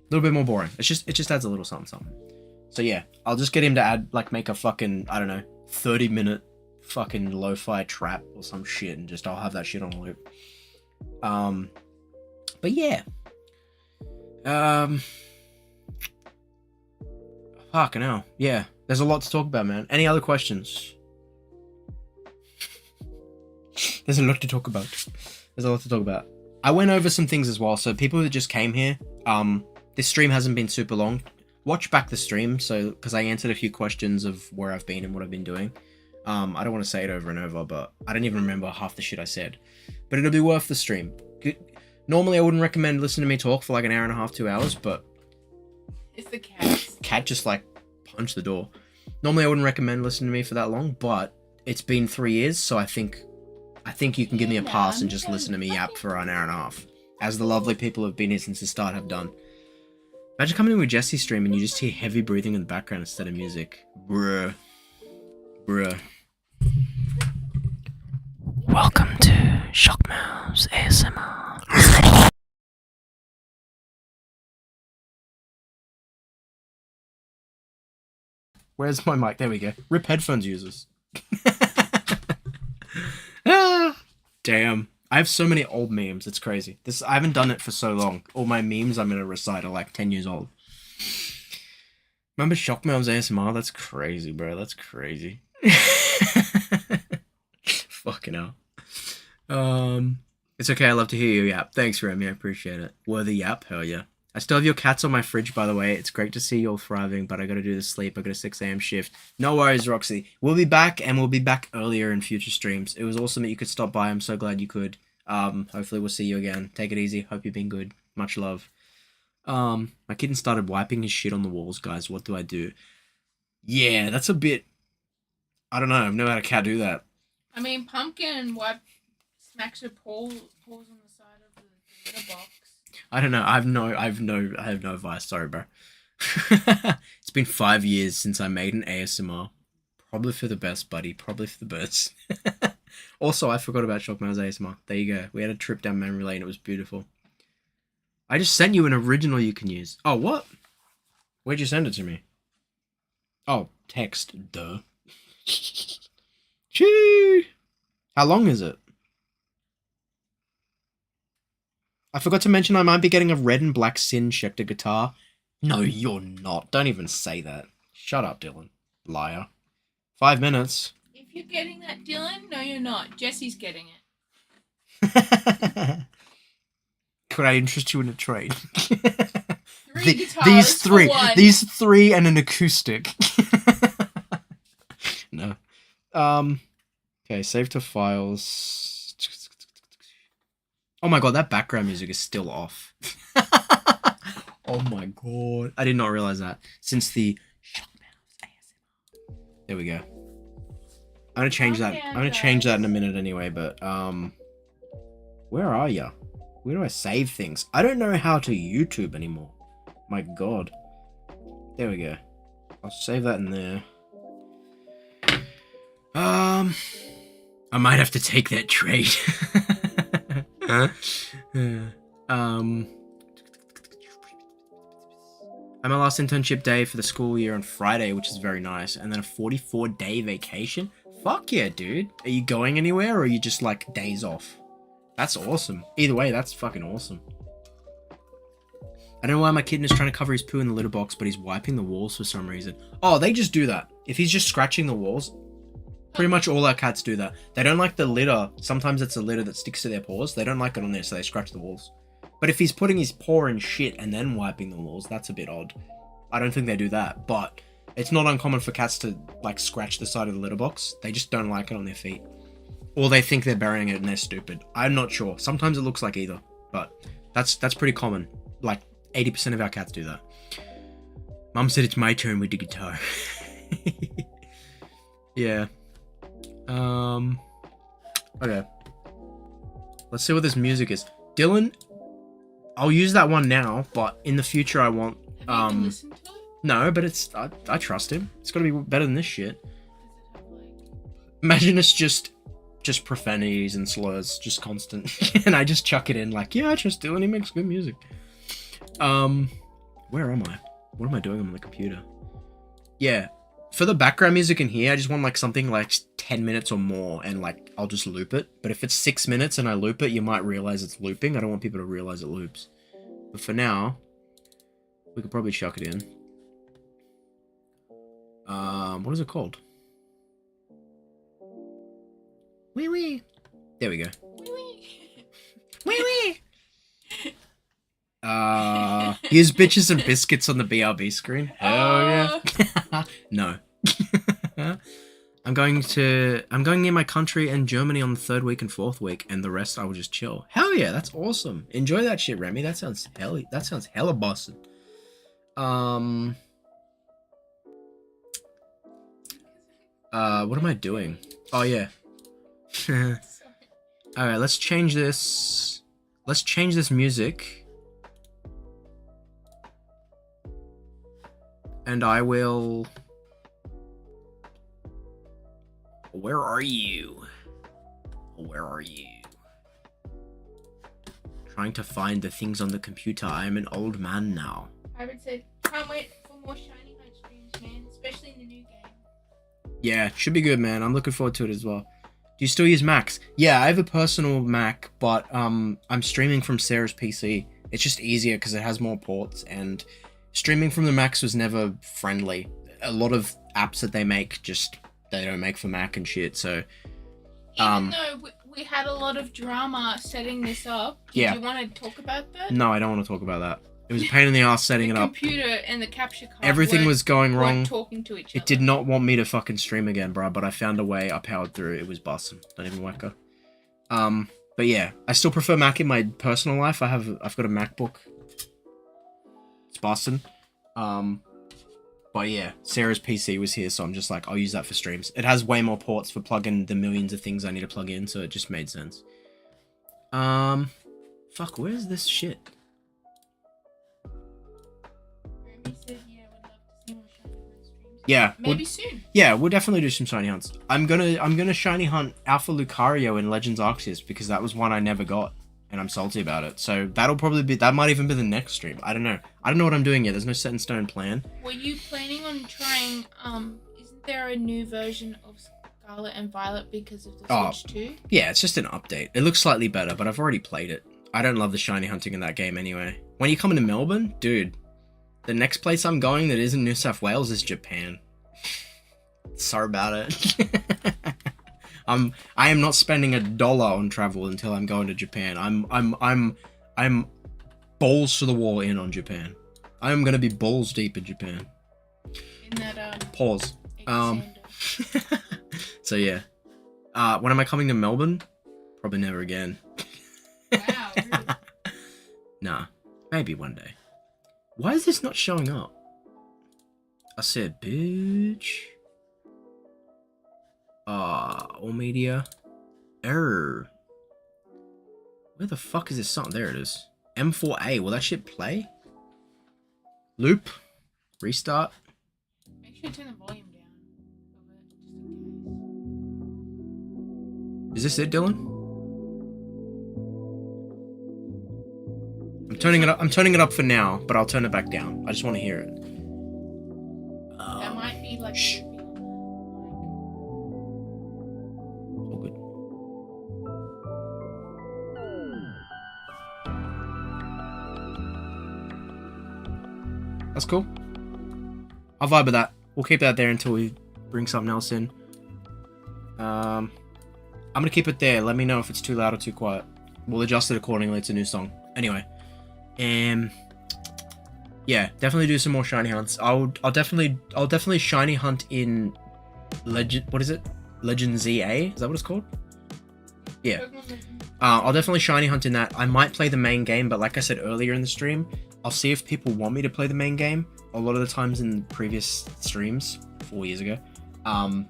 boring. It just adds a little something. So yeah, I'll just get him to add, like, make a fucking, I don't know, 30-minute fucking lo-fi trap or some shit, and just I'll have that shit on loop. But yeah. Fucking hell. Yeah, there's a lot to talk about, man. Any other questions? There's a lot to talk about. I went over some things as well, so people that just came here, this stream hasn't been super long. Watch back the stream, so, because I answered a few questions of where I've been and what I've been doing. I don't want to say it over and over, but I don't even remember half the shit I said. But it'll be worth the stream. Normally I wouldn't recommend listening to me talk for like an hour and a half, 2 hours, but...
it's the cat.
Cat just, like, punched the door. Normally I wouldn't recommend listening to me for that long, but it's been 3 years, so I think you can give me a pass and just listen to me yap for an hour and a half. As the lovely people who have been here since the start have done. Imagine coming in with Jesse's stream and you just hear heavy breathing in the background instead of music. Bruh. Welcome to Shockmouse ASMR. Where's my mic? There we go. Rip headphones users. Damn. I have so many old memes, it's crazy. I haven't done it for so long. All my memes I'm gonna recite are like 10 years old. Remember Shockmouse ASMR? That's crazy, bro. That's crazy. Fucking hell. It's okay, I love to hear you yap. Thanks, Remy, I appreciate it. Worthy yap, hell yeah. I still have your cats on my fridge, by the way. It's great to see you all thriving, but I gotta do the sleep. I got a 6 a.m. shift. No worries, Roxy. We'll be back, and we'll be back earlier in future streams. It was awesome that you could stop by. I'm so glad you could. Hopefully we'll see you again. Take it easy. Hope you've been good. Much love. My kitten started wiping his shit on the walls, guys. What do I do? Yeah, that's a bit... I don't know. I've never had a cat do that.
I mean, Pumpkin smacks her paws on the side of the litter box.
I don't know. I have no advice. Sorry, bro. It's been 5 years since I made an ASMR. Probably for the best, buddy. Probably for the best. Also, I forgot about Shockmouse ASMR. There you go. We had a trip down memory lane. It was beautiful. I just sent you an original you can use. Oh, what? Where'd you send it to me? Oh, text. Duh. Chee! How long is it? I forgot to mention I might be getting a red and black Sin Schecter guitar. No, you're not. Don't even say that. Shut up, Dylan. Liar. 5 minutes.
If you're getting that, Dylan, no, you're not. Jesse's getting it.
Could I interest you in a trade?
Guitars
these three and an acoustic. No. Okay, save to files. Oh my god, that background music is still off. Oh my god. I did not realize that. Since the Shockmouse ASMR. There we go. I'm gonna change that. I'm gonna change that in a minute anyway, but where are ya? Where do I save things? I don't know how to YouTube anymore. My god. There we go. I'll save that in there. I might have to take that trade. I'm my last internship day for the school year on Friday, which is very nice, and then a 44-day vacation. Fuck yeah, dude. Are you going anywhere, or are you just like days off? That's awesome. Either way, that's fucking awesome. I don't know why my kitten is trying to cover his poo in the litter box, but he's wiping the walls for some reason. Oh, they just do that. If he's just scratching the walls, pretty much all our cats do that. They don't like the litter. Sometimes it's a litter that sticks to their paws. They don't like it on there, so they scratch the walls. But if he's putting his paw in shit and then wiping the walls, that's a bit odd. I don't think they do that, but it's not uncommon for cats to, like, scratch the side of the litter box. They just don't like it on their feet. Or they think they're burying it and they're stupid. I'm not sure. Sometimes it looks like either, but that's pretty common. Like, 80% of our cats do that. Mum said it's my turn with the guitar. Yeah. Okay. Let's see what this music is. Dylan, I'll use that one now, but in the future I want
Have you even listened to it?
No, but I trust him. It's gotta be better than this shit. Imagine it's just profanities and slurs, just constant. And I just chuck it in like, yeah, I trust Dylan, he makes good music. Where am I? What am I doing on the computer? Yeah. For the background music in here, I just want like something like 10 minutes or more and like I'll just loop it. But if it's 6 minutes and I loop it, you might realize it's looping. I don't want people to realize it loops. But for now, we could probably chuck it in. What is it called? Wee wee. There we go.
Wee wee.
Wee wee. Use bitches and biscuits on the BRB screen. Hell yeah. No. I'm going near my country and Germany on the 3rd week and 4th week, and the rest I will just chill. Hell yeah, that's awesome. Enjoy that shit, Remy. That sounds hella bussin'. What am I doing? Oh yeah. Alright, let's change this. Let's change this music. And I will... Where are you? Where are you? Trying to find the things on the computer. I am an old man now.
I would say, can't wait for more Shiny Hunt streams, man. Especially in the new game.
Yeah, should be good, man. I'm looking forward to it as well. Do you still use Macs? Yeah, I have a personal Mac, but I'm streaming from Sarah's PC. It's just easier because it has more ports, and streaming from the Macs was never friendly. A lot of apps that they make they don't make for Mac and shit, so...
Even though we had a lot of drama setting this up, do you want to talk about that?
No, I don't want to talk about that. It was a pain in the ass setting it up.
The computer and the capture card
Everything was going wrong.
Talking to each other.
It did not want me to fucking stream again, bro, but I found a way. I powered through. It was bussin'. Don't even wacko. But yeah, I still prefer Mac in my personal life. I've got a MacBook. It's bussin'. But yeah, Sarah's PC was here, so I'm just like, I'll use that for streams. It has way more ports for plugging the millions of things I need to plug in, so it just made sense. Fuck, where's this shit?
Remy said, yeah, would love to see more Shiny Hunt streams.
Yeah.
Maybe soon.
Yeah, we'll definitely do some shiny hunts. I'm gonna shiny hunt Alpha Lucario in Legends Arceus because that was one I never got. And I'm salty about it. So that might even be the next stream. I don't know. I don't know what I'm doing yet. There's no set in stone plan.
Were you planning on trying, isn't there a new version of Scarlet and Violet because of the Switch 2?
Yeah, it's just an update. It looks slightly better, but I've already played it. I don't love the shiny hunting in that game anyway. When you come into Melbourne, dude, the next place I'm going that isn't New South Wales is Japan. Sorry about it. I am not spending $1 on travel until I'm going to Japan. I'm balls to the wall in on Japan. I am gonna be balls deep in Japan.
In that
Pause. So yeah. When am I coming to Melbourne? Probably never again.
Wow. Really?
Nah, maybe one day. Why is this not showing up? I said, bitch. All media. Error. Where the fuck is this song? There it is. M4A. Will that shit play? Loop. Restart.
Make sure you turn the volume down.
Is this it, Dylan? I'm turning it up for now, but I'll turn it back down. I just want to hear it.
That might be like...
Shh. All good. That's cool. I'll vibe with that. We'll keep that there until we bring something else in. I'm gonna keep it there. Let me know if it's too loud or too quiet. We'll adjust it accordingly. It's a new song. Anyway. Yeah, definitely do some more shiny hunts. I'll definitely shiny hunt in Legend. What is it? Legend ZA? Is that what it's called? Yeah. I'll definitely shiny hunt in that. I might play the main game, but like I said earlier in the stream, I'll see if people want me to play the main game. A lot of the times in previous streams, 4 years ago,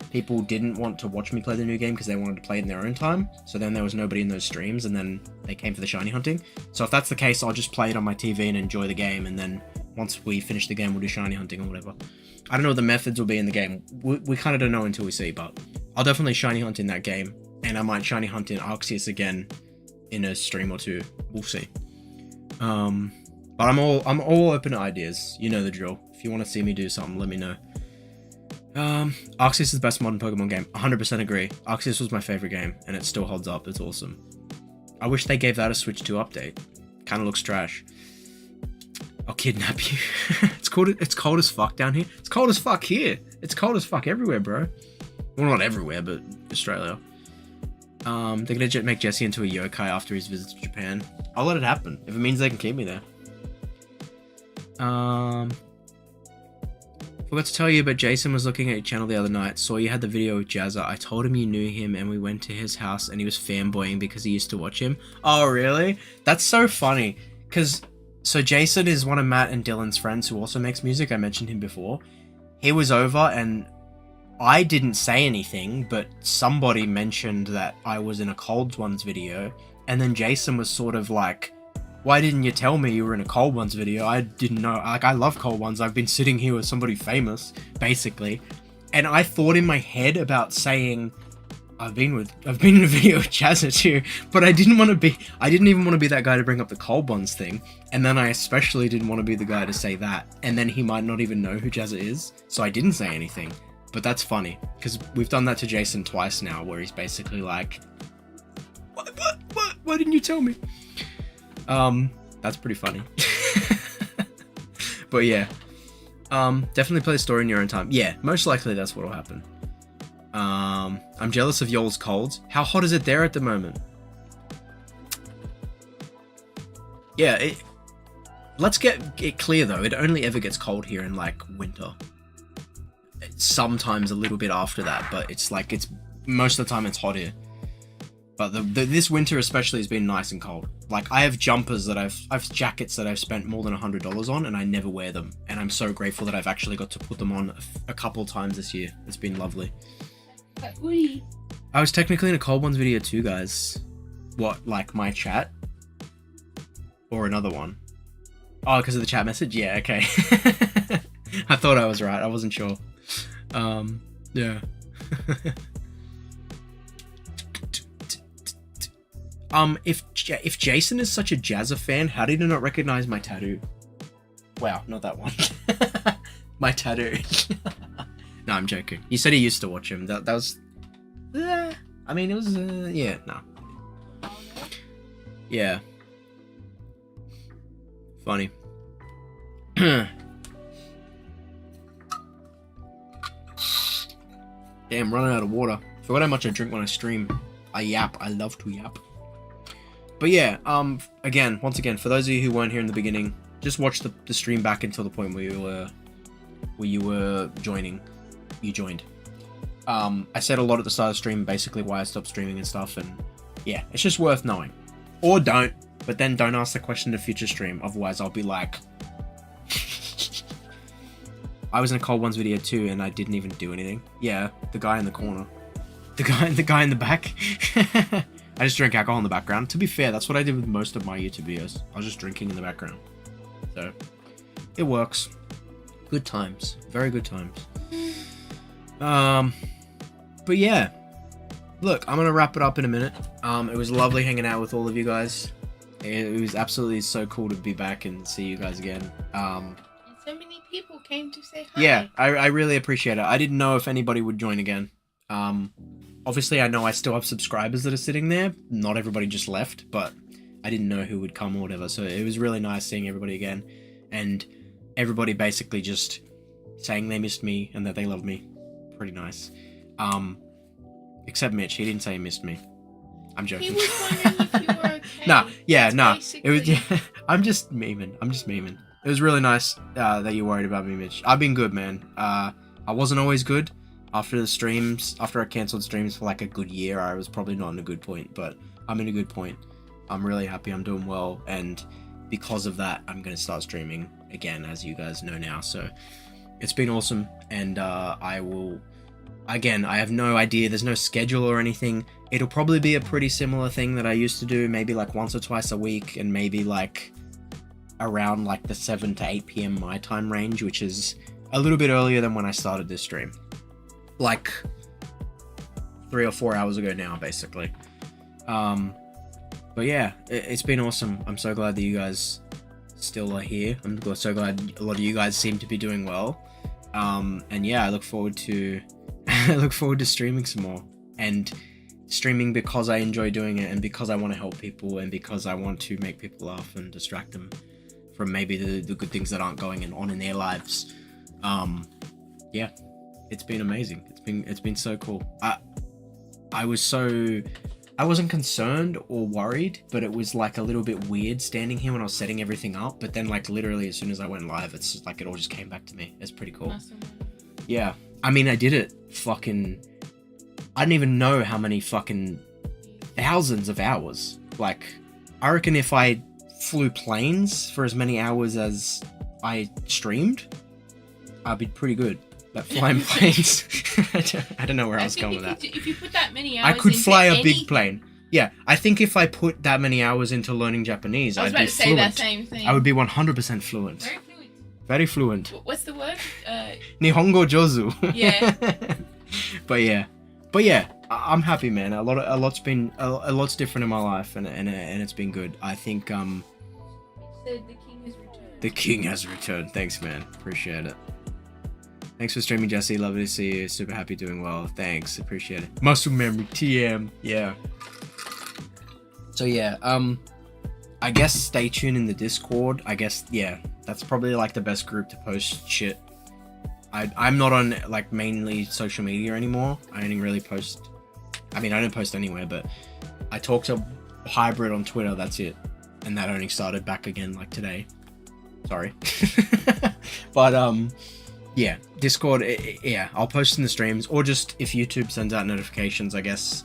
people didn't want to watch me play the new game because they wanted to play it in their own time. So then there was nobody in those streams, and then they came for the shiny hunting. So if that's the case, I'll just play it on my TV and enjoy the game, and then once we finish the game, we'll do shiny hunting or whatever. I don't know what the methods will be in the game. We kind of don't know until we see, but I'll definitely shiny hunt in that game, and I might shiny hunt in Arceus again in a stream or two. We'll see. But I'm all open to ideas. You know the drill. If you want to see me do something, let me know. Arceus is the best modern Pokemon game. 100% agree. Arceus was my favorite game, and it still holds up. It's awesome. I wish they gave that a Switch 2 update. Kind of looks trash. I'll kidnap you. It's cold as fuck down here. It's cold as fuck here. It's cold as fuck everywhere, bro. Well, not everywhere, but Australia. They're gonna make Jesse into a yokai after his visit to Japan. I'll let it happen if it means they can keep me there. Forgot to tell you, but Jason was looking at your channel the other night, saw you had the video with Jazza. I told him you knew him, and we went to his house, and he was fanboying because he used to watch him. Oh, really? That's so funny. So Jason is one of Matt and Dylan's friends who also makes music. I mentioned him before. He was over, and I didn't say anything, but somebody mentioned that I was in a Cold Ones video, and then Jason was sort of like, why didn't you tell me you were in a Cold Ones video? I didn't know. Like, I love Cold Ones. I've been sitting here with somebody famous, basically. And I thought in my head about saying, I've been in a video with Jazza too, but I didn't even want to be that guy to bring up the Cold Ones thing. And then I especially didn't want to be the guy to say that. And then he might not even know who Jazza is. So I didn't say anything. But that's funny, because we've done that to Jason twice now, where he's basically like, what? Why didn't you tell me? That's pretty funny. But yeah, definitely play the story in your own time. Yeah, most likely that's what'll happen. I'm jealous of y'all's colds. How hot is it there at the moment? Yeah, let's get it clear though. It only ever gets cold here in like winter. Sometimes a little bit after that, but it's most of the time it's hot here. But this winter especially has been nice and cold. Like, I have jumpers that I've jackets that I've spent more than $100 on, and I never wear them. And I'm so grateful that I've actually got to put them on a couple times this year. It's been lovely. I was technically in a Cold Ones video too, guys. What, like my chat? Or another one? Oh, because of the chat message? Yeah, okay. I thought I was right. I wasn't sure. Yeah. If Jason is such a Jazza fan, how did he not recognize my tattoo? Wow, not that one. My tattoo. No, I'm joking. You said he used to watch him. That was... I mean, it was... yeah, no. Yeah. Funny. Damn, running out of water. Forgot how much I drink when I stream. I yap. I love to yap. But yeah, once again, for those of you who weren't here in the beginning, just watch the stream back until the point where you were joining. You joined. I said a lot at the start of the stream, basically why I stopped streaming and stuff, and yeah, it's just worth knowing. Or don't, but then don't ask the question in a future stream, otherwise I'll be like... I was in a Cold Ones video too, and I didn't even do anything. Yeah, the guy in the corner. The guy in the back. I just drank alcohol in the background. To be fair, that's what I did with most of my YouTube videos. I was just drinking in the background. So, it works. Good times. Very good times. But yeah. Look, I'm going to wrap it up in a minute. It was lovely hanging out with all of you guys. It was absolutely so cool to be back and see you guys again.
And so many people came to say hi.
Yeah, I really appreciate it. I didn't know if anybody would join again. Obviously, I know I still have subscribers that are sitting there. Not everybody just left, but I didn't know who would come or whatever. So it was really nice seeing everybody again. And everybody basically just saying they missed me and that they loved me. Pretty nice. Except Mitch. He didn't say he missed me. I'm joking.
He was wondering if you were okay.
Nah.
Basically...
It was. I'm just memeing. It was really nice that you worried about me, Mitch. I've been good, man. I wasn't always good. After I cancelled streams for like a good year, I was probably not in a good point, but I'm in a good point. I'm really happy, I'm doing well, and because of that, I'm going to start streaming again, as you guys know now, so it's been awesome, and I will again, I have no idea. There's no schedule or anything. It'll probably be a pretty similar thing that I used to do, maybe like once or twice a week, and maybe like around like the 7 to 8 p.m. my time range, which is a little bit earlier than when I started this stream. Like 3 or 4 hours ago now, basically. But yeah, it's been awesome. I'm so glad that you guys still are here. I'm so glad a lot of you guys seem to be doing well. And yeah, I look forward to streaming some more, and streaming because I enjoy doing it, and because I want to help people, and because I want to make people laugh and distract them from maybe the good things that aren't going on in their lives. Yeah, it's been amazing. It's been so cool. I wasn't concerned or worried, but it was like a little bit weird standing here when I was setting everything up. But then like literally as soon as I went live, it's just like it all just came back to me. It's pretty cool.
Awesome.
Yeah. I mean, I did it fucking... I didn't even know how many fucking thousands of hours. Like, I reckon if I flew planes for as many hours as I streamed, I'd be pretty good at flying planes. I don't know where I was going with that.
If you put that many hours
I could fly a
into
big plane. Yeah, I think if I put that many hours into learning Japanese, I'd be fluent. I was about to say that same thing. I would be 100% fluent.
Very fluent.
Very fluent.
What's the word?
Nihongo jozu.
Yeah.
But yeah, I'm happy, man. A lot's different in my life, and it's been good. I think
said the king has returned.
The king has returned. Thanks, man. Appreciate it. Thanks for streaming, Jesse. Lovely to see you. Super happy doing well. Thanks. Appreciate it. Muscle memory TM. Yeah. So yeah, I guess stay tuned in the Discord. I guess, yeah, that's probably like the best group to post shit. I'm not on like mainly social media anymore. I only really post, I mean, I don't post anywhere, but I talk to Hybrid on Twitter. That's it. And that only started back again like today. Sorry. But yeah, Discord, yeah, I'll post in the streams, or just if YouTube sends out notifications, I guess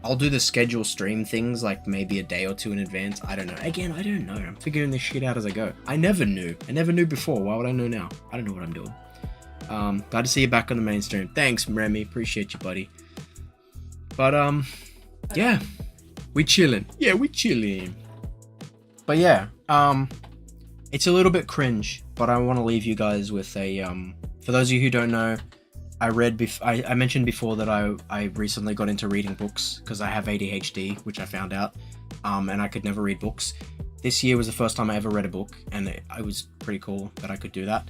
I'll do the schedule stream things like maybe a day or two in advance. I don't know. Again, I don't know. I'm figuring this shit out as I go. I never knew before. Why would I know now? I don't know what I'm doing. Glad to see you back on the main stream. Thanks, Remy. Appreciate you, buddy. But yeah, we chilling. Yeah, we chilling. But yeah, it's a little bit cringe, but I want to leave you guys with a for those of you who don't know, I mentioned before that I recently got into reading books because I have ADHD, which I found out, and I could never read books. This year was the first time I ever read a book, and it was pretty cool that I could do that.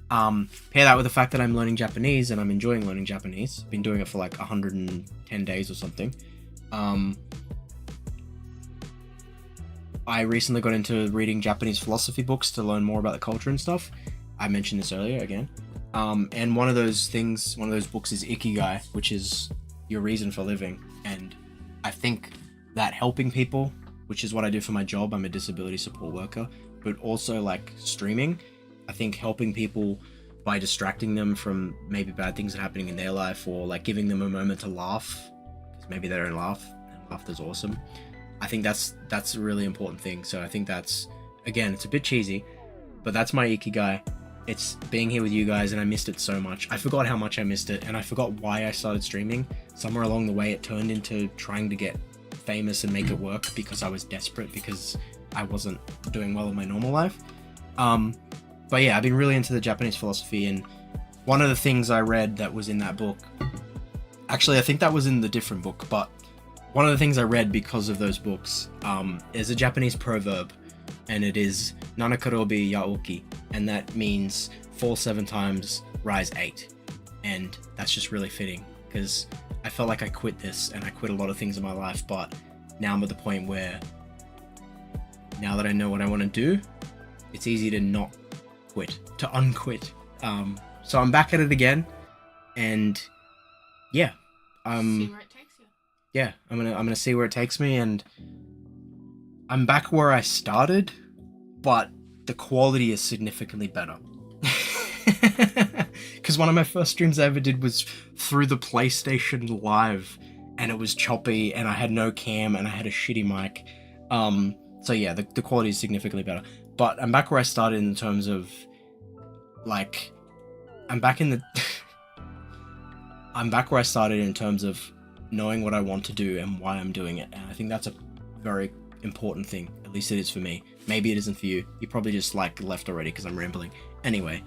Pair that with the fact that I'm learning Japanese and I'm enjoying learning Japanese. Been doing it for like 110 days or something. I recently got into reading Japanese philosophy books to learn more about the culture and stuff. I mentioned this earlier again. And one of those books is Ikigai, which is your reason for living. And I think that helping people, which is what I do for my job, I'm a disability support worker, but also like streaming, I think helping people by distracting them from maybe bad things that are happening in their life, or like giving them a moment to laugh, because maybe they don't laugh, and laughter's awesome. I think that's a really important thing. So I think that's, again, it's a bit cheesy, but that's my Ikigai. It's being here with you guys, and I missed it so much. I forgot how much I missed it, and I forgot why I started streaming. Somewhere along the way, it turned into trying to get famous and make it work because I was desperate, because I wasn't doing well in my normal life. But yeah, I've been really into the Japanese philosophy, and one of the things I read that was in that book, actually I think that was in the different book, but one of the things I read because of those books is a Japanese proverb, and it is Nanakarobi Yaoki, and that means fall 7 times, rise 8. And that's just really fitting, because I felt like I quit this, and I quit a lot of things in my life, but now I'm at the point where, now that I know what I want to do, it's easy to not quit, to unquit. So I'm back at it again, and yeah,
see where it takes you.
Yeah, I'm gonna see where it takes me, and I'm back where I started, but the quality is significantly better. Because one of my first streams I ever did was through the PlayStation Live, and it was choppy, and I had no cam, and I had a shitty mic. So yeah, the quality is significantly better. But I'm back where I started in terms of, like, I'm back in the... I'm back where I started in terms of knowing what I want to do and why I'm doing it. And I think that's a very important thing. At least it is for me. Maybe it isn't for you. You probably just like left already because I'm rambling. Anyway,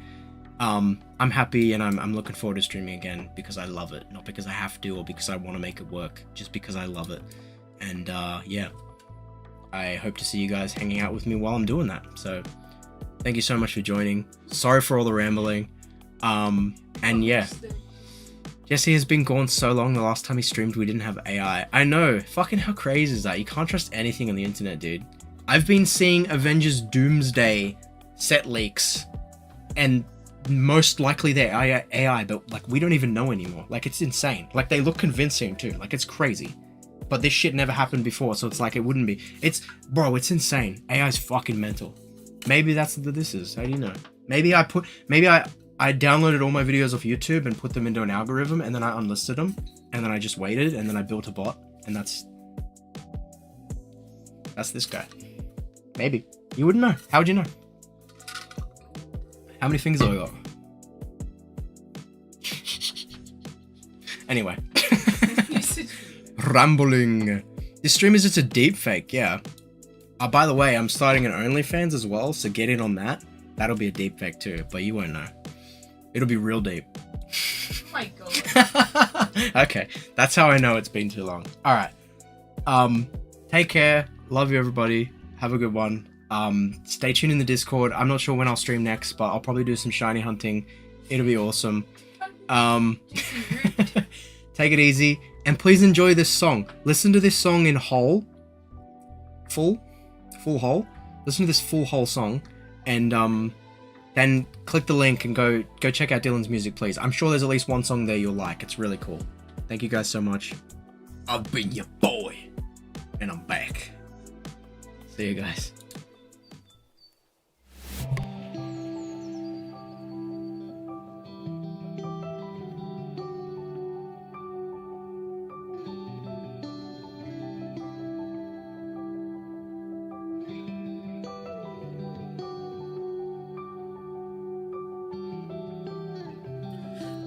I'm happy and I'm looking forward to streaming again because I love it. Not because I have to or because I want to make it work. Just because I love it. And yeah, I hope to see you guys hanging out with me while I'm doing that. So thank you so much for joining. Sorry for all the rambling. And yeah. Jesse has been gone so long. The last time he streamed, we didn't have AI. I know. Fucking how crazy is that? You can't trust anything on the internet, dude. I've been seeing Avengers Doomsday set leaks, and most likely they're AI, but like we don't even know anymore. Like it's insane. Like they look convincing too. Like it's crazy. But this shit never happened before, so it's like it wouldn't be. It's insane. AI's fucking mental. Maybe that's what this is. How do you know? Maybe I downloaded all my videos off YouTube and put them into an algorithm, and then I unlisted them, and then I just waited, and then I built a bot, and that's this guy. Maybe. You wouldn't know. How would you know? How many fingers have I got? Anyway. Rambling. This stream is just a deep fake, yeah. By the way, I'm starting an OnlyFans as well, so get in on that. That'll be a deep fake too, but you won't know. It'll be real deep.
Oh my god.
Okay, that's how I know it's been too long. Alright. Take care. Love you, everybody. Have a good one. Stay tuned in the Discord. I'm not sure when I'll stream next, but I'll probably do some shiny hunting. It'll be awesome. Take it easy. And please enjoy this song. Listen to this song in whole. Full whole. Listen to this full whole song. And then click the link and go check out Dylan's music, please. I'm sure there's at least one song there you'll like. It's really cool. Thank you guys so much. I've been your boy. And I'm back. See you guys.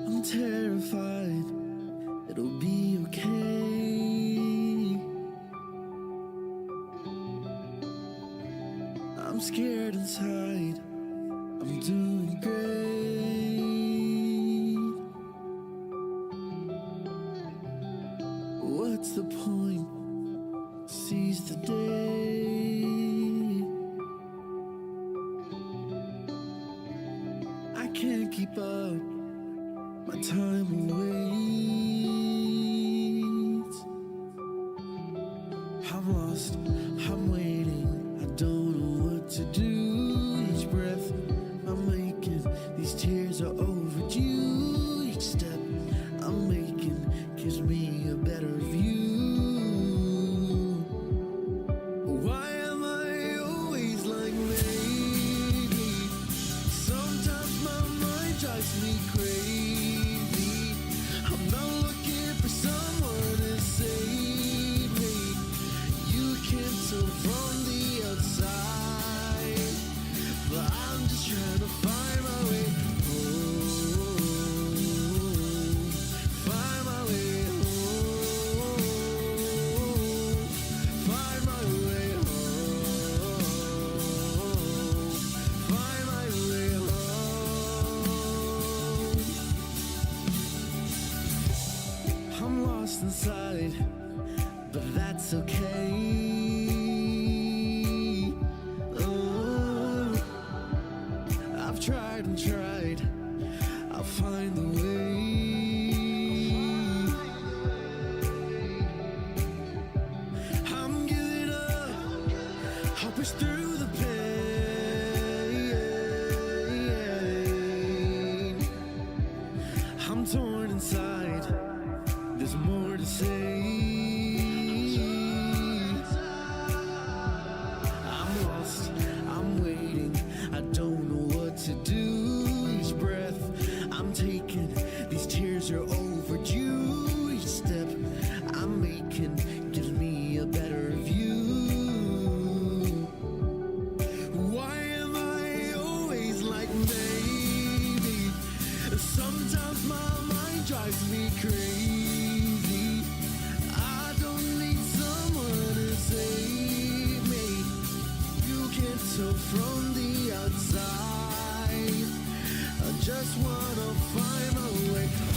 I'm terrified it'll be okay. I'm scared inside. I'm doing great. What's the point? Seize the day. I can't keep up. My time waits. I'm lost, I'm waiting. I don't know what to do. Each breath I'm making, these tears are overdue. Each step I'm making gives me a better view. Why am I always like maybe? Sometimes my mind drives me crazy. I'm not looking for someone to save me. You can't tell from the outside, but I'm just trying to find my way home. Find my way home. Find my way home. Find my way home. I'm lost inside, but that's okay. Oh, I've tried and tried, I'll find the way. I'm giving up, I'll push through the pain. I'm torn inside, there's more to say. I'm lost, I'm waiting, I don't know what to do. Each breath I'm taking, these tears are overdue. Each step I'm making gives me a better view. Why am I always like maybe? Sometimes my mind mind drives me crazy. I don't need someone to save me. You can tell from the outside. I just wanna find my way